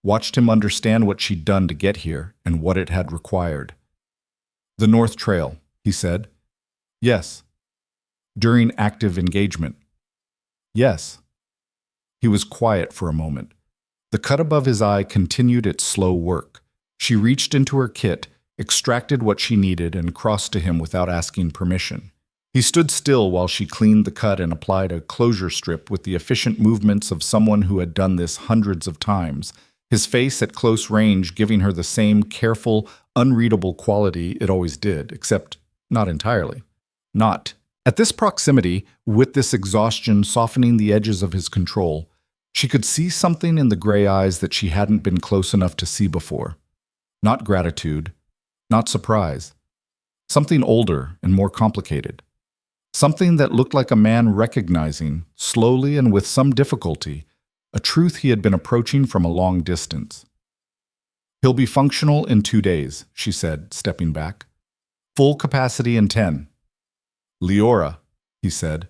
watched him understand what she'd done to get here and what it had required. "The North Trail," he said. "Yes." "During active engagement." "Yes." He was quiet for a moment. The cut above his eye continued its slow work. She reached into her kit, extracted what she needed, and crossed to him without asking permission. He stood still while she cleaned the cut and applied a closure strip with the efficient movements of someone who had done this hundreds of times, his face at close range giving her the same careful, unreadable quality it always did, except not entirely. Not. At this proximity, with this exhaustion softening the edges of his control, she could see something in the gray eyes that she hadn't been close enough to see before. Not gratitude, not surprise. Something older and more complicated. Something that looked like a man recognizing, slowly and with some difficulty, a truth he had been approaching from a long distance. "He'll be functional in 2 days," she said, stepping back. "Full capacity in 10. "Leora," he said.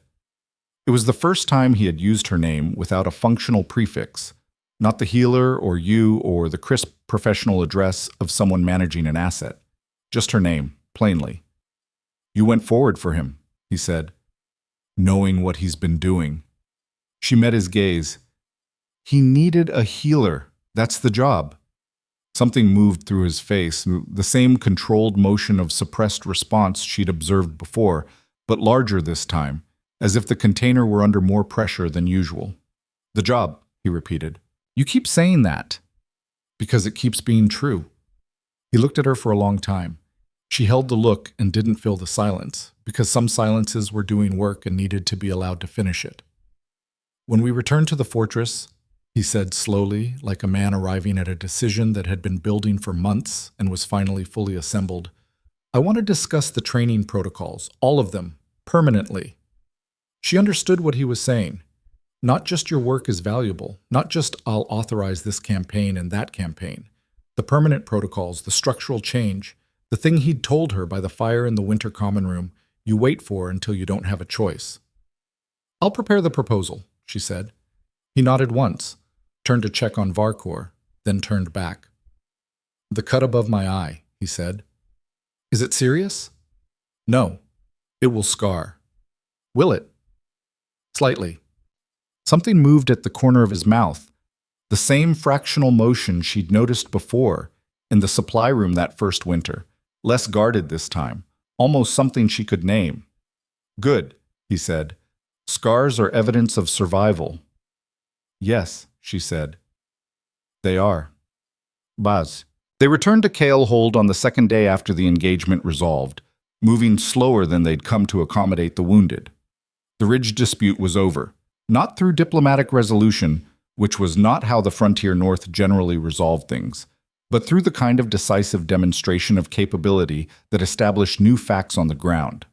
It was the first time he had used her name without a functional prefix, not the healer or you or the crisp professional address of someone managing an asset. Just her name, plainly. "You went forward for him," he said, "knowing what he's been doing." She met his gaze. "He needed a healer. That's the job." Something moved through his face, the same controlled motion of suppressed response she'd observed before, but larger this time, as if the container were under more pressure than usual. "The job," he repeated. "You keep saying that." "Because it keeps being true." He looked at her for a long time. She held the look and didn't fill the silence, because some silences were doing work and needed to be allowed to finish it. "When we return to the fortress," he said slowly, like a man arriving at a decision that had been building for months and was finally fully assembled, "I want to discuss the training protocols, all of them, permanently." She understood what he was saying. Not just your work is valuable, not just I'll authorize this campaign and that campaign. The permanent protocols, the structural change, the thing he'd told her by the fire in the winter common room, you wait for until you don't have a choice. "I'll prepare the proposal," she said. He nodded once, turned to check on Varkor, then turned back. "The cut above my eye," he said. "Is it serious?" "No. It will scar." "Will it?" "Slightly." Something moved at the corner of his mouth, the same fractional motion she'd noticed before in the supply room that first winter, less guarded this time, almost something she could name. "Good," he said. "Scars are evidence of survival." "Yes," she said. "They are." Baz. They returned to Kale Hold on the second day after the engagement resolved, moving slower than they'd come to accommodate the wounded. The ridge dispute was over. Not through diplomatic resolution, which was not how the Frontier North generally resolved things, but through the kind of decisive demonstration of capability that established new facts on the ground.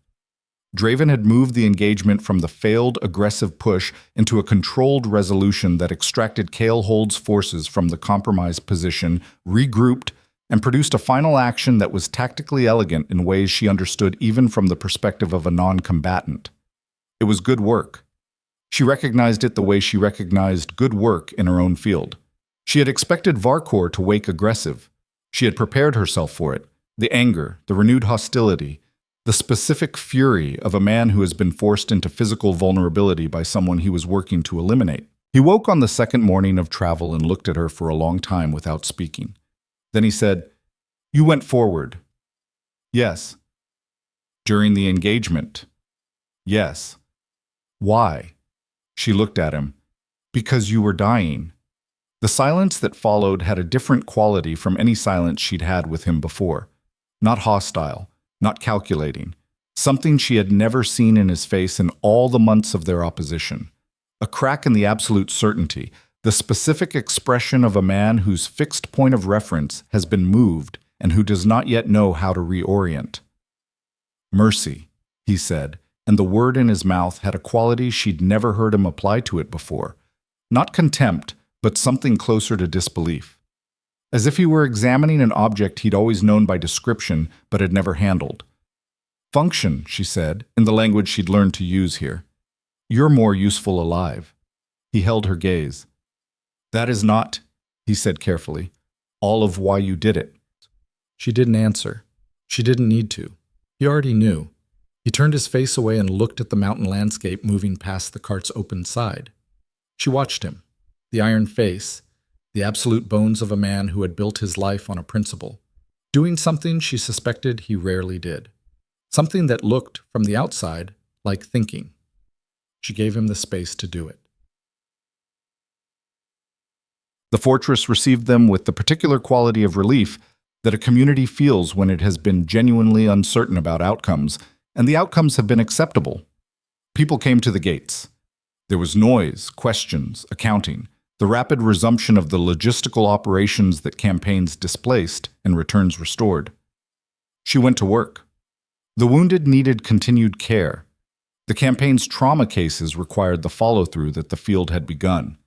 Draven had moved the engagement from the failed aggressive push into a controlled resolution that extracted Kale Hold's forces from the compromised position, regrouped, and produced a final action that was tactically elegant in ways she understood even from the perspective of a non-combatant. It was good work. She recognized it the way she recognized good work in her own field. She had expected Varkor to wake aggressive. She had prepared herself for it. The anger, the renewed hostility, the specific fury of a man who has been forced into physical vulnerability by someone he was working to eliminate. He woke on the second morning of travel and looked at her for a long time without speaking. Then he said, "You went forward." "Yes." "During the engagement." "Yes." "Why?" She looked at him. "Because you were dying." The silence that followed had a different quality from any silence she'd had with him before. Not hostile, not calculating. Something she had never seen in his face in all the months of their opposition. A crack in the absolute certainty, the specific expression of a man whose fixed point of reference has been moved and who does not yet know how to reorient. "Mercy," he said, and the word in his mouth had a quality she'd never heard him apply to it before. Not contempt, but something closer to disbelief. As if he were examining an object he'd always known by description, but had never handled. "Function," she said, in the language she'd learned to use here. "You're more useful alive." He held her gaze. "That is not," he said carefully, "all of why you did it." She didn't answer. She didn't need to. He already knew. He turned his face away and looked at the mountain landscape moving past the cart's open side. She watched him. The iron face, the absolute bones of a man who had built his life on a principle, doing something she suspected he rarely did. Something that looked, from the outside, like thinking. She gave him the space to do it. The fortress received them with the particular quality of relief that a community feels when it has been genuinely uncertain about outcomes, and the outcomes have been acceptable. People came to the gates. There was noise, questions, accounting, the rapid resumption of the logistical operations that campaigns displaced and returns restored. She went to work. The wounded needed continued care. The campaign's trauma cases required the follow-through that the field had begun.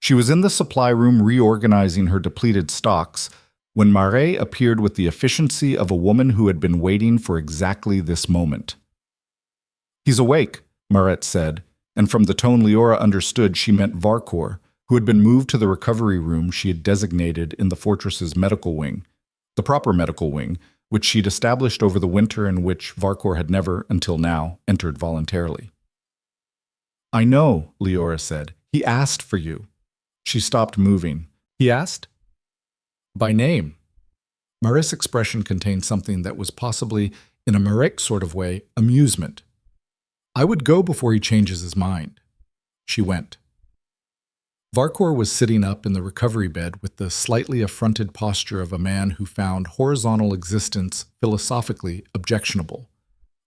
She was in the supply room reorganizing her depleted stocks when Marais appeared with the efficiency of a woman who had been waiting for exactly this moment. "He's awake," Marais said, and from the tone Leora understood she meant Varkor, who had been moved to the recovery room she had designated in the fortress's medical wing, the proper medical wing, which she'd established over the winter in which Varkor had never, until now, entered voluntarily. "I know," Leora said. "He asked for you." She stopped moving. "He asked?" By name. Maris's expression contained something that was possibly, in a Marek sort of way, amusement. I would go before he changes his mind. She went. Varkor was sitting up in the recovery bed with the slightly affronted posture of a man who found horizontal existence philosophically objectionable.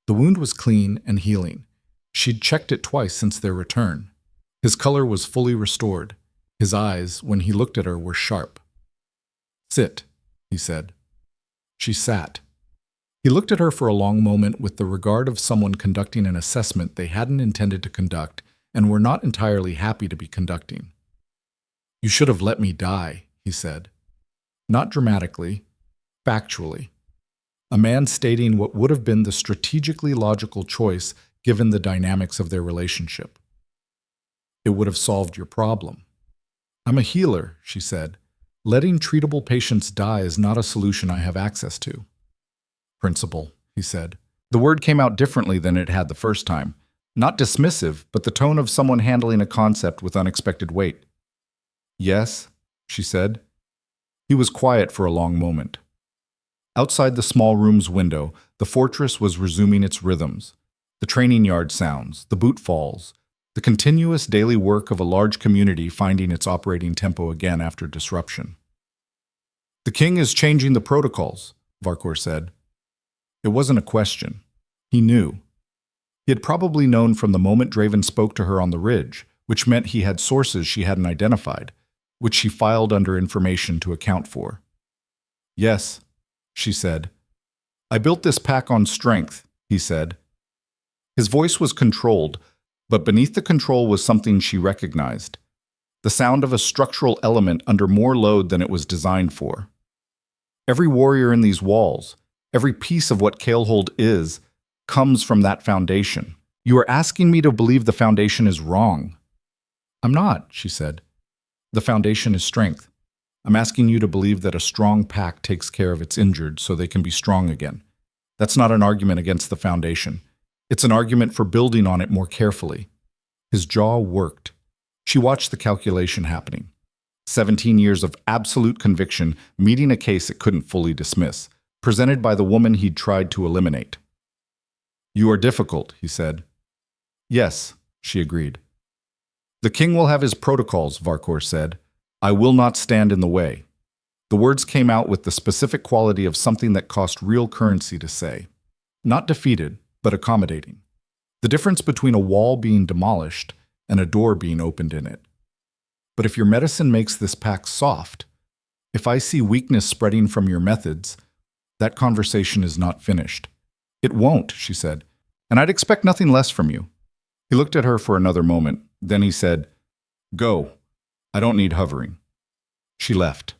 The wound was clean and healing. She'd checked it twice since their return. His color was fully restored. His eyes, when he looked at her, were sharp. Sit, he said. She sat. He looked at her for a long moment with the regard of someone conducting an assessment they hadn't intended to conduct and were not entirely happy to be conducting. You should have let me die, he said. Not dramatically, factually. A man stating what would have been the strategically logical choice given the dynamics of their relationship. It would have solved your problem. I'm a healer, she said. Letting treatable patients die is not a solution I have access to. Principle, he said. The word came out differently than it had the first time. Not dismissive, but the tone of someone handling a concept with unexpected weight. Yes, she said. He was quiet for a long moment. Outside the small room's window, the fortress was resuming its rhythms. The training yard sounds, the boot falls, the continuous daily work of a large community finding its operating tempo again after disruption. The king is changing the protocols, Varkor said. It wasn't a question. He knew. He had probably known from the moment Draven spoke to her on the ridge, which meant he had sources she hadn't identified, which she filed under information to account for. Yes, she said. I built this pack on strength, he said. His voice was controlled, but beneath the control was something she recognized. The sound of a structural element under more load than it was designed for. Every warrior in these walls, every piece of what Kalehold is, comes from that foundation. You are asking me to believe the foundation is wrong. I'm not, she said. The foundation is strength. I'm asking you to believe that a strong pack takes care of its injured so they can be strong again. That's not an argument against the foundation. It's an argument for building on it more carefully. His jaw worked. She watched the calculation happening. 17 years of absolute conviction meeting a case it couldn't fully dismiss, presented by the woman he'd tried to eliminate. You are difficult, he said. Yes, she agreed. The king will have his protocols, Varkor said. I will not stand in the way. The words came out with the specific quality of something that cost real currency to say. Not defeated, but accommodating. The difference between a wall being demolished and a door being opened in it. But if your medicine makes this pack soft, if I see weakness spreading from your methods, that conversation is not finished. It won't, she said, and I'd expect nothing less from you. He looked at her for another moment. Then he said, Go. I don't need hovering. She left.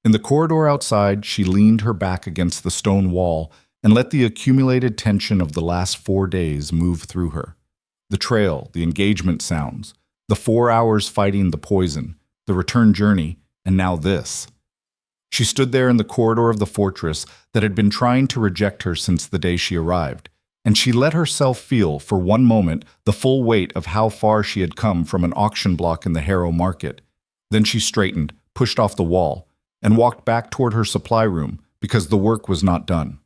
In the corridor outside, she leaned her back against the stone wall and let the accumulated tension of the last 4 days move through her. The trail, the engagement sounds, the 4 hours fighting the poison, the return journey, and now this. She stood there in the corridor of the fortress that had been trying to reject her since the day she arrived, and she let herself feel, for one moment, the full weight of how far she had come from an auction block in the Harrow market. Then she straightened, pushed off the wall, and walked back toward her supply room because the work was not done.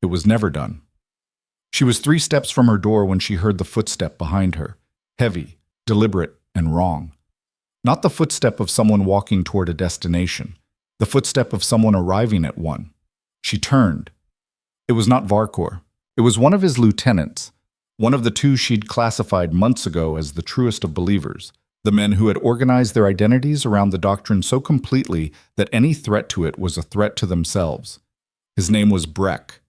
It was never done. She was 3 steps from her door when she heard the footstep behind her, heavy, deliberate, and wrong. Not the footstep of someone walking toward a destination, the footstep of someone arriving at one. She turned. It was not Varkor. It was one of his lieutenants, one of the 2 she'd classified months ago as the truest of believers, the men who had organized their identities around the doctrine so completely that any threat to it was a threat to themselves. His name was Breck.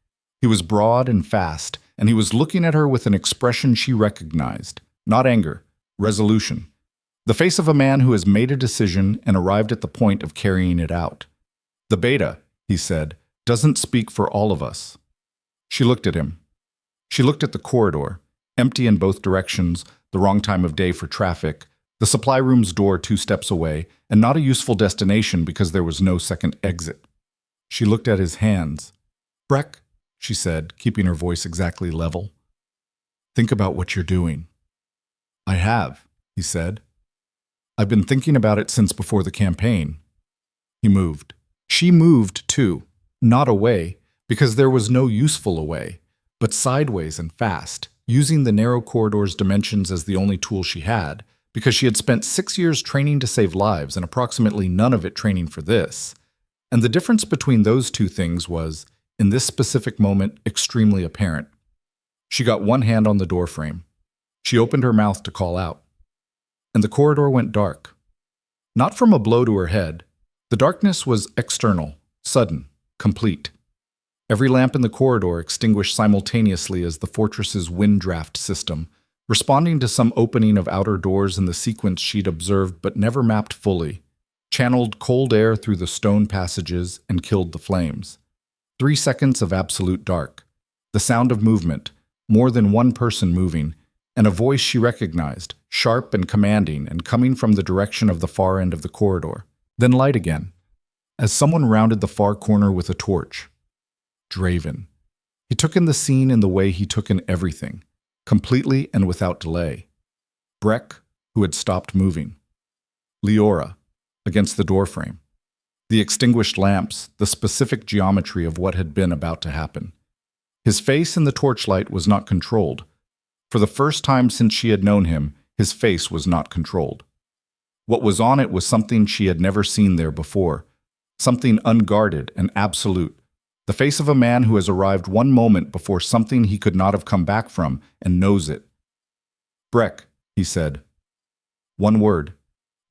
He was broad and fast, and he was looking at her with an expression she recognized, not anger, resolution. The face of a man who has made a decision and arrived at the point of carrying it out. The beta, he said, doesn't speak for all of us. She looked at him. She looked at the corridor, empty in both directions, the wrong time of day for traffic, the supply room's door 2 steps away, and not a useful destination because there was no second exit. She looked at his hands. Breck, she said, keeping her voice exactly level. Think about what you're doing. I have, he said. I've been thinking about it since before the campaign. He moved. She moved, too, not away, because there was no useful away, but sideways and fast, using the narrow corridor's dimensions as the only tool she had, because she had spent 6 years training to save lives and approximately none of it training for this. And the difference between those two things was, in this specific moment, extremely apparent. She got one hand on the doorframe. She opened her mouth to call out. And the corridor went dark. Not from a blow to her head. The darkness was external, sudden, complete. Every lamp in the corridor extinguished simultaneously as the fortress's wind draft system, responding to some opening of outer doors in the sequence she'd observed but never mapped fully, channeled cold air through the stone passages and killed the flames. 3 seconds of absolute dark. The sound of movement, more than one person moving, and a voice she recognized, sharp and commanding and coming from the direction of the far end of the corridor. Then light again, as someone rounded the far corner with a torch. Draven. He took in the scene in the way he took in everything, completely and without delay. Breck, who had stopped moving. Leora, against the doorframe. The extinguished lamps, the specific geometry of what had been about to happen. His face in the torchlight was not controlled. For the first time since she had known him, his face was not controlled. What was on it was something she had never seen there before, something unguarded and absolute, the face of a man who has arrived one moment before something he could not have come back from and knows it. Breck, he said. One word,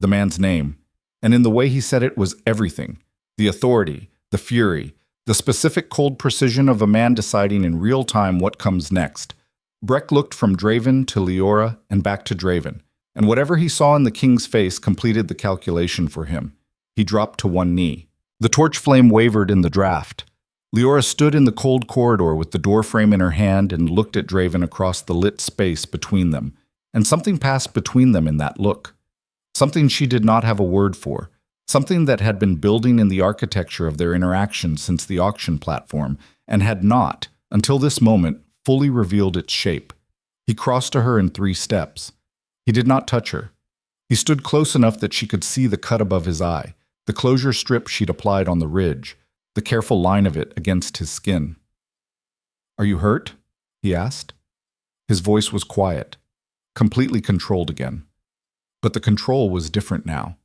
the man's name, and in the way he said it was everything, the authority, the fury, the specific cold precision of a man deciding in real time what comes next. Breck looked from Draven to Leora and back to Draven, and whatever he saw in the king's face completed the calculation for him. He dropped to one knee. The torch flame wavered in the draft. Leora stood in the cold corridor with the doorframe in her hand and looked at Draven across the lit space between them, and something passed between them in that look. Something she did not have a word for, something that had been building in the architecture of their interaction since the auction platform, and had not, until this moment, fully revealed its shape. He crossed to her in 3 steps. He did not touch her. He stood close enough that she could see the cut above his eye, the closure strip she'd applied on the ridge, the careful line of it against his skin. "Are you hurt?" he asked. His voice was quiet, completely controlled again. But the control was different now.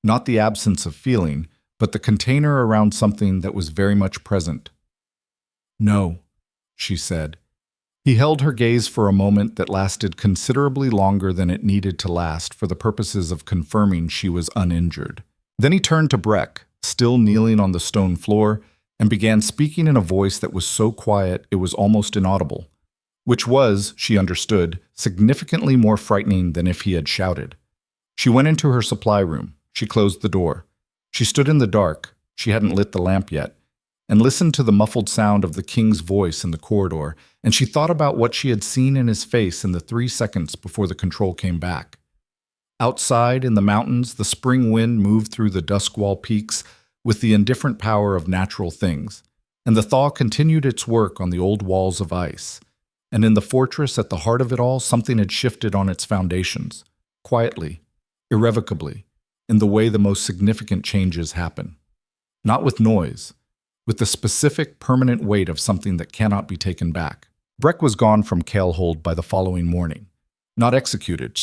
Not the absence of feeling, but the container around something that was very much present. "No," she said. He held her gaze for a moment that lasted considerably longer than it needed to last for the purposes of confirming she was uninjured. Then he turned to Breck, still kneeling on the stone floor, and began speaking in a voice that was so quiet it was almost inaudible, which was, she understood, significantly more frightening than if he had shouted. She went into her supply room. She closed the door. She stood in the dark, she hadn't lit the lamp yet, and listened to the muffled sound of the king's voice in the corridor, and she thought about what she had seen in his face in the 3 seconds before the control came back. Outside, in the mountains, the spring wind moved through the Duskwall peaks with the indifferent power of natural things, and the thaw continued its work on the old walls of ice. And in the fortress at the heart of it all, something had shifted on its foundations, quietly, irrevocably, in the way the most significant changes happen. Not with noise, with the specific, permanent weight of something that cannot be taken back. Breck was gone from Kalehold by the following morning. Not executed.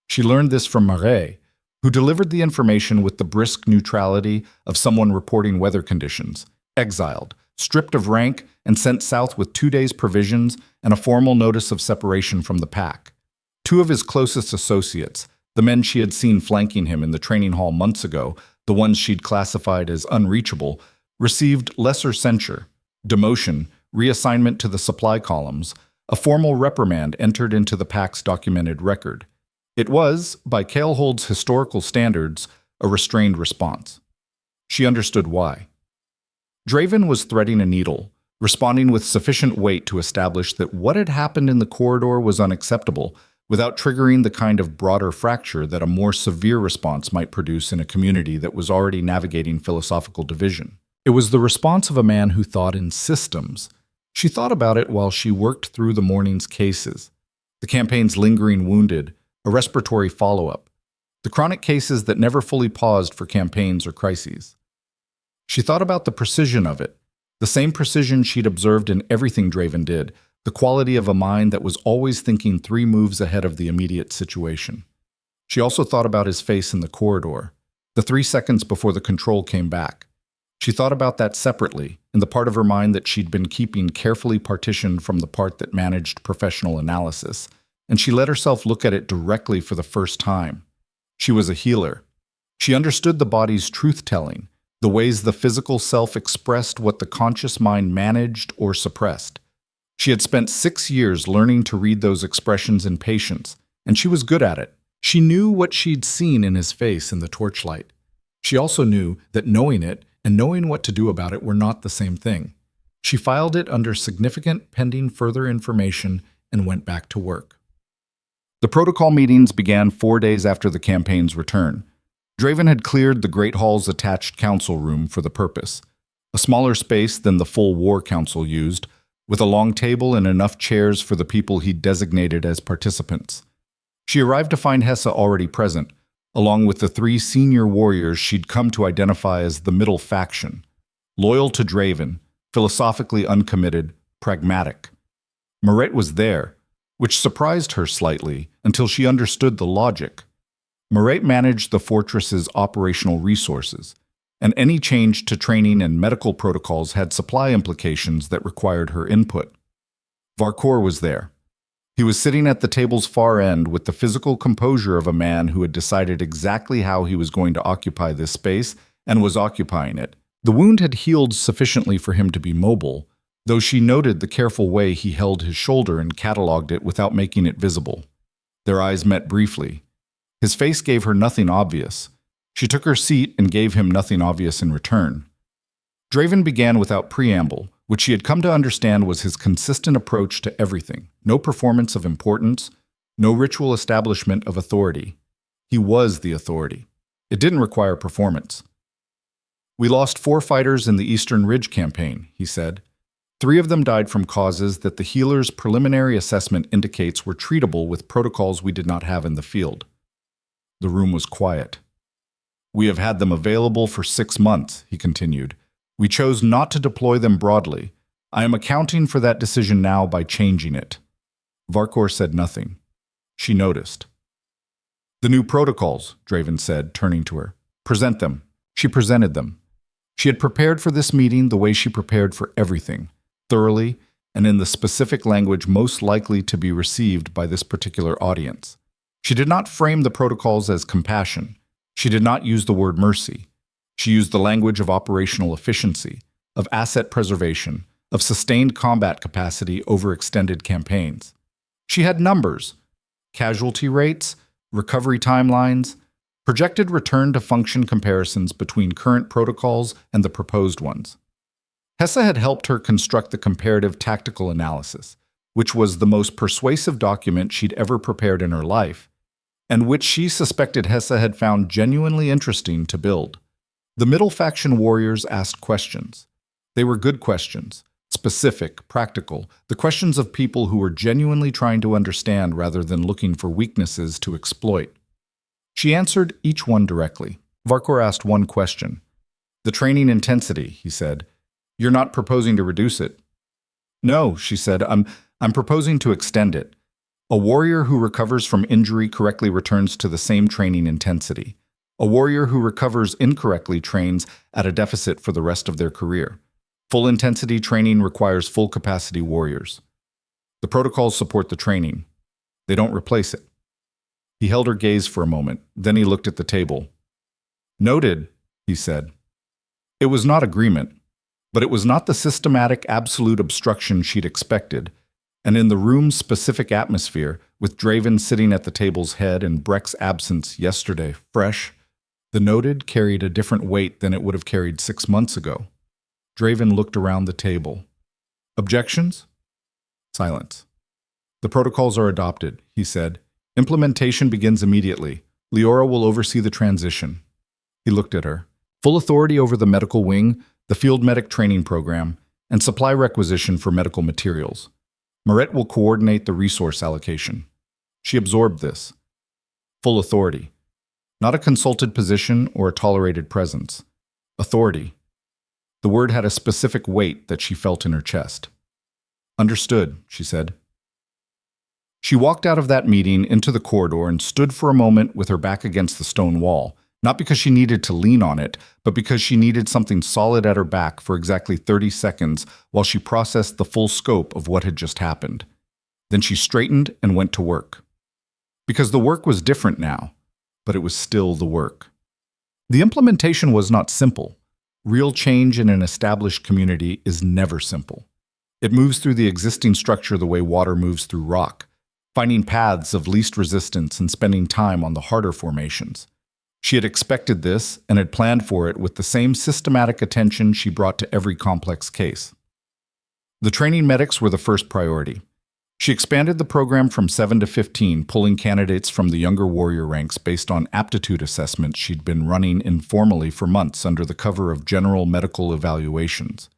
She learned this from Marais, who delivered the information with the brisk neutrality of someone reporting weather conditions. Exiled, stripped of rank, and sent south with 2 days' provisions and a formal notice of separation from the pack. 2 of his closest associates, the men she had seen flanking him in the training hall months ago, the ones she'd classified as unreachable, received lesser censure, demotion, reassignment to the supply columns, a formal reprimand entered into the pack's documented record. It was, by Kalehold's historical standards, a restrained response. She understood why. Draven was threading a needle, responding with sufficient weight to establish that what had happened in the corridor was unacceptable, without triggering the kind of broader fracture that a more severe response might produce in a community that was already navigating philosophical division. It was the response of a man who thought in systems. She thought about it while she worked through the morning's cases. The campaign's lingering wounded, a respiratory follow-up. The chronic cases that never fully paused for campaigns or crises. She thought about the precision of it, the same precision she'd observed in everything Draven did, the quality of a mind that was always thinking 3 moves ahead of the immediate situation. She also thought about his face in the corridor, the 3 seconds before the control came back. She thought about that separately, in the part of her mind that she'd been keeping carefully partitioned from the part that managed professional analysis, and she let herself look at it directly for the first time. She was a healer. She understood the body's truth-telling, the ways the physical self expressed what the conscious mind managed or suppressed. She had spent 6 years learning to read those expressions in patience, and she was good at it. She knew what she'd seen in his face in the torchlight. She also knew that knowing it and knowing what to do about it were not the same thing. She filed it under significant pending further information and went back to work. The protocol meetings began 4 days after the campaign's return. Draven had cleared the Great Hall's attached council room for the purpose, a smaller space than the full War Council used, with a long table and enough chairs for the people he'd designated as participants. She arrived to find Hessa already present, along with the 3 senior warriors she'd come to identify as the middle faction, loyal to Draven, philosophically uncommitted, pragmatic. Maret was there, which surprised her slightly until she understood the logic. Maret managed the fortress's operational resources, and any change to training and medical protocols had supply implications that required her input. Varkor was there. He was sitting at the table's far end with the physical composure of a man who had decided exactly how he was going to occupy this space and was occupying it. The wound had healed sufficiently for him to be mobile, though she noted the careful way he held his shoulder and catalogued it without making it visible. Their eyes met briefly. His face gave her nothing obvious. She took her seat and gave him nothing obvious in return. Draven began without preamble, which she had come to understand was his consistent approach to everything. No performance of importance, no ritual establishment of authority. He was the authority. It didn't require performance. "We lost 4 fighters in the Eastern Ridge campaign," he said. 3 of them died from causes that the healer's preliminary assessment indicates were treatable with protocols we did not have in the field. The room was quiet. "We have had them available for 6 months," he continued. "We chose not to deploy them broadly. I am accounting for that decision now by changing it." Varkor said nothing. She noticed. "The new protocols," Draven said, turning to her. "Present them." She presented them. She had prepared for this meeting the way she prepared for everything, thoroughly and in the specific language most likely to be received by this particular audience. She did not frame the protocols as compassion. She did not use the word mercy. She used the language of operational efficiency, of asset preservation, of sustained combat capacity over extended campaigns. She had numbers, casualty rates, recovery timelines, projected return to function comparisons between current protocols and the proposed ones. Hessa had helped her construct the comparative tactical analysis, which was the most persuasive document she'd ever prepared in her life, and which she suspected Hessa had found genuinely interesting to build. The middle faction warriors asked questions. They were good questions, specific, practical, the questions of people who were genuinely trying to understand rather than looking for weaknesses to exploit. She answered each one directly. Varkor asked one question. "The training intensity," he said. "You're not proposing to reduce it." "No," she said, I'm proposing to extend it. A warrior who recovers from injury correctly returns to the same training intensity. A warrior who recovers incorrectly trains at a deficit for the rest of their career. Full-intensity training requires full-capacity warriors. The protocols support the training. They don't replace it." He held her gaze for a moment, then he looked at the table. "Noted," he said. It was not agreement, but it was not the systematic absolute obstruction she'd expected, and in the room's specific atmosphere, with Draven sitting at the table's head and Breck's absence yesterday fresh, the noted carried a different weight than it would have carried 6 months ago. Draven looked around the table. "Objections?" Silence. "The protocols are adopted," he said. "Implementation begins immediately. Leora will oversee the transition." He looked at her. "Full authority over the medical wing, the field medic training program, and supply requisition for medical materials. Maret will coordinate the resource allocation." She absorbed this. Full authority. Not a consulted position or a tolerated presence. Authority. The word had a specific weight that she felt in her chest. "Understood," she said. She walked out of that meeting into the corridor and stood for a moment with her back against the stone wall, not because she needed to lean on it, but because she needed something solid at her back for exactly 30 seconds while she processed the full scope of what had just happened. Then she straightened and went to work. Because the work was different now, but it was still the work. The implementation was not simple. Real change in an established community is never simple. It moves through the existing structure the way water moves through rock, finding paths of least resistance and spending time on the harder formations. She had expected this and had planned for it with the same systematic attention she brought to every complex case. The training medics were the first priority. She expanded the program from 7 to 15, pulling candidates from the younger warrior ranks based on aptitude assessments she'd been running informally for months under the cover of general medical evaluations.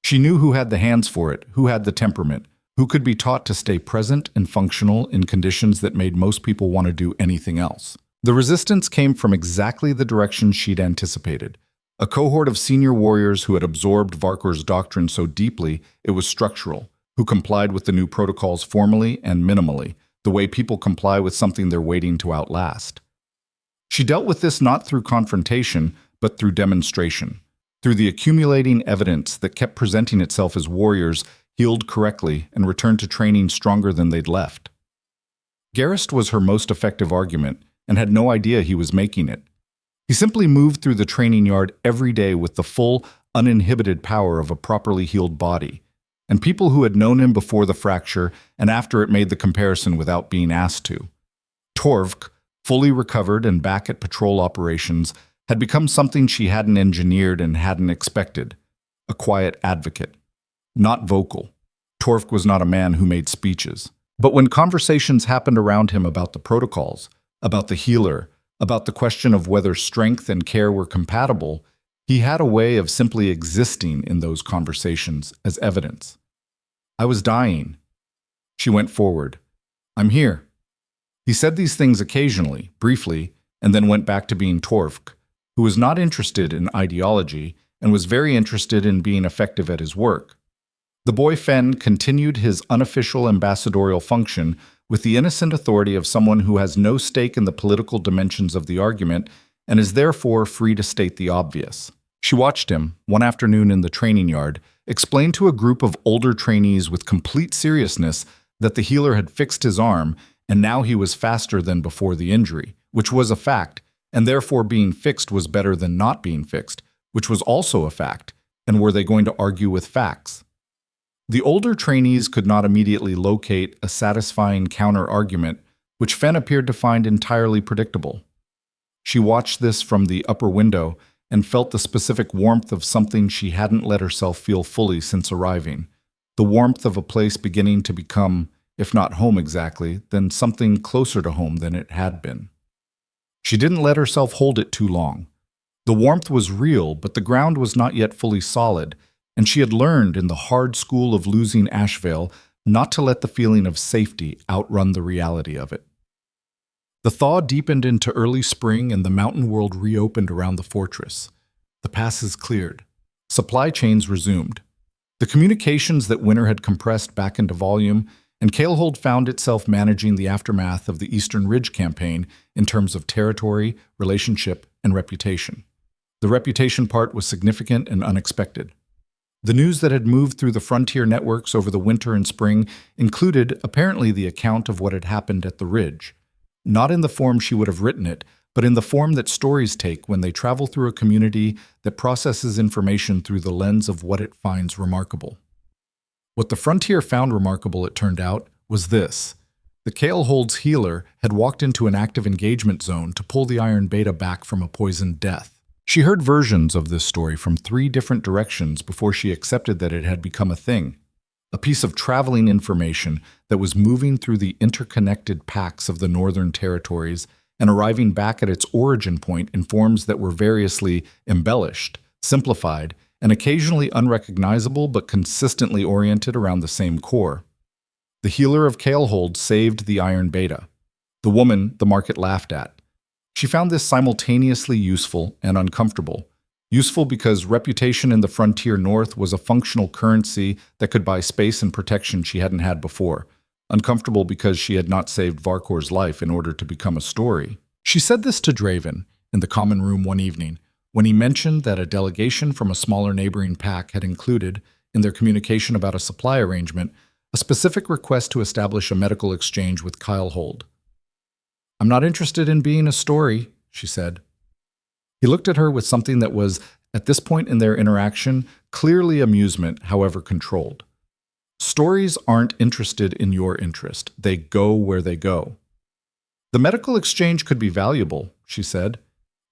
She knew who had the hands for it, who had the temperament, who could be taught to stay present and functional in conditions that made most people want to do anything else. The resistance came from exactly the direction she'd anticipated. A cohort of senior warriors who had absorbed Varkor's doctrine so deeply it was structural, who complied with the new protocols formally and minimally, the way people comply with something they're waiting to outlast. She dealt with this not through confrontation, but through demonstration, through the accumulating evidence that kept presenting itself as warriors healed correctly and returned to training stronger than they'd left. Garrist was her most effective argument, and had no idea he was making it. He simply moved through the training yard every day with the full, uninhibited power of a properly healed body. And people who had known him before the fracture and after it made the comparison without being asked to. Torvk, fully recovered and back at patrol operations, had become something she hadn't engineered and hadn't expected. A quiet advocate. Not vocal. Torvk was not a man who made speeches. But when conversations happened around him about the protocols, about the healer, about the question of whether strength and care were compatible, he had a way of simply existing in those conversations as evidence. "I was dying." She went forward. "I'm here." He said these things occasionally, briefly, and then went back to being Torvk, who was not interested in ideology and was very interested in being effective at his work. The boy Fen continued his unofficial ambassadorial function with the innocent authority of someone who has no stake in the political dimensions of the argument and is therefore free to state the obvious. She watched him, one afternoon in the training yard, explain to a group of older trainees with complete seriousness that the healer had fixed his arm and now he was faster than before the injury, which was a fact, and therefore being fixed was better than not being fixed, which was also a fact, and were they going to argue with facts? The older trainees could not immediately locate a satisfying counter-argument, which Fen appeared to find entirely predictable. She watched this from the upper window and felt the specific warmth of something she hadn't let herself feel fully since arriving, the warmth of a place beginning to become, if not home exactly, then something closer to home than it had been. She didn't let herself hold it too long. The warmth was real, but the ground was not yet fully solid, and she had learned in the hard school of losing Ashvale not to let the feeling of safety outrun the reality of it. The thaw deepened into early spring and the mountain world reopened around the fortress. The passes cleared. Supply chains resumed. The communications that winter had compressed back into volume, and Kalehold found itself managing the aftermath of the Eastern Ridge campaign in terms of territory, relationship, and reputation. The reputation part was significant and unexpected. The news that had moved through the frontier networks over the winter and spring included, apparently, the account of what had happened at the Ridge. Not in the form she would have written it, but in the form that stories take when they travel through a community that processes information through the lens of what it finds remarkable. What the frontier found remarkable, it turned out, was this. The Kalehold's healer had walked into an active engagement zone to pull the Iron Beta back from a poisoned death. She heard versions of this story from 3 different directions before she accepted that it had become a thing, a piece of traveling information that was moving through the interconnected packs of the Northern Territories and arriving back at its origin point in forms that were variously embellished, simplified, and occasionally unrecognizable but consistently oriented around the same core. The healer of Kalehold saved the Iron Beta, the woman the market laughed at. She found this simultaneously useful and uncomfortable, Useful because reputation in the frontier north was a functional currency that could buy space and protection she hadn't had before. Uncomfortable because she had not saved Varkor's life in order to become a story. She said this to Draven in the common room one evening, when he mentioned that a delegation from a smaller neighboring pack had included, in their communication about a supply arrangement, a specific request to establish a medical exchange with Kyle Hold. "I'm not interested in being a story," she said. He looked at her with something that was, at this point in their interaction, clearly amusement, however controlled. Stories aren't interested in your interest. They go where they go. "The medical exchange could be valuable," she said.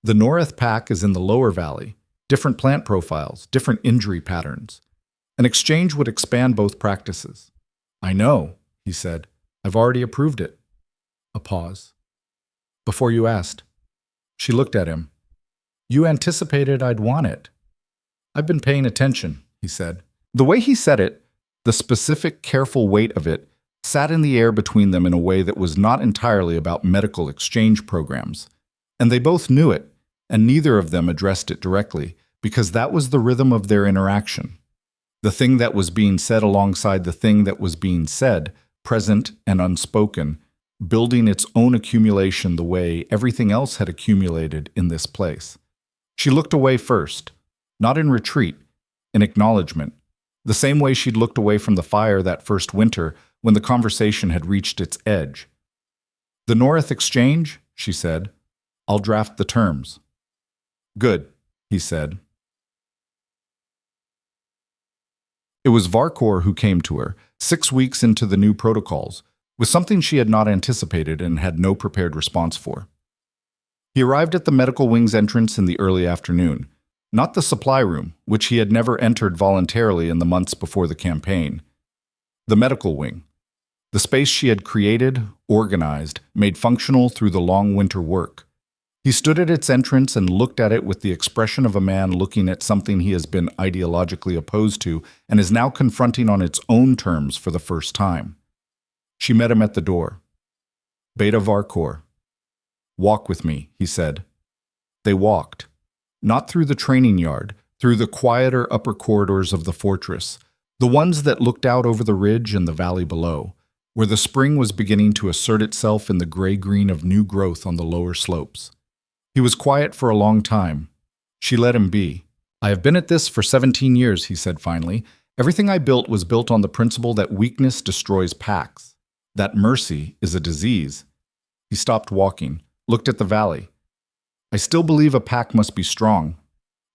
"The North Pack is in the lower valley. Different plant profiles, different injury patterns. An exchange would expand both practices." "I know," he said. "I've already approved it." A pause. "Before you asked." She looked at him. "You anticipated I'd want it." "I've been paying attention," he said. The way he said it, the specific, careful weight of it, sat in the air between them in a way that was not entirely about medical exchange programs. And they both knew it, and neither of them addressed it directly, because that was the rhythm of their interaction. The thing that was being said alongside the thing that was being said, present and unspoken, building its own accumulation the way everything else had accumulated in this place. She looked away first, not in retreat, in acknowledgement, the same way she'd looked away from the fire that first winter when the conversation had reached its edge. "The North Exchange," she said. "I'll draft the terms." "Good," he said. It was Varkor who came to her, 6 weeks into the new protocols, with something she had not anticipated and had no prepared response for. He arrived at the medical wing's entrance in the early afternoon, not the supply room, which he had never entered voluntarily in the months before the campaign. The medical wing, the space she had created, organized, made functional through the long winter work. He stood at its entrance and looked at it with the expression of a man looking at something he has been ideologically opposed to and is now confronting on its own terms for the first time. She met him at the door. "Beta Varkor." "Walk with me," he said. They walked. Not through the training yard, through the quieter upper corridors of the fortress, the ones that looked out over the ridge and the valley below, where the spring was beginning to assert itself in the gray-green of new growth on the lower slopes. He was quiet for a long time. She let him be. "I have been at this for 17 years, he said finally. "Everything I built was built on the principle that weakness destroys packs, that mercy is a disease." He stopped walking, looked at the valley. "I still believe a pack must be strong.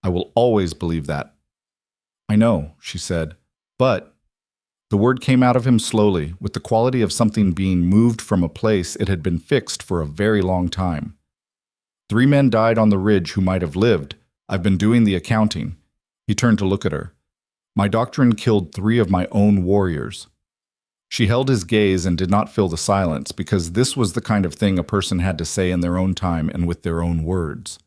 I will always believe that." "I know," she said, "but—" The word came out of him slowly, with the quality of something being moved from a place it had been fixed for a very long time. 3 men died on the ridge who might have lived. I've been doing the accounting." He turned to look at her. "My doctrine killed 3 of my own warriors." She held his gaze and did not fill the silence, because this was the kind of thing a person had to say in their own time and with their own words.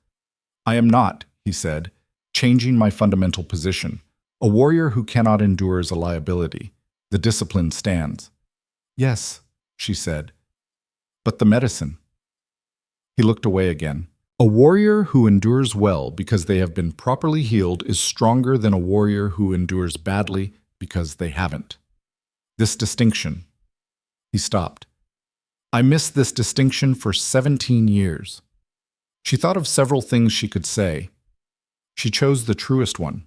"I am not," he said, "changing my fundamental position. A warrior who cannot endure is a liability. The discipline stands." "Yes," she said. "But the medicine." He looked away again. "A warrior who endures well because they have been properly healed is stronger than a warrior who endures badly because they haven't. This distinction." He stopped. "I missed this distinction for 17 years. She thought of several things she could say. She chose the truest one.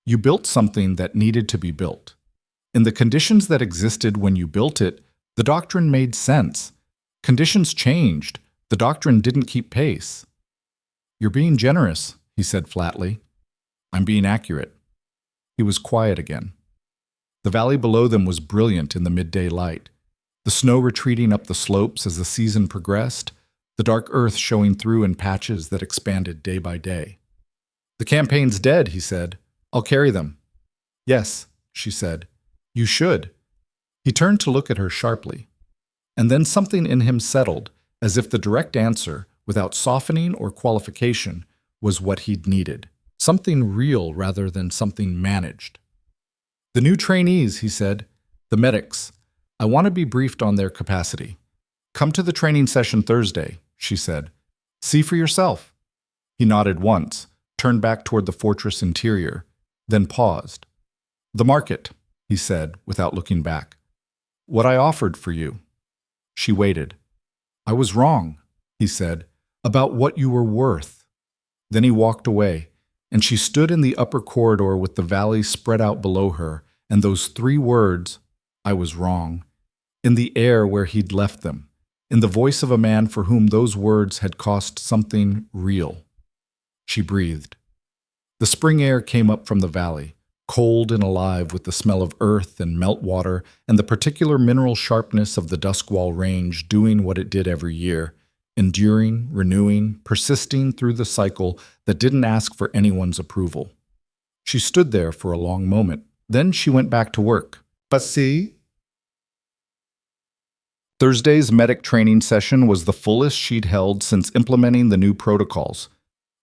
"You built something that needed to be built. In the conditions that existed when you built it, the doctrine made sense. Conditions changed. The doctrine didn't keep pace." "You're being generous," he said flatly. "I'm being accurate." He was quiet again. The valley below them was brilliant in the midday light, the snow retreating up the slopes as the season progressed, the dark earth showing through in patches that expanded day by day. "The campaign's dead," he said. "I'll carry them." "Yes," she said. "You should." He turned to look at her sharply. And then something in him settled, as if the direct answer, without softening or qualification, was what he'd needed. Something real rather than something managed. "The new trainees," he said. "The medics. I want to be briefed on their capacity." "Come to the training session Thursday," she said. "See for yourself." He nodded once, turned back toward the fortress interior, then paused. "The market," he said, without looking back. "What I offered for you." She waited. "I was wrong," he said, "about what you were worth." Then he walked away, and she stood in the upper corridor with the valley spread out below her, and those 3 words, "I was wrong," in the air where he'd left them, in the voice of a man for whom those words had cost something real. She breathed. The spring air came up from the valley, cold and alive with the smell of earth and meltwater and the particular mineral sharpness of the Duskwall Range doing what it did every year, enduring, renewing, persisting through the cycle that didn't ask for anyone's approval. She stood there for a long moment. Then she went back to work. Passé? Thursday's medic training session was the fullest she'd held since implementing the new protocols.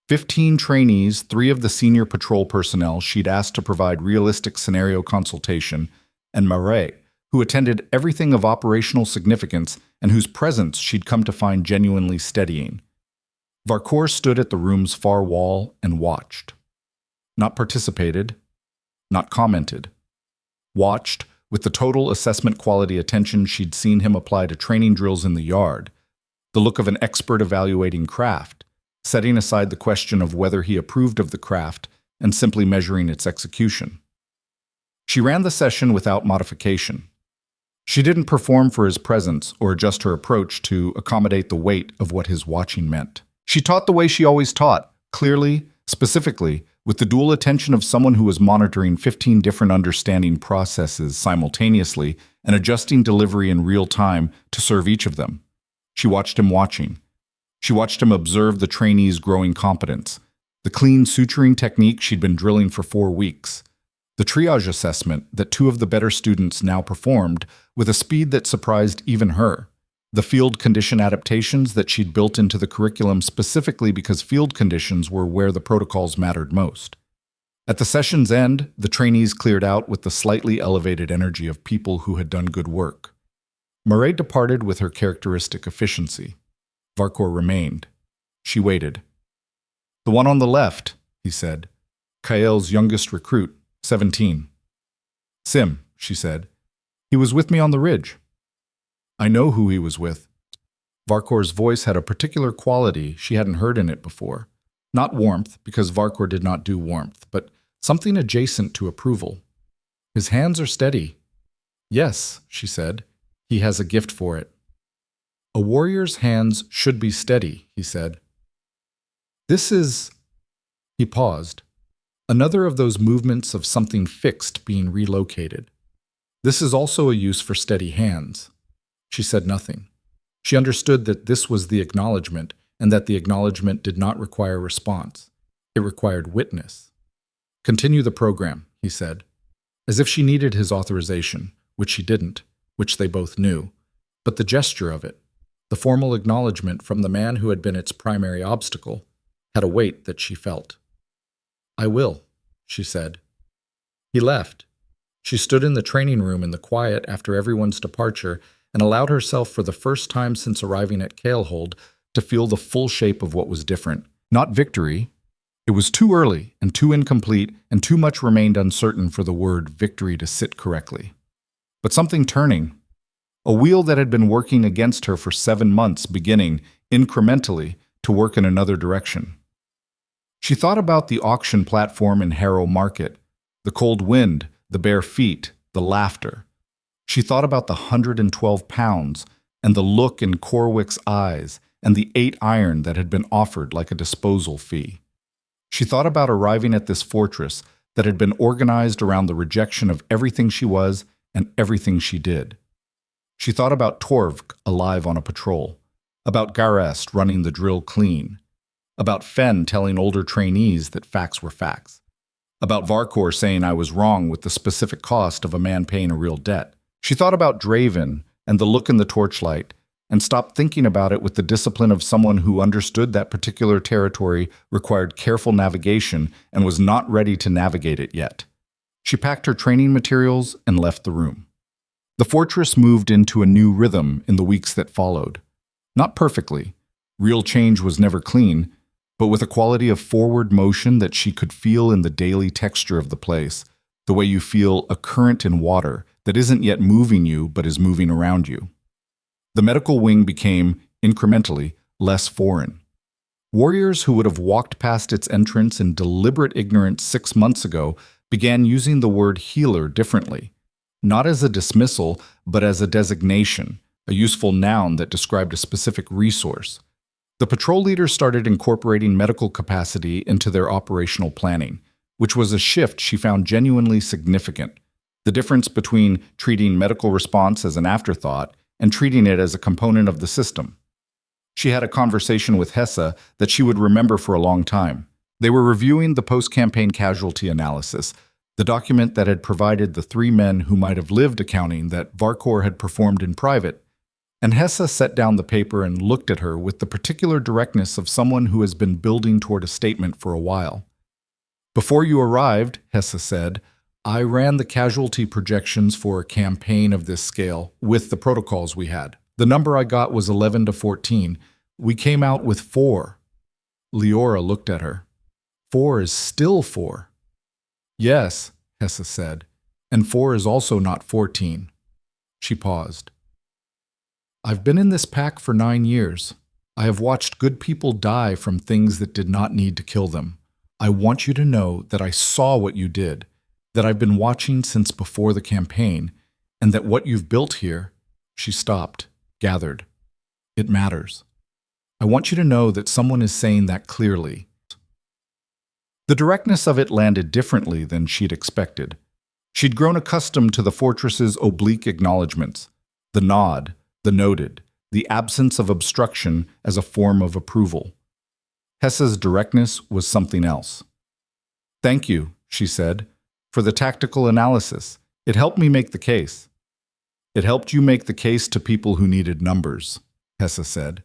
15 trainees, 3 of the senior patrol personnel she'd asked to provide realistic scenario consultation, and Marais, who attended everything of operational significance and whose presence she'd come to find genuinely steadying. Varcour stood at the room's far wall and watched. Not participated, not commented. Watched, with the total assessment quality attention she'd seen him apply to training drills in the yard, the look of an expert evaluating craft, setting aside the question of whether he approved of the craft and simply measuring its execution. She ran the session without modification. She didn't perform for his presence or adjust her approach to accommodate the weight of what his watching meant. She taught the way she always taught, clearly, specifically, with the dual attention of someone who was monitoring 15 different understanding processes simultaneously and adjusting delivery in real time to serve each of them. She watched him watching. She watched him observe the trainees' growing competence, the clean suturing technique she'd been drilling for 4 weeks, the triage assessment that 2 of the better students now performed with a speed that surprised even her, the field condition adaptations that she'd built into the curriculum specifically because field conditions were where the protocols mattered most. At the session's end, the trainees cleared out with the slightly elevated energy of people who had done good work. Marais departed with her characteristic efficiency. Varcour remained. She waited. "The one on the left," he said. "Kael's youngest recruit, 17. "Sim," she said. "He was with me on the ridge." "I know who he was with." Varcour's voice had a particular quality she hadn't heard in it before. Not warmth, because Varcour did not do warmth, but something adjacent to approval. "His hands are steady." "Yes," she said. "He has a gift for it." "A warrior's hands should be steady," he said. "This is—" He paused. "Another of those movements of something fixed being relocated. This is also a use for steady hands." She said nothing. She understood that this was the acknowledgement, and that the acknowledgement did not require response. It required witness. "Continue the program," he said, as if she needed his authorization, which she didn't, which they both knew, but the gesture of it, the formal acknowledgement from the man who had been its primary obstacle, had a weight that she felt. "I will," she said. He left. She stood in the training room in the quiet after everyone's departure and allowed herself for the first time since arriving at Kaelhold to feel the full shape of what was different. Not victory. It was too early and too incomplete, and too much remained uncertain for the word victory to sit correctly. But something turning. A wheel that had been working against her for 7 months beginning, incrementally, to work in another direction. She thought about the auction platform in Harrow Market, the cold wind, the bare feet, the laughter. She thought about the 112 pounds, and the look in Corwick's eyes, and the 8 iron that had been offered like a disposal fee. She thought about arriving at this fortress that had been organized around the rejection of everything she was and everything she did. She thought about Torvk alive on a patrol, about Garest running the drill clean, about Fenn telling older trainees that facts were facts, about Varcour saying I was wrong with the specific cost of a man paying a real debt. She thought about Draven and the look in the torchlight, and stopped thinking about it with the discipline of someone who understood that particular territory required careful navigation and was not ready to navigate it yet. She packed her training materials and left the room. The fortress moved into a new rhythm in the weeks that followed. Not perfectly. Real change was never clean, but with a quality of forward motion that she could feel in the daily texture of the place, the way you feel a current in water that isn't yet moving you but is moving around you. The medical wing became, incrementally, less foreign. Warriors who would have walked past its entrance in deliberate ignorance 6 months ago began using the word healer differently, not as a dismissal, but as a designation, a useful noun that described a specific resource. The patrol leaders started incorporating medical capacity into their operational planning, which was a shift she found genuinely significant. The difference between treating medical response as an afterthought and treating it as a component of the system. She had a conversation with Hesse that she would remember for a long time. They were reviewing the post-campaign casualty analysis, the document that had provided the 3 men who might have lived accounting that Varkor had performed in private, and Hesse set down the paper and looked at her with the particular directness of someone who has been building toward a statement for a while. "Before you arrived," Hesse said, "I ran the casualty projections for a campaign of this scale with the protocols we had. The number I got was 11 to 14. We came out with 4. Leora looked at her. 4 is still 4. "Yes," Hesse said, "and 4 is also not 14. She paused. "I've been in this pack for 9 years. I have watched good people die from things that did not need to kill them. I want you to know that I saw what you did, that I've been watching since before the campaign, and that what you've built here," she stopped, gathered. "It matters. I want you to know that someone is saying that clearly." The directness of it landed differently than she'd expected. She'd grown accustomed to the fortress's oblique acknowledgments, the nod, the noted, the absence of obstruction as a form of approval. Hesse's directness was something else. "Thank you," she said, "for the tactical analysis. It helped me make the case." "It helped you make the case to people who needed numbers," Hesse said.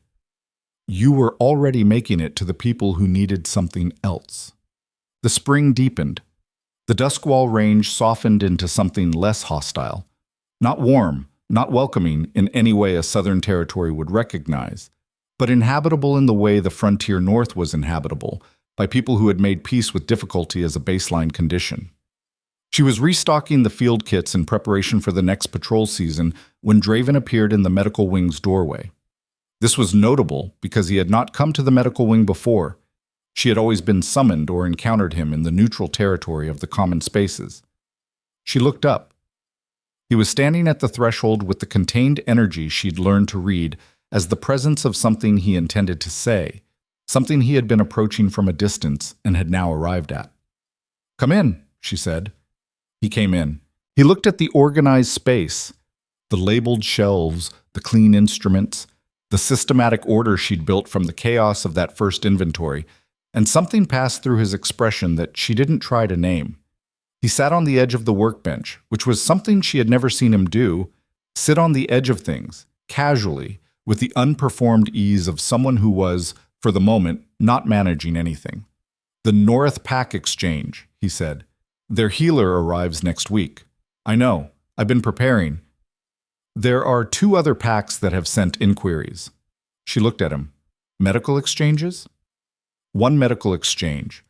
"You were already making it to the people who needed something else." The spring deepened. The Duskwall range softened into something less hostile. Not warm, not welcoming in any way a southern territory would recognize, but inhabitable in the way the frontier north was inhabitable, by people who had made peace with difficulty as a baseline condition. She was restocking the field kits in preparation for the next patrol season when Draven appeared in the medical wing's doorway. This was notable because he had not come to the medical wing before. She had always been summoned or encountered him in the neutral territory of the common spaces. She looked up. He was standing at the threshold with the contained energy she'd learned to read as the presence of something he intended to say, something he had been approaching from a distance and had now arrived at. "Come in," she said. He came in. He looked at the organized space, the labeled shelves, the clean instruments, the systematic order she'd built from the chaos of that first inventory, and something passed through his expression that she didn't try to name. He sat on the edge of the workbench, which was something she had never seen him do, sit on the edge of things, casually, with the unperformed ease of someone who was, for the moment, not managing anything. "The North Pack Exchange," he said. "Their healer arrives next week. I know. I've been preparing. There are 2 other packs that have sent inquiries." She looked at him. "Medical exchanges?" "1 medical exchange.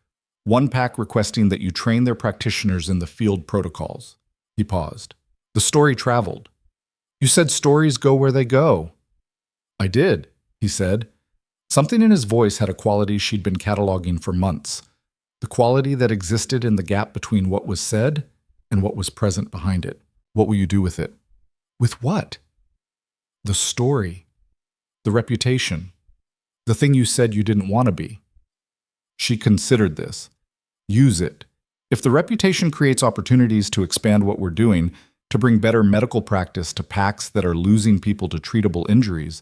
1 pack requesting that you train their practitioners in the field protocols." He paused. "The story traveled." "You said stories go where they go." "I did," he said. Something in his voice had a quality she'd been cataloging for months, the quality that existed in the gap between what was said and what was present behind it. "What will you do with it?" "With what?" "The story. The reputation. The thing you said you didn't want to be." She considered this. "Use it. If the reputation creates opportunities to expand what we're doing, to bring better medical practice to packs that are losing people to treatable injuries,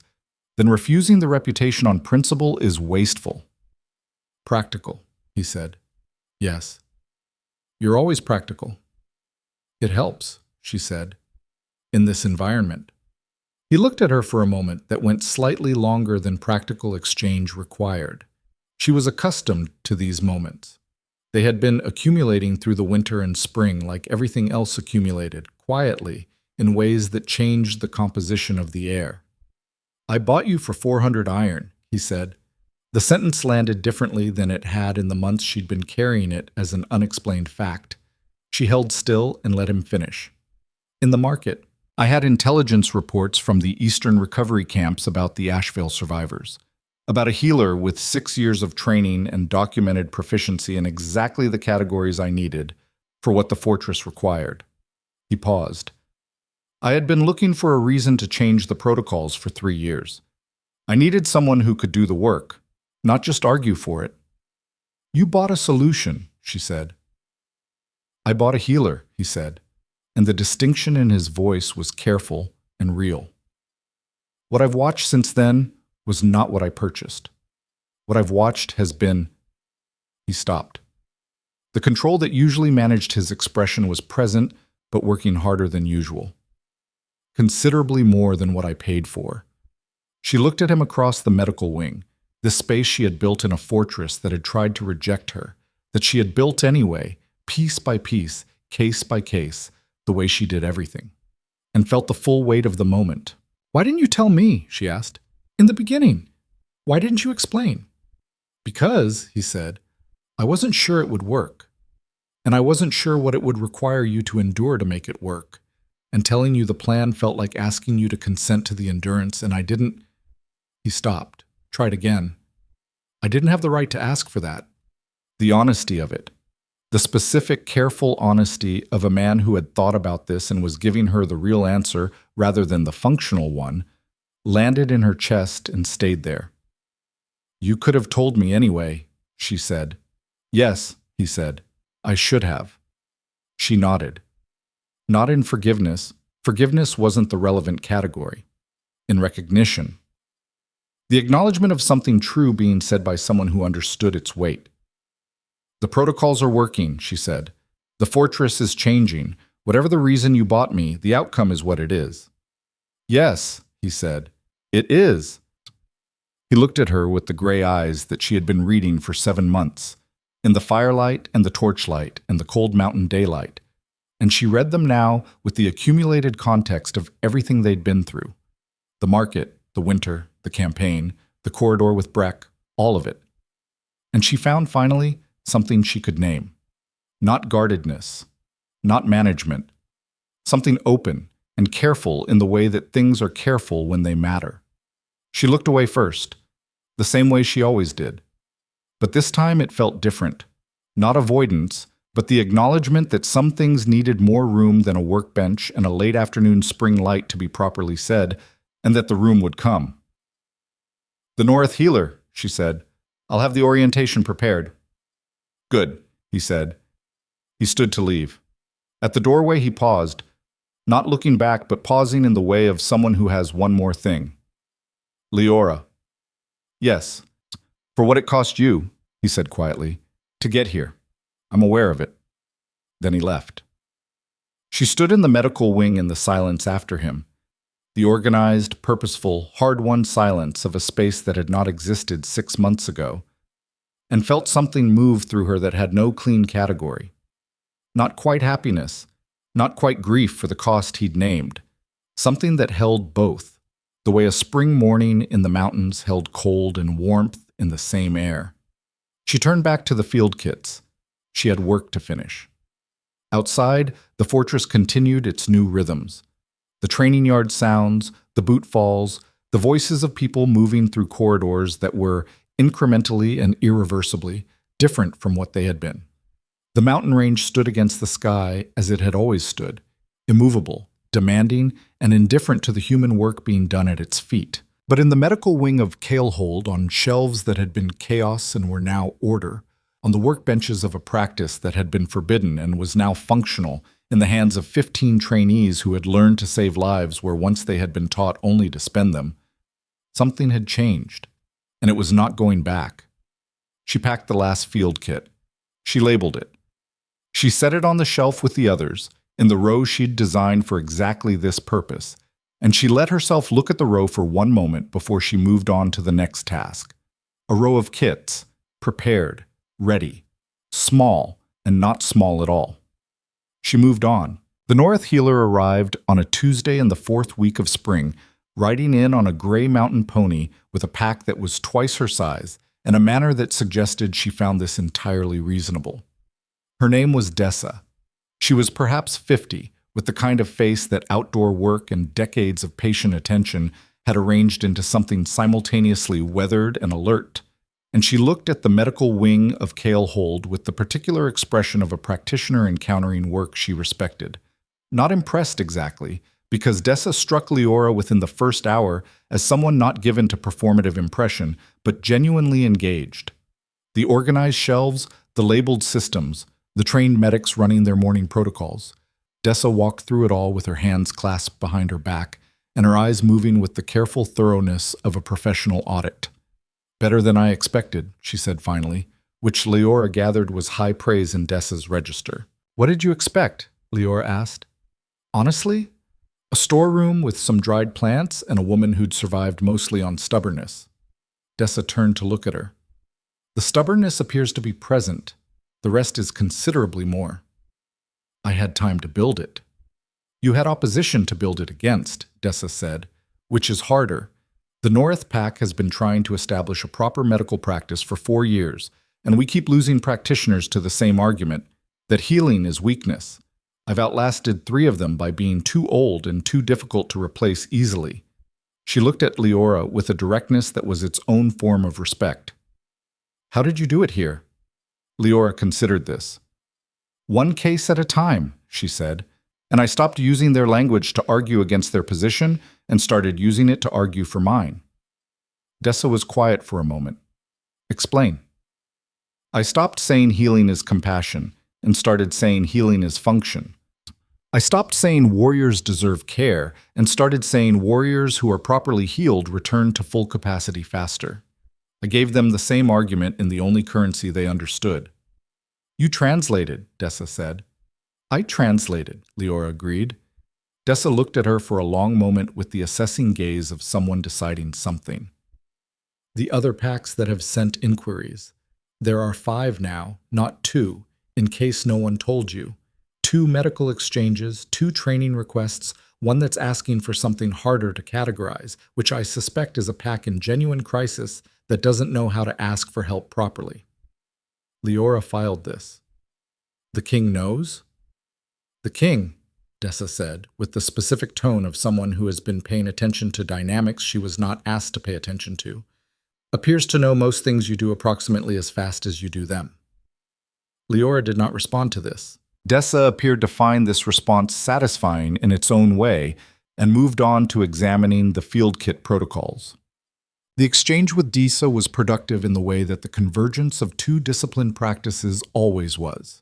then refusing the reputation on principle is wasteful." "Practical," he said. "Yes. You're always practical." "It helps," she said, "in this environment." He looked at her for a moment that went slightly longer than practical exchange required. She was accustomed to these moments. They had been accumulating through the winter and spring like everything else accumulated, quietly, in ways that changed the composition of the air. "I bought you for 400 iron," he said. The sentence landed differently than it had in the months she'd been carrying it as an unexplained fact. She held still and let him finish. In the market, I had intelligence reports from the Eastern recovery camps about the Asheville survivors, about a healer with 6 years of training and documented proficiency in exactly the categories I needed for what the fortress required. He paused. I had been looking for a reason to change the protocols for 3 years. I needed someone who could do the work, not just argue for it. You bought a solution, she said. I bought a healer, he said, and the distinction in his voice was careful and real. What I've watched since then was not what I purchased. What I've watched has been... He stopped. The control that usually managed his expression was present, but working harder than usual. Considerably more than what I paid for. She looked at him across the medical wing, this space she had built in a fortress that had tried to reject her, that she had built anyway, piece by piece, case by case, the way she did everything, and felt the full weight of the moment. Why didn't you tell me? She asked. In the beginning. Why didn't you explain? Because, he said, I wasn't sure it would work. And I wasn't sure what it would require you to endure to make it work. And telling you the plan felt like asking you to consent to the endurance, and I didn't... He stopped, tried again. I didn't have the right to ask for that. The honesty of it. The specific, careful honesty of a man who had thought about this and was giving her the real answer rather than the functional one, landed in her chest and stayed there. You could have told me anyway, she said. Yes, he said. I should have. She nodded. Not in forgiveness. Forgiveness wasn't the relevant category. In recognition. The acknowledgement of something true being said by someone who understood its weight. The protocols are working, she said. The fortress is changing. Whatever the reason you bought me, the outcome is what it is. Yes, he said. It is. He looked at her with the gray eyes that she had been reading for 7 months, in the firelight and the torchlight and the cold mountain daylight, and she read them now with the accumulated context of everything they'd been through. The market, the winter, the campaign, the corridor with Breck, all of it. And she found finally something she could name. Not guardedness, not management. Something open and careful in the way that things are careful when they matter. She looked away first, the same way she always did. But this time it felt different. Not avoidance, but the acknowledgement that some things needed more room than a workbench and a late afternoon spring light to be properly said, and that the room would come. The North Healer, she said. I'll have the orientation prepared. Good, he said. He stood to leave. At the doorway he paused, not looking back but pausing in the way of someone who has one more thing. Leora. Yes, for what it cost you, he said quietly, to get here. I'm aware of it. Then he left. She stood in the medical wing in the silence after him, the organized, purposeful, hard-won silence of a space that had not existed 6 months ago, and felt something move through her that had no clean category. Not quite happiness, not quite grief for the cost he'd named, something that held both, the way a spring morning in the mountains held cold and warmth in the same air. She turned back to the field kits. She had work to finish. Outside, the fortress continued its new rhythms. The training yard sounds, the boot falls, the voices of people moving through corridors that were, incrementally and irreversibly, different from what they had been. The mountain range stood against the sky as it had always stood, immovable, demanding, and indifferent to the human work being done at its feet. But in the medical wing of Kalehold, on shelves that had been chaos and were now order, on the workbenches of a practice that had been forbidden and was now functional in the hands of 15 trainees who had learned to save lives where once they had been taught only to spend them, something had changed, and it was not going back. She packed the last field kit. She labeled it. She set it on the shelf with the others, in the row she'd designed for exactly this purpose, and she let herself look at the row for one moment before she moved on to the next task. A row of kits, prepared, ready, small, and not small at all. She moved on. The North Healer arrived on a Tuesday in the 4th week of spring, riding in on a gray mountain pony with a pack that was twice her size in a manner that suggested she found this entirely reasonable. Her name was Dessa. She was perhaps 50, with the kind of face that outdoor work and decades of patient attention had arranged into something simultaneously weathered and alert, and she looked at the medical wing of Kale Hold with the particular expression of a practitioner encountering work she respected. Not impressed exactly, because Dessa struck Leora within the first hour as someone not given to performative impression, but genuinely engaged. The organized shelves, the labeled systems, the trained medics running their morning protocols. Dessa walked through it all with her hands clasped behind her back and her eyes moving with the careful thoroughness of a professional audit. "Better than I expected," she said finally, which Leora gathered was high praise in Dessa's register. "What did you expect?" Leora asked. "Honestly? A storeroom with some dried plants and a woman who'd survived mostly on stubbornness." Dessa turned to look at her. "The stubbornness appears to be present. The rest is considerably more." "I had time to build it." "You had opposition to build it against," Dessa said, "which is harder. The North Pack has been trying to establish a proper medical practice for 4 years, and we keep losing practitioners to the same argument, that healing is weakness. I've outlasted 3 of them by being too old and too difficult to replace easily." She looked at Leora with a directness that was its own form of respect. "How did you do it here?" Leora considered this. "One case at a time," she said, "and I stopped using their language to argue against their position and started using it to argue for mine." Dessa was quiet for a moment. "Explain." "I stopped saying healing is compassion and started saying healing is function. I stopped saying warriors deserve care and started saying warriors who are properly healed return to full capacity faster. I gave them the same argument in the only currency they understood." "You translated," Dessa said. "I translated," Leora agreed. Dessa looked at her for a long moment with the assessing gaze of someone deciding something. "The other packs that have sent inquiries. There are 5 now, not 2, in case no one told you. 2 medical exchanges, 2 training requests, one that's asking for something harder to categorize, which I suspect is a pack in genuine crisis that doesn't know how to ask for help properly." Leora filed this. "The king knows?" "The king," Dessa said, with the specific tone of someone who has been paying attention to dynamics she was not asked to pay attention to, "appears to know most things you do approximately as fast as you do them." Leora did not respond to this. Dessa appeared to find this response satisfying in its own way and moved on to examining the field kit protocols. The exchange with Dessa was productive in the way that the convergence of 2 disciplined practices always was.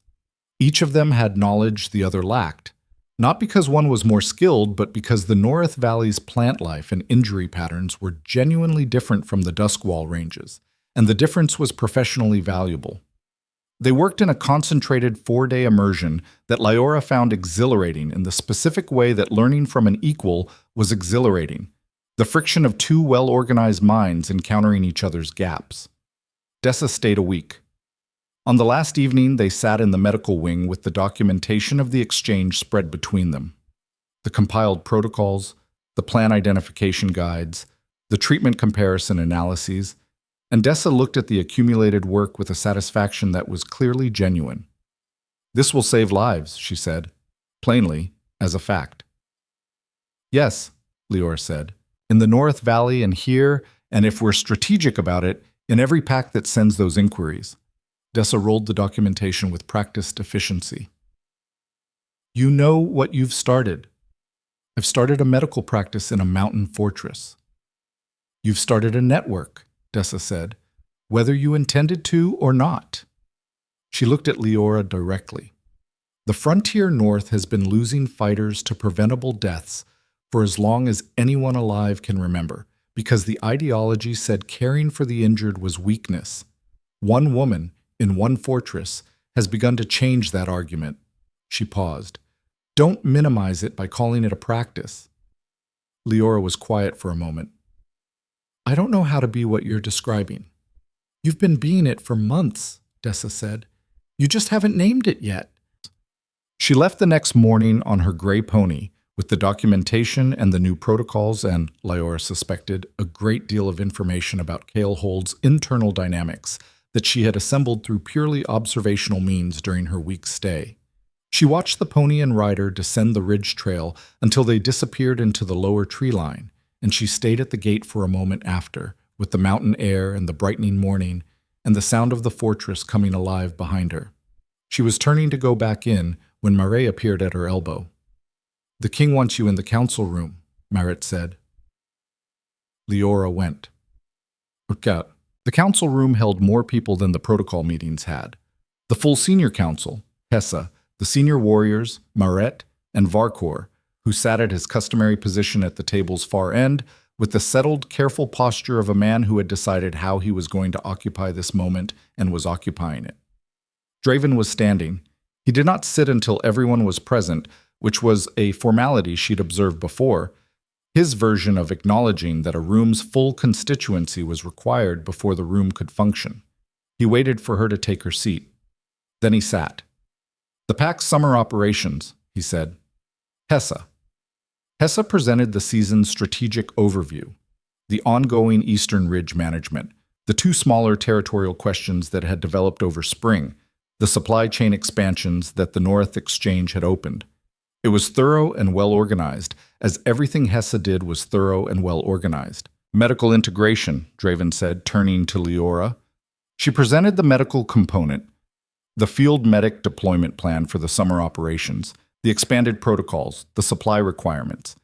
Each of them had knowledge the other lacked, not because one was more skilled, but because the North Valley's plant life and injury patterns were genuinely different from the Duskwall ranges, and the difference was professionally valuable. They worked in a concentrated 4-day immersion that Leora found exhilarating in the specific way that learning from an equal was exhilarating, the friction of 2 well-organized minds encountering each other's gaps. Dessa stayed a week. On the last evening, they sat in the medical wing with the documentation of the exchange spread between them. The compiled protocols, the plan identification guides, the treatment comparison analyses, and Dessa looked at the accumulated work with a satisfaction that was clearly genuine. "This will save lives," she said, plainly, as a fact. "Yes," Leora said, "in the North Valley and here, and if we're strategic about it, in every pack that sends those inquiries." Dessa rolled the documentation with practiced efficiency. "You know what you've started. I've started a medical practice in a mountain fortress." "You've started a network," Dessa said, "whether you intended to or not." She looked at Leora directly. "The frontier North has been losing fighters to preventable deaths for as long as anyone alive can remember, because the ideology said caring for the injured was weakness. One woman, in one fortress, has begun to change that argument." She paused. "Don't minimize it by calling it a practice." Leora was quiet for a moment. "I don't know how to be what you're describing." "You've been being it for months," Dessa said. "You just haven't named it yet." She left the next morning on her gray pony, with the documentation and the new protocols and, Lyora suspected, a great deal of information about Kalehold's internal dynamics that she had assembled through purely observational means during her week's stay. She watched the pony and rider descend the ridge trail until they disappeared into the lower tree line, and she stayed at the gate for a moment after, with the mountain air and the brightening morning and the sound of the fortress coming alive behind her. She was turning to go back in when Marais appeared at her elbow. "The king wants you in the council room," Marit said. Lyora went. "Urkat." The council room held more people than the protocol meetings had. The full senior council, Hessa, the senior warriors, Maret, and Varkor, who sat at his customary position at the table's far end, with the settled, careful posture of a man who had decided how he was going to occupy this moment and was occupying it. Draven was standing. He did not sit until everyone was present, which was a formality she'd observed before, his version of acknowledging that a room's full constituency was required before the room could function. He waited for her to take her seat. Then he sat. "The pack's summer operations," he said. Hessa. Hessa presented the season's strategic overview, the ongoing Eastern Ridge management, the two smaller territorial questions that had developed over spring, the supply chain expansions that the North Exchange had opened. It was thorough and well-organized, as everything Hessa did was thorough and well-organized. "Medical integration," Draven said, turning to Lyora. She presented the medical component, the field medic deployment plan for the summer operations, the expanded protocols, the supply requirements.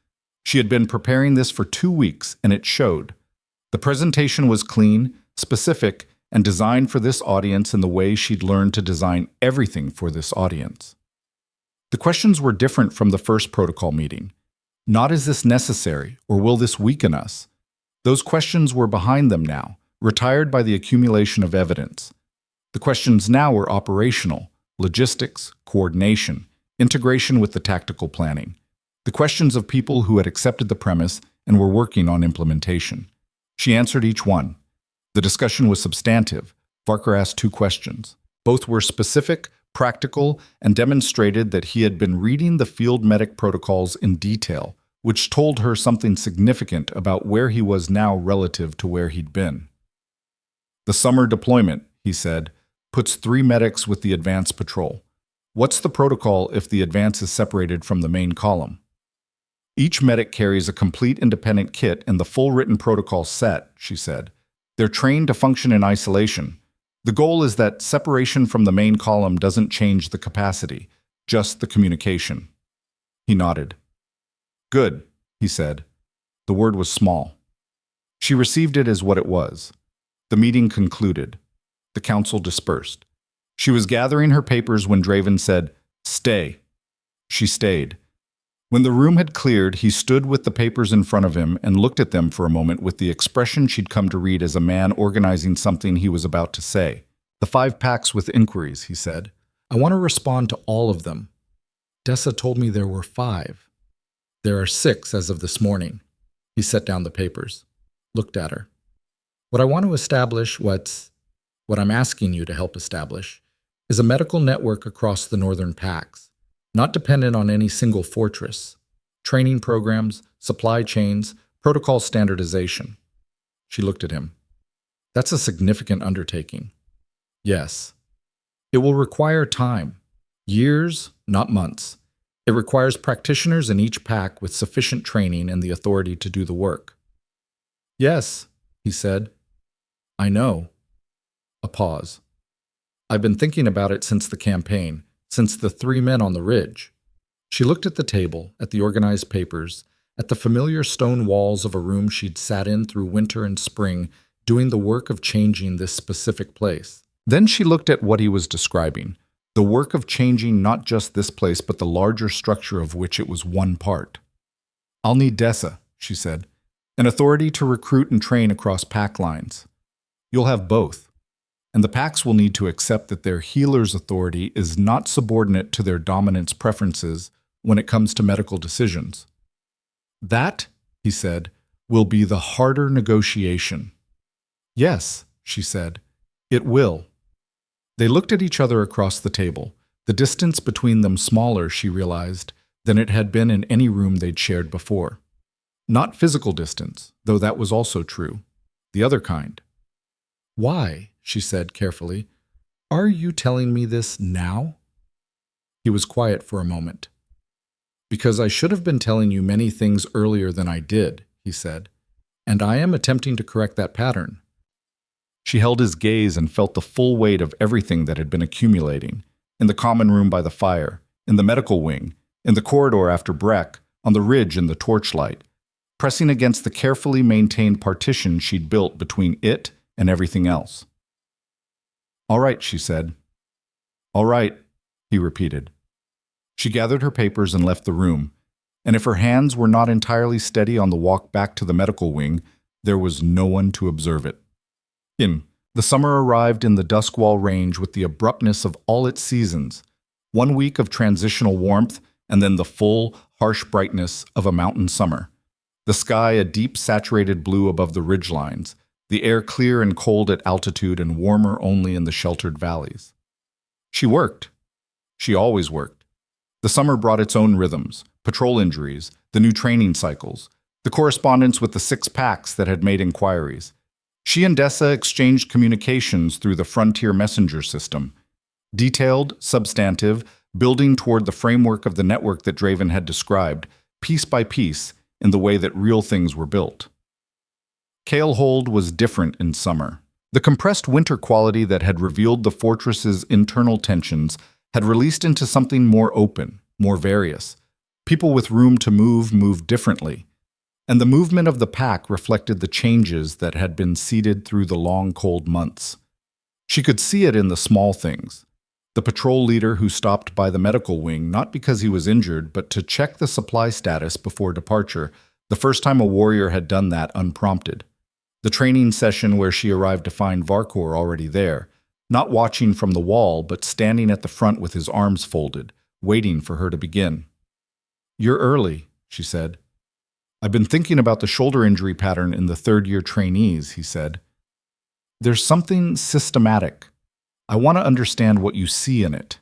She had been preparing this for 2 weeks, and it showed. The presentation was clean, specific, and designed for this audience in the way she'd learned to design everything for this audience. The questions were different from the first protocol meeting. Not "is this necessary?" or "will this weaken us?" Those questions were behind them now, retired by the accumulation of evidence. The questions now were operational, logistics, coordination, integration with the tactical planning. The questions of people who had accepted the premise and were working on implementation. She answered each one. The discussion was substantive. Varkor asked 2 questions. Both were specific, practical, and demonstrated that he had been reading the field medic protocols in detail, which told her something significant about where he was now relative to where he'd been. "The summer deployment," he said, "puts 3 medics with the advance patrol. What's the protocol if the advance is separated from the main column?" "Each medic carries a complete independent kit and the full written protocol set," she said. "They're trained to function in isolation. The goal is that separation from the main column doesn't change the capacity, just the communication." He nodded. "Good," he said. The word was small. She received it as what it was. The meeting concluded. The council dispersed. She was gathering her papers when Draven said, "Stay." She stayed. When the room had cleared, he stood with the papers in front of him and looked at them for a moment with the expression she'd come to read as a man organizing something he was about to say. "The 5 packs with inquiries," he said. "I want to respond to all of them. Dessa told me there were 5. There are 6 as of this morning." He set down the papers, looked at her. "What I want to establish, what I'm asking you to help establish, is a medical network across the northern packs, not dependent on any single fortress. Training programs, supply chains, protocol standardization." She looked at him. "That's a significant undertaking." "Yes. It will require time. Years, not months. It requires practitioners in each pack with sufficient training and the authority to do the work." "Yes," he said. "I know." A pause. "I've been thinking about it since the campaign, since the 3 men on the ridge." She looked at the table, at the organized papers, at the familiar stone walls of a room she'd sat in through winter and spring, doing the work of changing this specific place. Then she looked at what he was describing, the work of changing not just this place but the larger structure of which it was one part. "I'll need Dessa," she said, "an authority to recruit and train across pack lines. You'll have both. And the packs will need to accept that their healer's authority is not subordinate to their dominance preferences when it comes to medical decisions. That," he said, "will be the harder negotiation." "Yes," she said, "it will." They looked at each other across the table, the distance between them smaller, she realized, than it had been in any room they'd shared before. Not physical distance, though that was also true. The other kind. "Why?" she said carefully. "Are you telling me this now?" He was quiet for a moment. "Because I should have been telling you many things earlier than I did," he said, "and I am attempting to correct that pattern." She held his gaze and felt the full weight of everything that had been accumulating, in the common room by the fire, in the medical wing, in the corridor after Breck, on the ridge in the torchlight, pressing against the carefully maintained partition she'd built between it and everything else. "All right," she said. "All right," he repeated. She gathered her papers and left the room, and if her hands were not entirely steady on the walk back to the medical wing, there was no one to observe it. The summer arrived in the Duskwall Range with the abruptness of all its seasons, 1 week of transitional warmth and then the full, harsh brightness of a mountain summer. The sky a deep saturated blue above the ridgelines, the air clear and cold at altitude and warmer only in the sheltered valleys. She worked. She always worked. The summer brought its own rhythms, patrol injuries, the new training cycles, the correspondence with the 6 packs that had made inquiries. She and Dessa exchanged communications through the Frontier Messenger system, detailed, substantive, building toward the framework of the network that Draven had described, piece by piece, in the way that real things were built. Kalehold was different in summer. The compressed winter quality that had revealed the fortress's internal tensions had released into something more open, more various. People with room to move moved differently, and the movement of the pack reflected the changes that had been seeded through the long, cold months. She could see it in the small things. The patrol leader who stopped by the medical wing not because he was injured, but to check the supply status before departure, the first time a warrior had done that unprompted. The training session where she arrived to find Varkor already there, not watching from the wall, but standing at the front with his arms folded, waiting for her to begin. "You're early," she said. "I've been thinking about the shoulder injury pattern in the third-year trainees," he said. "There's something systematic. I want to understand what you see in it."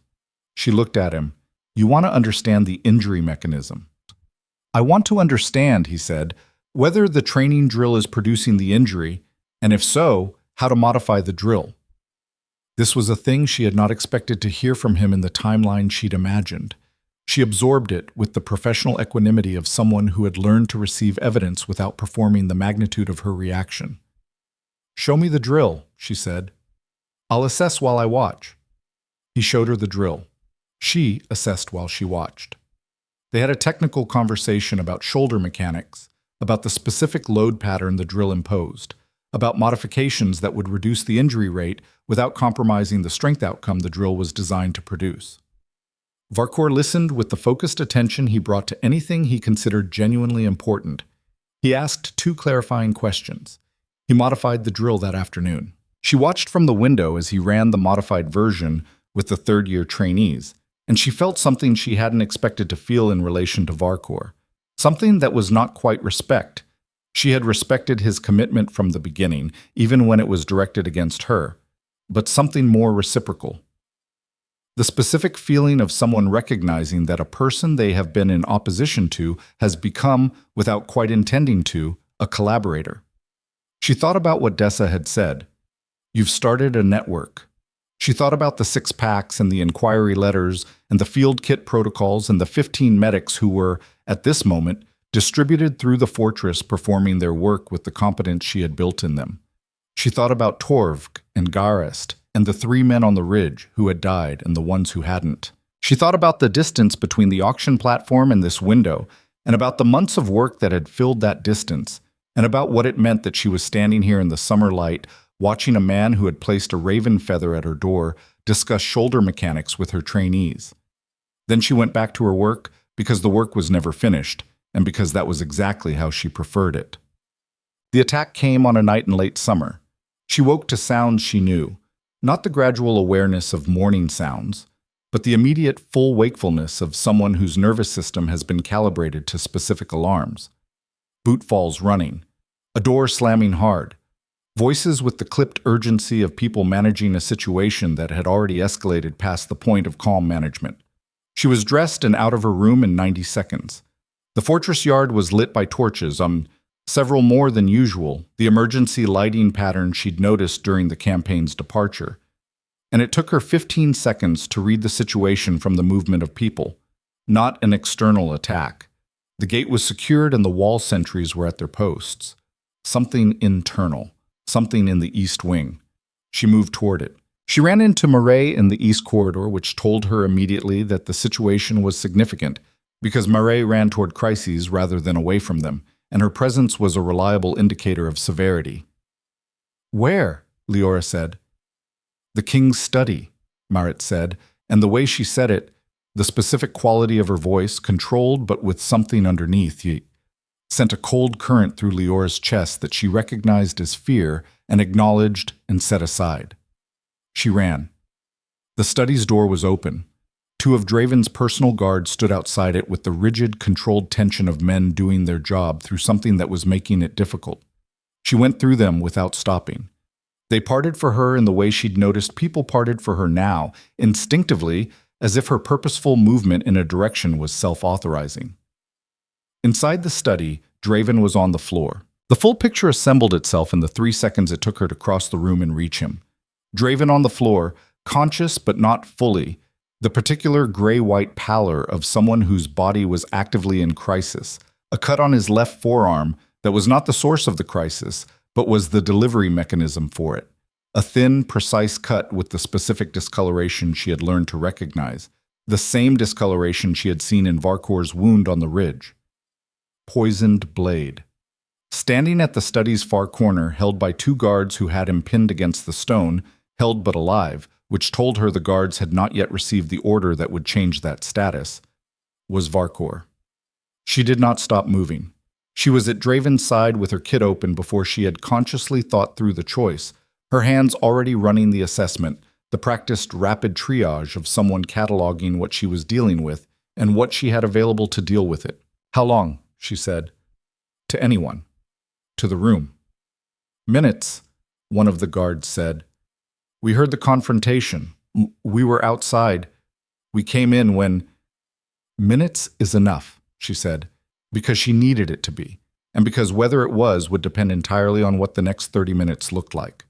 She looked at him. "You want to understand the injury mechanism." "I want to understand," he said, "whether the training drill is producing the injury, and if so, how to modify the drill." This was a thing she had not expected to hear from him in the timeline she'd imagined. She absorbed it with the professional equanimity of someone who had learned to receive evidence without performing the magnitude of her reaction. "Show me the drill," she said. "I'll assess while I watch." He showed her the drill. She assessed while she watched. They had a technical conversation about shoulder mechanics, about the specific load pattern the drill imposed, about modifications that would reduce the injury rate without compromising the strength outcome the drill was designed to produce. Varkor listened with the focused attention he brought to anything he considered genuinely important. He asked 2 clarifying questions. He modified the drill that afternoon. She watched from the window as he ran the modified version with the third-year trainees, and she felt something she hadn't expected to feel in relation to Varkor. Something that was not quite respect. She had respected his commitment from the beginning, even when it was directed against her, but something more reciprocal. The specific feeling of someone recognizing that a person they have been in opposition to has become, without quite intending to, a collaborator. She thought about what Dessa had said. "You've started a network." She thought about the 6 packs and the inquiry letters and the field kit protocols and the 15 medics who were, at this moment, distributed through the fortress performing their work with the competence she had built in them. She thought about Torvg and Garest and the 3 men on the ridge who had died and the ones who hadn't. She thought about the distance between the auction platform and this window, and about the months of work that had filled that distance, and about what it meant that she was standing here in the summer light, watching a man who had placed a raven feather at her door discuss shoulder mechanics with her trainees. Then she went back to her work because the work was never finished, and because that was exactly how she preferred it. The attack came on a night in late summer. She woke to sounds she knew, not the gradual awareness of morning sounds, but the immediate full wakefulness of someone whose nervous system has been calibrated to specific alarms. Boot falls running, a door slamming hard, voices with the clipped urgency of people managing a situation that had already escalated past the point of calm management. She was dressed and out of her room in 90 seconds. The fortress yard was lit by torches, several more than usual, the emergency lighting pattern she'd noticed during the campaign's departure. And it took her 15 seconds to read the situation from the movement of people, not an external attack. The gate was secured and the wall sentries were at their posts. Something internal, something in the east wing. She moved toward it. She ran into Murray in the east corridor, which told her immediately that the situation was significant, because Murray ran toward crises rather than away from them, and her presence was a reliable indicator of severity. "Where?" Leora said. "The king's study," Marit said, and the way she said it, the specific quality of her voice, controlled but with something underneath, sent a cold current through Leora's chest that she recognized as fear and acknowledged and set aside. She ran. The study's door was open. Two of Draven's personal guards stood outside it with the rigid, controlled tension of men doing their job through something that was making it difficult. She went through them without stopping. They parted for her in the way she'd noticed people parted for her now, instinctively, as if her purposeful movement in a direction was self-authorizing. Inside the study, Draven was on the floor. The full picture assembled itself in the 3 seconds it took her to cross the room and reach him. Draven on the floor, conscious but not fully, the particular gray-white pallor of someone whose body was actively in crisis, a cut on his left forearm that was not the source of the crisis, but was the delivery mechanism for it. A thin, precise cut with the specific discoloration she had learned to recognize, the same discoloration she had seen in Varkor's wound on the ridge. Poisoned blade. Standing at the study's far corner, held by two guards who had him pinned against the stone, held but alive, which told her the guards had not yet received the order that would change that status, was Varkor. She did not stop moving. She was at Draven's side with her kit open before she had consciously thought through the choice, her hands already running the assessment, the practiced rapid triage of someone cataloging what she was dealing with and what she had available to deal with it. "How long?" she said. "To anyone." "To the room." "Minutes," one of the guards said. "We heard the confrontation. We were outside. We came in when—" "Minutes is enough," she said, because she needed it to be, and because whether it was would depend entirely on what the next 30 minutes looked like.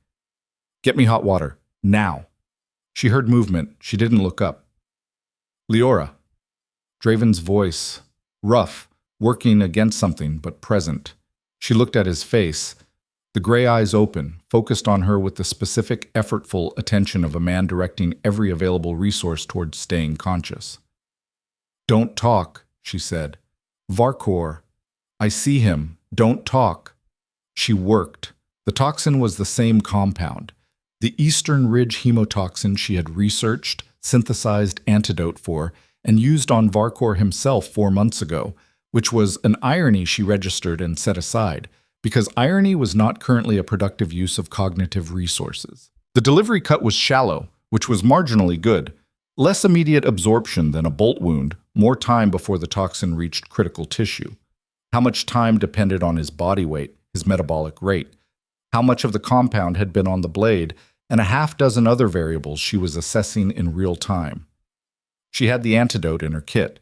"Get me hot water. Now." She heard movement. She didn't look up. "Leora." Draven's voice, rough, working against something, but present. She looked at his face, the gray eyes open, focused on her with the specific, effortful attention of a man directing every available resource towards staying conscious. "Don't talk," she said. "Varkor. I see him. Don't talk." She worked. The toxin was the same compound. The Eastern Ridge hemotoxin she had researched, synthesized antidote for, and used on Varkor himself 4 months ago, which was an irony she registered and set aside, because irony was not currently a productive use of cognitive resources. The delivery cut was shallow, which was marginally good. Less immediate absorption than a bolt wound, more time before the toxin reached critical tissue. How much time depended on his body weight, his metabolic rate, how much of the compound had been on the blade, and a half dozen other variables she was assessing in real time. She had the antidote in her kit.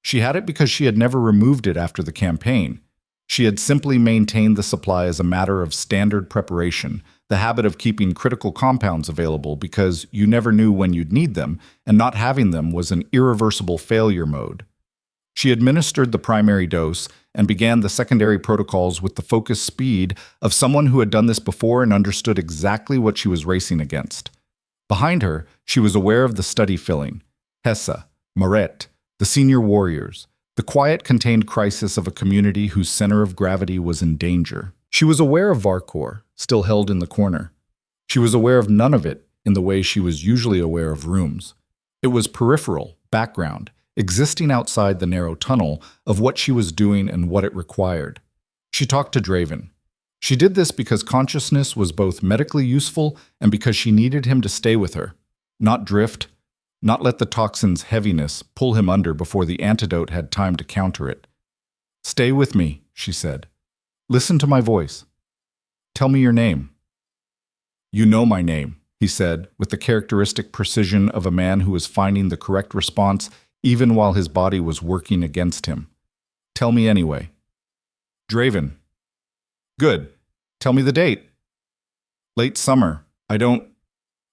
She had it because she had never removed it after the campaign. She had simply maintained the supply as a matter of standard preparation, the habit of keeping critical compounds available because you never knew when you'd need them, and not having them was an irreversible failure mode. She administered the primary dose and began the secondary protocols with the focused speed of someone who had done this before and understood exactly what she was racing against. Behind her, she was aware of the study filling. Hessa, Maret, the senior warriors, the quiet, contained crisis of a community whose center of gravity was in danger. She was aware of Varkor, still held in the corner. She was aware of none of it in the way she was usually aware of rooms. It was peripheral, background, existing outside the narrow tunnel of what she was doing and what it required. She talked to Draven. She did this because consciousness was both medically useful and because she needed him to stay with her, not drift, not let the toxin's heaviness pull him under before the antidote had time to counter it. "Stay with me," she said. "Listen to my voice. Tell me your name." "You know my name," he said, with the characteristic precision of a man who is finding the correct response even while his body was working against him. Tell me anyway. Draven. Good. Tell me the date. Late summer. I don't...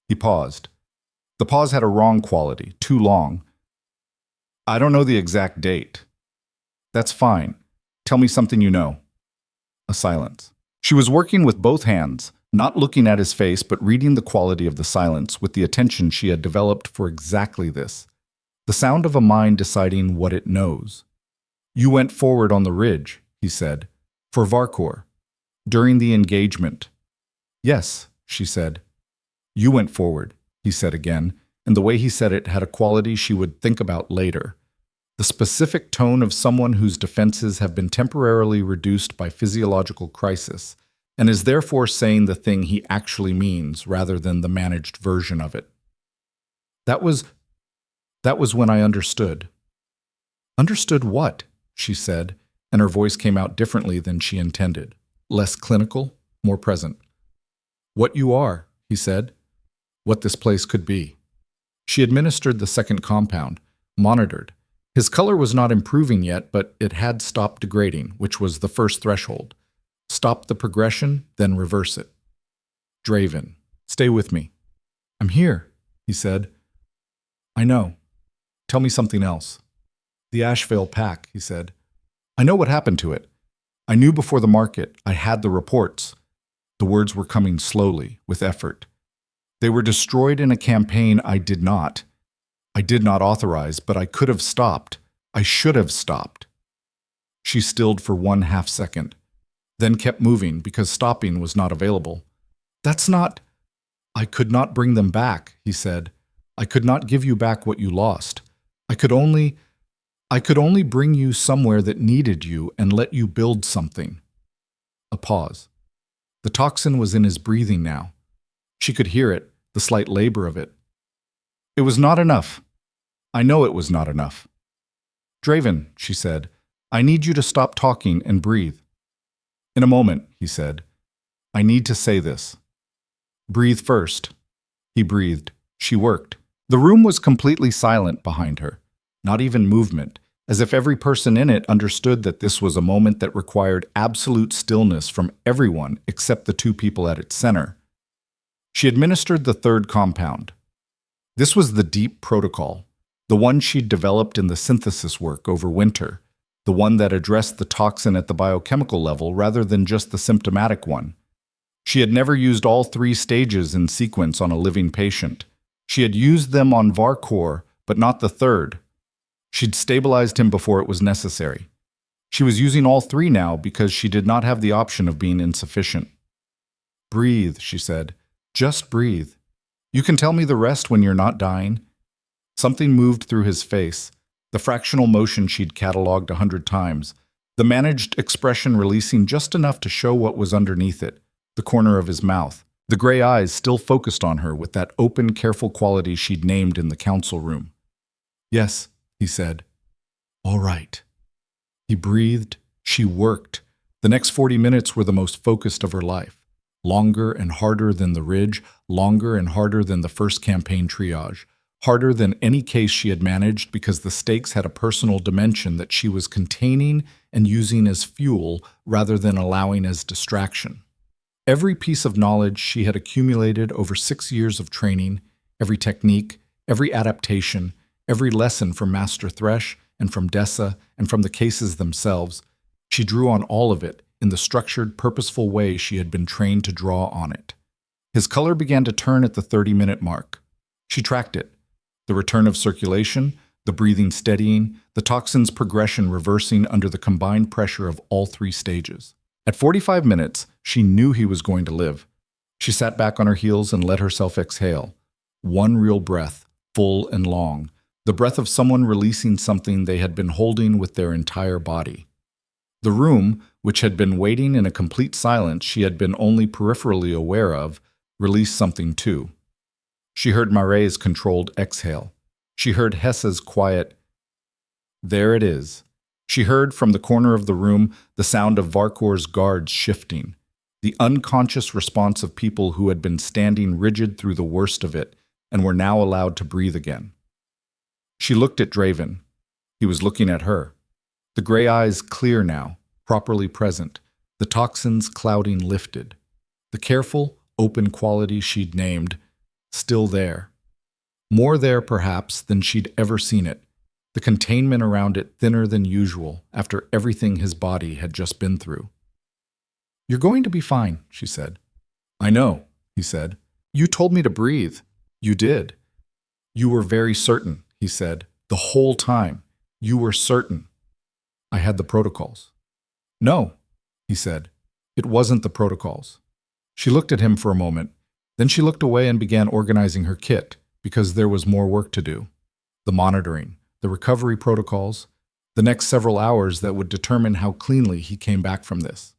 He paused. The pause had a wrong quality, too long. I don't know the exact date. That's fine. Tell me something you know. A silence. She was working with both hands, not looking at his face, but reading the quality of the silence with the attention she had developed for exactly this. The sound of a mind deciding what it knows. You went forward on the ridge, he said, for Varkor. During the engagement. Yes, she said. You went forward, he said again, and the way he said it had a quality she would think about later. The specific tone of someone whose defenses have been temporarily reduced by physiological crisis, and is therefore saying the thing he actually means rather than the managed version of it. That was when I understood. Understood what? She said, and her voice came out differently than she intended. Less clinical, more present. What you are, he said. What this place could be. She administered the second compound, monitored. His color was not improving yet, but it had stopped degrading, which was the first threshold. Stop the progression, then reverse it. Draven, stay with me. I'm here, he said. I know. Tell me something else. The Ashvale pack, he said. I know what happened to it. I knew before the market. I had the reports. The words were coming slowly, with effort. They were destroyed in a campaign I did not authorize, but I could have stopped. I should have stopped. She stilled for 1/2 second, then kept moving because stopping was not available. That's not... I could not bring them back, he said. I could not give you back what you lost. I could only bring you somewhere that needed you and let you build something. A pause. The toxin was in his breathing now. She could hear it, the slight labor of it. It was not enough. I know it was not enough. Draven, she said, I need you to stop talking and breathe. In a moment, he said. I need to say this. Breathe first. He breathed. She worked. The room was completely silent behind her. Not even movement, as if every person in it understood that this was a moment that required absolute stillness from everyone except the two people at its center. She administered the third compound. This was the deep protocol, the one she'd developed in the synthesis work over winter, the one that addressed the toxin at the biochemical level rather than just the symptomatic one. She had never used all 3 stages in sequence on a living patient. She had used them on Varkor, but not the third. She'd stabilized him before it was necessary. She was using all 3 now because she did not have the option of being insufficient. Breathe, she said. Just breathe. You can tell me the rest when you're not dying. Something moved through his face, the fractional motion she'd catalogued 100 times, the managed expression releasing just enough to show what was underneath it, the corner of his mouth, the gray eyes still focused on her with that open, careful quality she'd named in the council room. Yes, he said. All right. He breathed. She worked. The next 40 minutes were the most focused of her life. Longer and harder than the ridge, longer and harder than the first campaign triage, harder than any case she had managed because the stakes had a personal dimension that she was containing and using as fuel rather than allowing as distraction. Every piece of knowledge she had accumulated over 6 years of training, every technique, every adaptation, every lesson from Master Thresh and from Dessa and from the cases themselves, she drew on all of it in the structured, purposeful way she had been trained to draw on it. His color began to turn at the 30-minute mark. She tracked it. The return of circulation, the breathing steadying, the toxin's progression reversing under the combined pressure of all 3 stages. At 45 minutes, she knew he was going to live. She sat back on her heels and let herself exhale. One real breath, full and long, the breath of someone releasing something they had been holding with their entire body. The room, which had been waiting in a complete silence she had been only peripherally aware of, released something too. She heard Mare's controlled exhale. She heard Hessa's quiet, "There it is." She heard from the corner of the room the sound of Varkor's guards shifting, the unconscious response of people who had been standing rigid through the worst of it and were now allowed to breathe again. She looked at Draven. He was looking at her. The gray eyes clear now, properly present, the toxins clouding lifted. The careful, open quality she'd named, still there. More there, perhaps, than she'd ever seen it, the containment around it thinner than usual after everything his body had just been through. "You're going to be fine," she said. "I know," he said. "You told me to breathe. You did. You were very certain," he said. "The whole time. You were certain." "I had the protocols." "No," he said. "It wasn't the protocols." She looked at him for a moment. Then she looked away and began organizing her kit, because there was more work to do. The monitoring, the recovery protocols, the next several hours that would determine how cleanly he came back from this.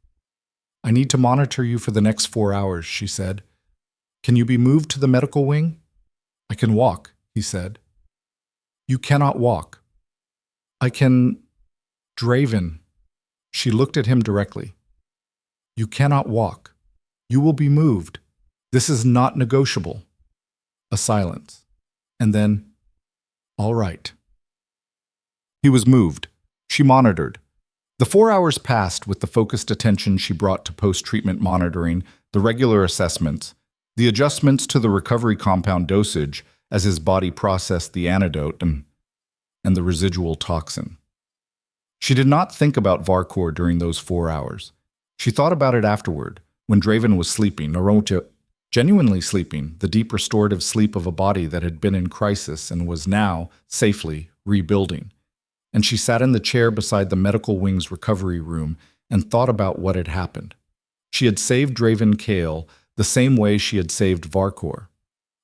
"I need to monitor you for the next 4 hours," she said. "Can you be moved to the medical wing?" "I can walk," he said. "You cannot walk." "I can—" "Draven." She looked at him directly. "You cannot walk. You will be moved. This is not negotiable." A silence. And then, "All right." He was moved. She monitored. The 4 hours passed with the focused attention she brought to post-treatment monitoring, the regular assessments, the adjustments to the recovery compound dosage as his body processed the antidote and the residual toxin. She did not think about Varkor during those 4 hours. She thought about it afterward, when Draven was sleeping, genuinely sleeping, the deep restorative sleep of a body that had been in crisis and was now, safely, rebuilding. And she sat in the chair beside the medical wing's recovery room and thought about what had happened. She had saved Draven Kale the same way she had saved Varkor.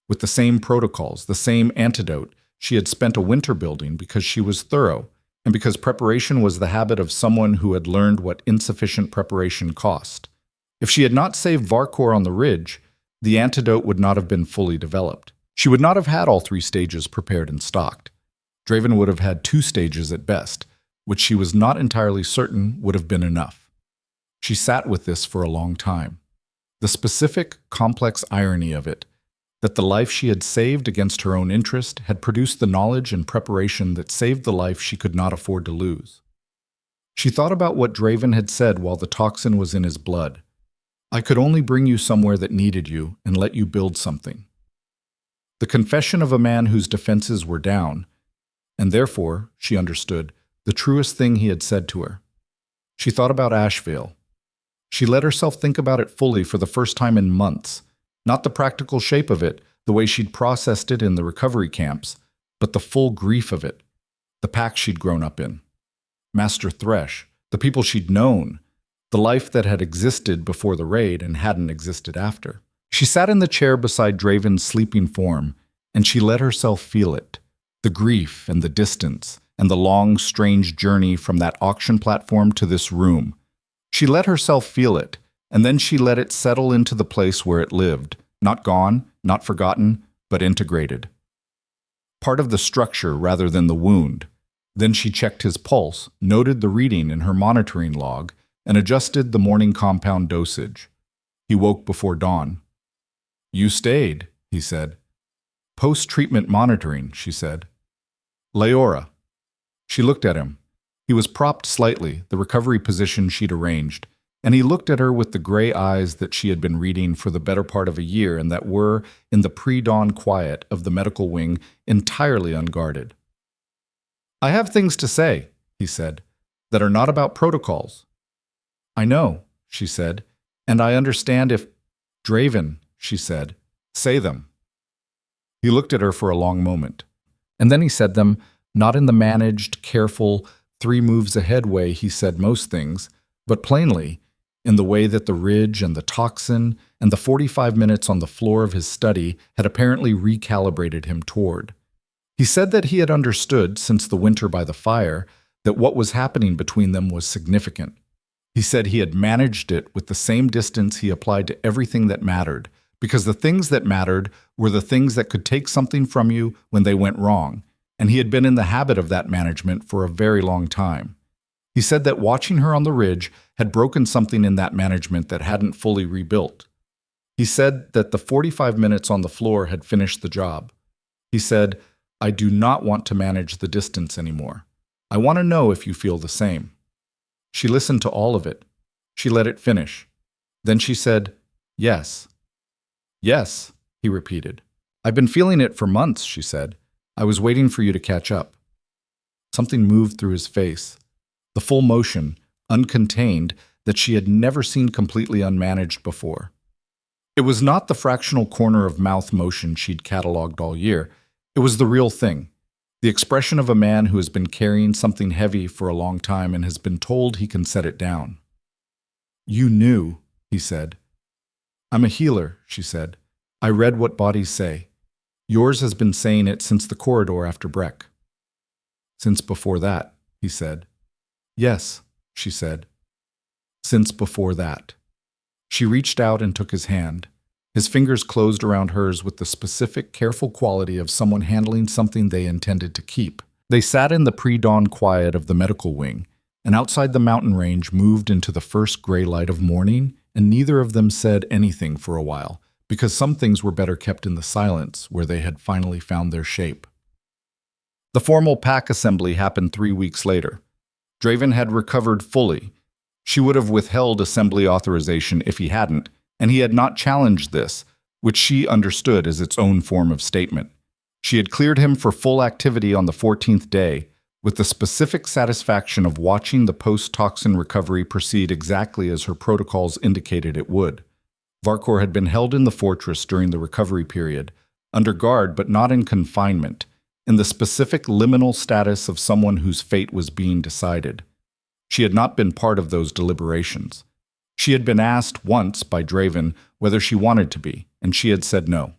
With the same protocols, the same antidote, she had spent a winter building because she was thorough, and because preparation was the habit of someone who had learned what insufficient preparation cost. If she had not saved Varkor on the ridge, the antidote would not have been fully developed. She would not have had all 3 stages prepared and stocked. Draven would have had 2 stages at best, which she was not entirely certain would have been enough. She sat with this for a long time. The specific, complex irony of it, that the life she had saved against her own interest had produced the knowledge and preparation that saved the life she could not afford to lose. She thought about what Draven had said while the toxin was in his blood. "I could only bring you somewhere that needed you and let you build something." The confession of a man whose defenses were down, and therefore, she understood, the truest thing he had said to her. She thought about Ashvale. She let herself think about it fully for the first time in months, not the practical shape of it, the way she'd processed it in the recovery camps, but the full grief of it, the pack she'd grown up in. Master Thresh, the people she'd known, the life that had existed before the raid and hadn't existed after. She sat in the chair beside Draven's sleeping form, and she let herself feel it. The grief and the distance, and the long, strange journey from that auction platform to this room. She let herself feel it, and then she let it settle into the place where it lived, not gone, not forgotten, but integrated. Part of the structure rather than the wound. Then she checked his pulse, noted the reading in her monitoring log, and adjusted the morning compound dosage. He woke before dawn. "You stayed," he said. "Post-treatment monitoring," she said. "Leora." She looked at him. He was propped slightly, the recovery position she'd arranged, and he looked at her with the gray eyes that she had been reading for the better part of a year and that were, in the pre-dawn quiet of the medical wing, entirely unguarded. "I have things to say," he said, "that are not about protocols." "I know," she said, "and I understand if—" "Draven," she said, "say them." He looked at her for a long moment, and then he said them, not in the managed, careful, 3 moves ahead way he said most things, but plainly, in the way that the ridge and the toxin and the 45 minutes on the floor of his study had apparently recalibrated him toward. He said that he had understood, since the winter by the fire, that what was happening between them was significant. He said he had managed it with the same distance he applied to everything that mattered, because the things that mattered were the things that could take something from you when they went wrong, and he had been in the habit of that management for a very long time. He said that watching her on the ridge had broken something in that management that hadn't fully rebuilt. He said that the 45 minutes on the floor had finished the job. He said, I do not want to manage the distance anymore. I want to know if you feel the same. She listened to all of it. She let it finish. Then she said, yes. Yes, he repeated. I've been feeling it for months, she said. I was waiting for you to catch up. Something moved through his face. The full motion, uncontained, that she had never seen completely unmanaged before. It was not the fractional corner of mouth motion she'd cataloged all year. It was the real thing. The expression of a man who has been carrying something heavy for a long time and has been told he can set it down. You knew, he said. I'm a healer, she said. I read what bodies say. Yours has been saying it since the corridor after Breck. Since before that, he said. Yes, she said. Since before that. She reached out and took his hand. His fingers closed around hers with the specific, careful quality of someone handling something they intended to keep. They sat in the pre-dawn quiet of the medical wing, and outside the mountain range moved into the first gray light of morning, and neither of them said anything for a while, because some things were better kept in the silence where they had finally found their shape. The formal pack assembly happened 3 weeks later. Draven had recovered fully. She would have withheld assembly authorization if he hadn't, and he had not challenged this, which she understood as its own form of statement. She had cleared him for full activity on the 14th day, with the specific satisfaction of watching the post-toxin recovery proceed exactly as her protocols indicated it would. Varkor had been held in the fortress during the recovery period, under guard but not in confinement, in the specific liminal status of someone whose fate was being decided. She had not been part of those deliberations. She had been asked once by Draven whether she wanted to be, and she had said no.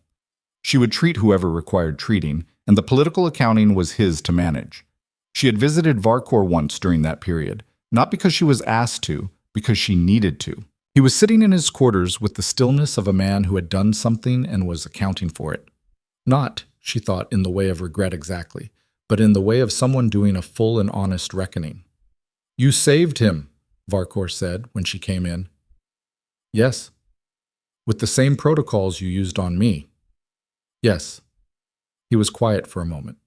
She would treat whoever required treating, and the political accounting was his to manage. She had visited Varkor once during that period, not because she was asked to, because she needed to. He was sitting in his quarters with the stillness of a man who had done something and was accounting for it. Not, she thought, in the way of regret exactly, but in the way of someone doing a full and honest reckoning. You saved him, Varkor said when she came in. Yes. With the same protocols you used on me. Yes. He was quiet for a moment.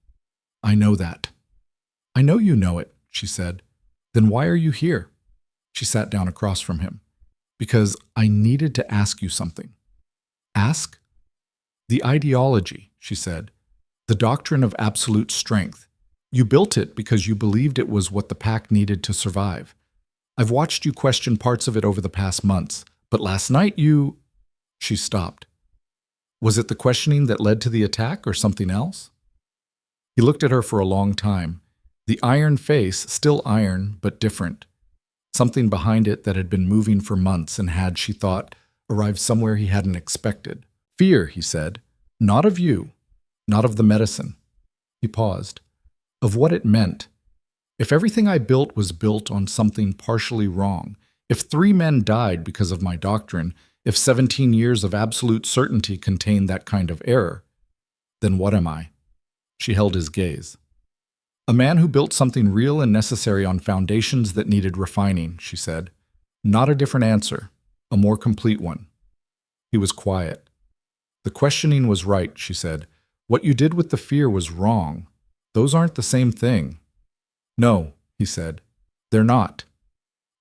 I know that. I know you know it, she said. Then why are you here? She sat down across from him. Because I needed to ask you something. Ask? The ideology, she said. The doctrine of absolute strength. You built it because you believed it was what the pack needed to survive. I've watched you question parts of it over the past months, but last night you... She stopped. Was it the questioning that led to the attack or something else? He looked at her for a long time. The iron face, still iron, but different. Something behind it that had been moving for months and had, she thought, arrived somewhere he hadn't expected. Fear, he said. Not of you. Not of the medicine. He paused. Of what it meant. If everything I built was built on something partially wrong, if 3 men died because of my doctrine, if 17 years of absolute certainty contained that kind of error, then what am I? She held his gaze. A man who built something real and necessary on foundations that needed refining, she said. Not a different answer, a more complete one. He was quiet. The questioning was right, she said. What you did with the fear was wrong. Those aren't the same thing. No, he said. They're not.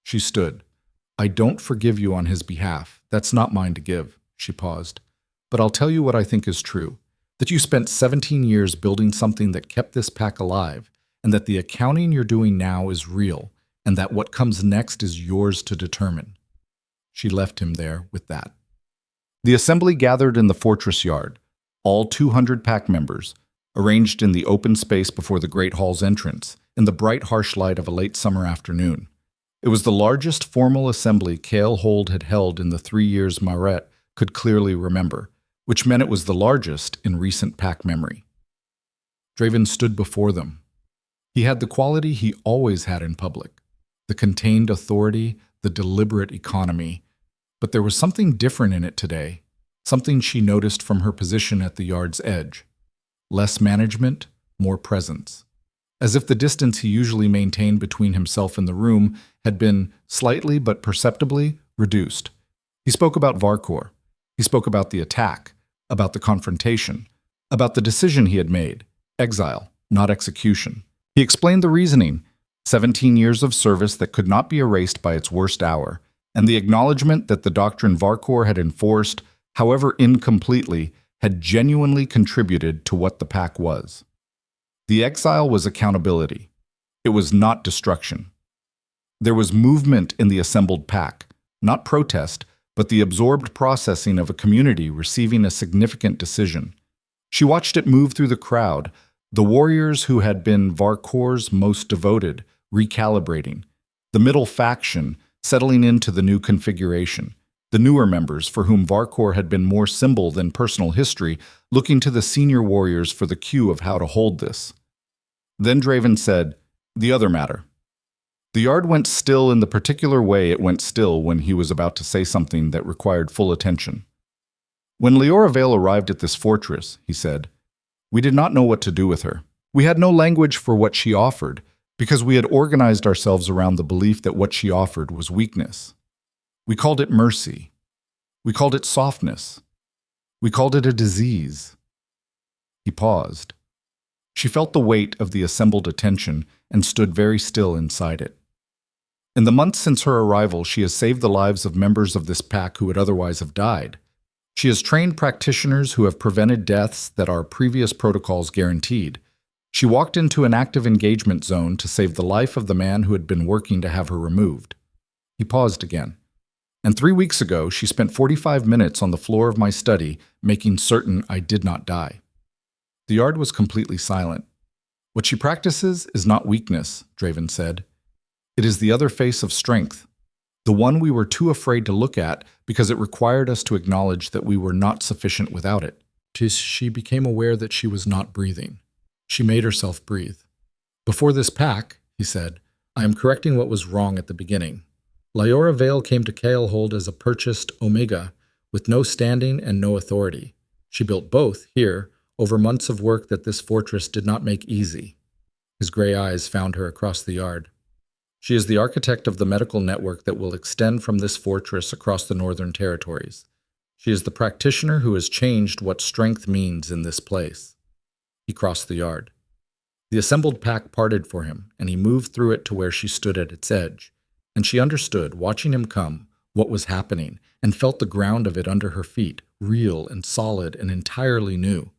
She stood. I don't forgive you on his behalf. That's not mine to give. She paused. But I'll tell you what I think is true. That you spent 17 years building something that kept this pack alive, and that the accounting you're doing now is real, and that what comes next is yours to determine. She left him there with that. The assembly gathered in the fortress yard, all 200 pack members, arranged in the open space before the Great Hall's entrance, in the bright, harsh light of a late summer afternoon. It was the largest formal assembly Cale Hold had held in the 3 years Maret could clearly remember, which meant it was the largest in recent pack memory. Draven stood before them. He had the quality he always had in public, the contained authority, the deliberate economy, but there was something different in it today, something she noticed from her position at the yard's edge. Less management, more presence. As if the distance he usually maintained between himself and the room had been, slightly but perceptibly, reduced. He spoke about Varkor. He spoke about the attack, about the confrontation, about the decision he had made, Exile, not execution. He explained the reasoning: 17 years of service that could not be erased by its worst hour, and the acknowledgement that the doctrine Varkor had enforced, however incompletely, had genuinely contributed to what the pack was. The exile was accountability. It was not destruction. There was movement in the assembled pack, not protest, but the absorbed processing of a community receiving a significant decision. She watched it move through the crowd, the warriors who had been Varkor's most devoted, recalibrating, the middle faction settling into the new configuration, the newer members for whom Varkor had been more symbol than personal history, looking to the senior warriors for the cue of how to hold this. Then Draven said, "The other matter." The yard went still in the particular way it went still when he was about to say something that required full attention. "When Leora Vale arrived at this fortress," he said, "we did not know what to do with her. We had no language for what she offered, because we had organized ourselves around the belief that what she offered was weakness. We called it mercy. We called it softness. We called it a disease." He paused. She felt the weight of the assembled attention and stood very still inside it. In the months since her arrival, she has saved the lives of members of this pack who would otherwise have died. She has trained practitioners who have prevented deaths that our previous protocols guaranteed. She walked into an active engagement zone to save the life of the man who had been working to have her removed. He paused again. And 3 weeks ago, she spent 45 minutes on the floor of my study, making certain I did not die. The yard was completely silent. "What she practices is not weakness," Draven said. "It is the other face of strength, the one we were too afraid to look at because it required us to acknowledge that we were not sufficient without it." She became aware that she was not breathing. She made herself breathe. "Before this pack," he said, "I am correcting what was wrong at the beginning. Leora Vale came to Kael'hold as a purchased Omega, with no standing and no authority. She built both, here, over months of work that this fortress did not make easy." His gray eyes found her across the yard. "She is the architect of the medical network that will extend from this fortress across the northern territories. She is the practitioner who has changed what strength means in this place." He crossed the yard. The assembled pack parted for him, and he moved through it to where she stood at its edge. And she understood, watching him come, what was happening, and felt the ground of it under her feet, real and solid and entirely new.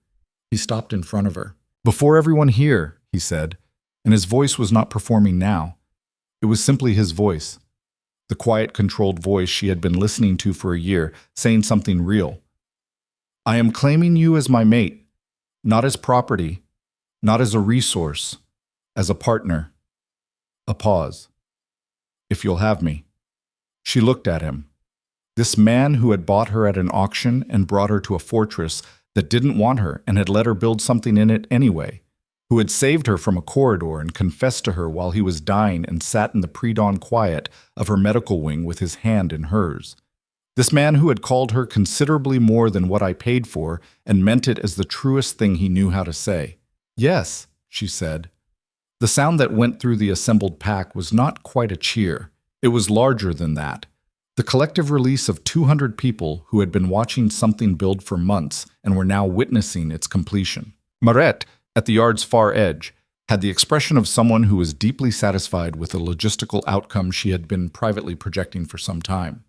He stopped in front of her. "Before everyone here," he said, and his voice was not performing now. It was simply his voice, the quiet, controlled voice she had been listening to for a year, saying something real. "I am claiming you as my mate, not as property, not as a resource, as a partner." A pause. "If you'll have me." She looked at him. This man who had bought her at an auction and brought her to a fortress that didn't want her and had let her build something in it anyway, who had saved her from a corridor and confessed to her while he was dying and sat in the pre-dawn quiet of her medical wing with his hand in hers. This man who had called her considerably more than what I paid for and meant it as the truest thing he knew how to say. "Yes," she said. The sound that went through the assembled pack was not quite a cheer. It was larger than that. The collective release of 200 people who had been watching something build for months and were now witnessing its completion. Maret, at the yard's far edge, had the expression of someone who was deeply satisfied with the logistical outcome she had been privately projecting for some time.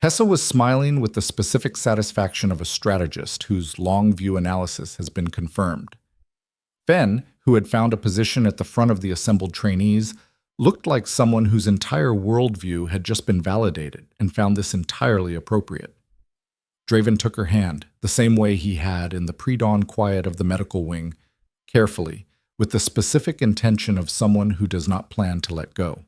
Hessa was smiling with the specific satisfaction of a strategist whose long-view analysis has been confirmed. Fen, who had found a position at the front of the assembled trainees, looked like someone whose entire worldview had just been validated and found this entirely appropriate. Draven took her hand, the same way he had in the pre-dawn quiet of the medical wing, carefully, with the specific intention of someone who does not plan to let go.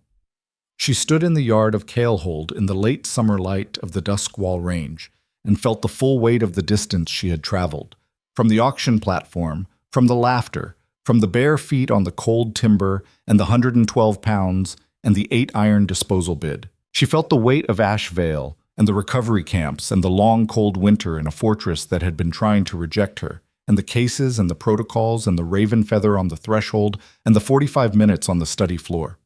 She stood in the yard of Kael'hold in the late summer light of the Duskwall Range and felt the full weight of the distance she had traveled, from the auction platform, from the laughter, from the bare feet on the cold timber and the 112 pounds and the 8-iron disposal bid. She felt the weight of Ash Vale and the recovery camps and the long cold winter in a fortress that had been trying to reject her, and the cases and the protocols and the raven feather on the threshold and the 45 minutes on the study floor.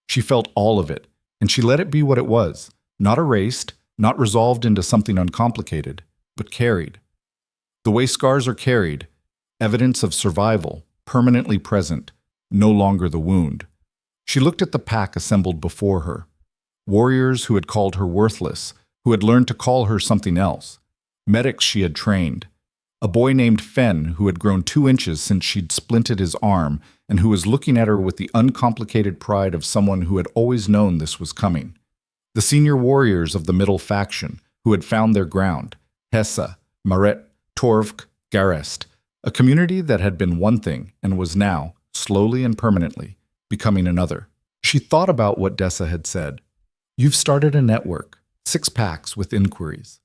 She felt all of it, and she let it be what it was, not erased, not resolved into something uncomplicated, but carried. The way scars are carried, evidence of survival, permanently present, no longer the wound. She looked at the pack assembled before her. Warriors who had called her worthless, who had learned to call her something else. Medics she had trained. A boy named Fen who had grown 2 inches since she'd splinted his arm and who was looking at her with the uncomplicated pride of someone who had always known this was coming. The senior warriors of the middle faction who had found their ground. Hessa, Maret, Torvk, Garest. A community that had been one thing and was now, slowly and permanently, becoming another. She thought about what Dessa had said. You've started a network, 6 packs with inquiries.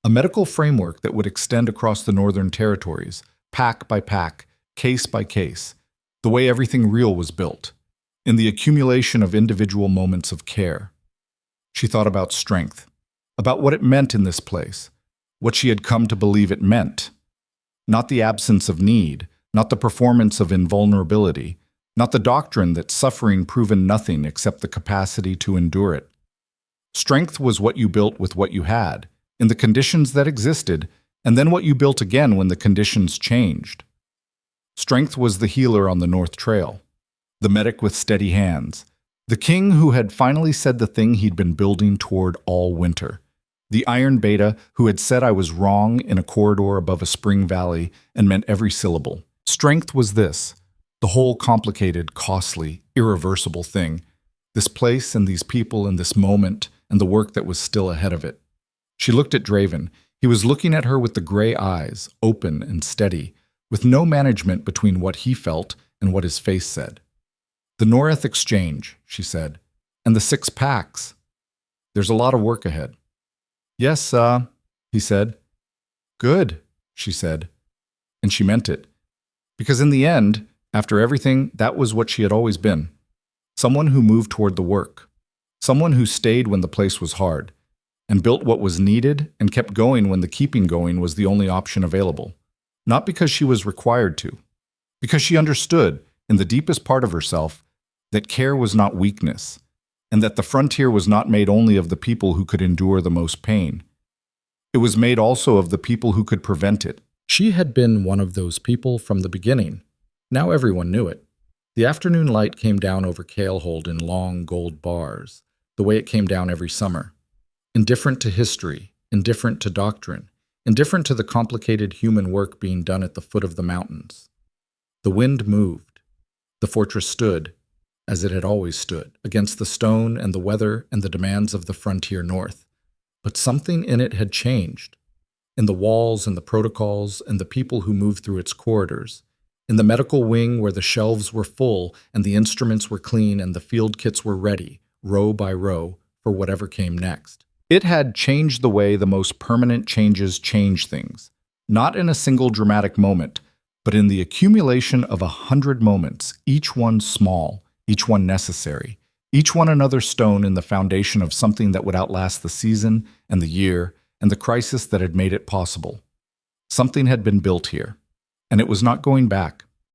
A medical framework that would extend across the Northern Territories, pack by pack, case by case, the way everything real was built, in the accumulation of individual moments of care. She thought about strength, about what it meant in this place, what she had come to believe it meant. Not the absence of need, not the performance of invulnerability, not the doctrine that suffering proven nothing except the capacity to endure it. Strength was what you built with what you had, in the conditions that existed, and then what you built again when the conditions changed. Strength was the healer on the North Trail, the medic with steady hands, the king who had finally said the thing he'd been building toward all winter, the Iron Beta who had said I was wrong in a corridor above a spring valley and meant every syllable. Strength was this, the whole complicated, costly, irreversible thing, this place and these people and this moment and the work that was still ahead of it. She looked at Draven. He was looking at her with the gray eyes, open and steady, with no management between what he felt and what his face said. The Noreth Exchange, she said, and the 6 packs. There's a lot of work ahead. Yes, he said. Good, she said. And she meant it. Because in the end, after everything, that was what she had always been. Someone who moved toward the work. Someone who stayed when the place was hard, and built what was needed and kept going when the keeping going was the only option available. Not because she was required to. Because she understood, in the deepest part of herself, that care was not weakness, and that the frontier was not made only of the people who could endure the most pain. It was made also of the people who could prevent it. She had been one of those people from the beginning. Now everyone knew it. The afternoon light came down over Kalehold in long gold bars, the way it came down every summer. Indifferent to history, indifferent to doctrine, indifferent to the complicated human work being done at the foot of the mountains. The wind moved. The fortress stood, as it had always stood, against the stone and the weather and the demands of the frontier north. But something in it had changed. In the walls and the protocols and the people who moved through its corridors. In the medical wing where the shelves were full and the instruments were clean and the field kits were ready, row by row, for whatever came next. It had changed the way the most permanent changes change things, not in a single dramatic moment, but in the accumulation of 100 moments, each one small, each one necessary, each one another stone in the foundation of something that would outlast the season and the year and the crisis that had made it possible. Something had been built here, and it was not going back.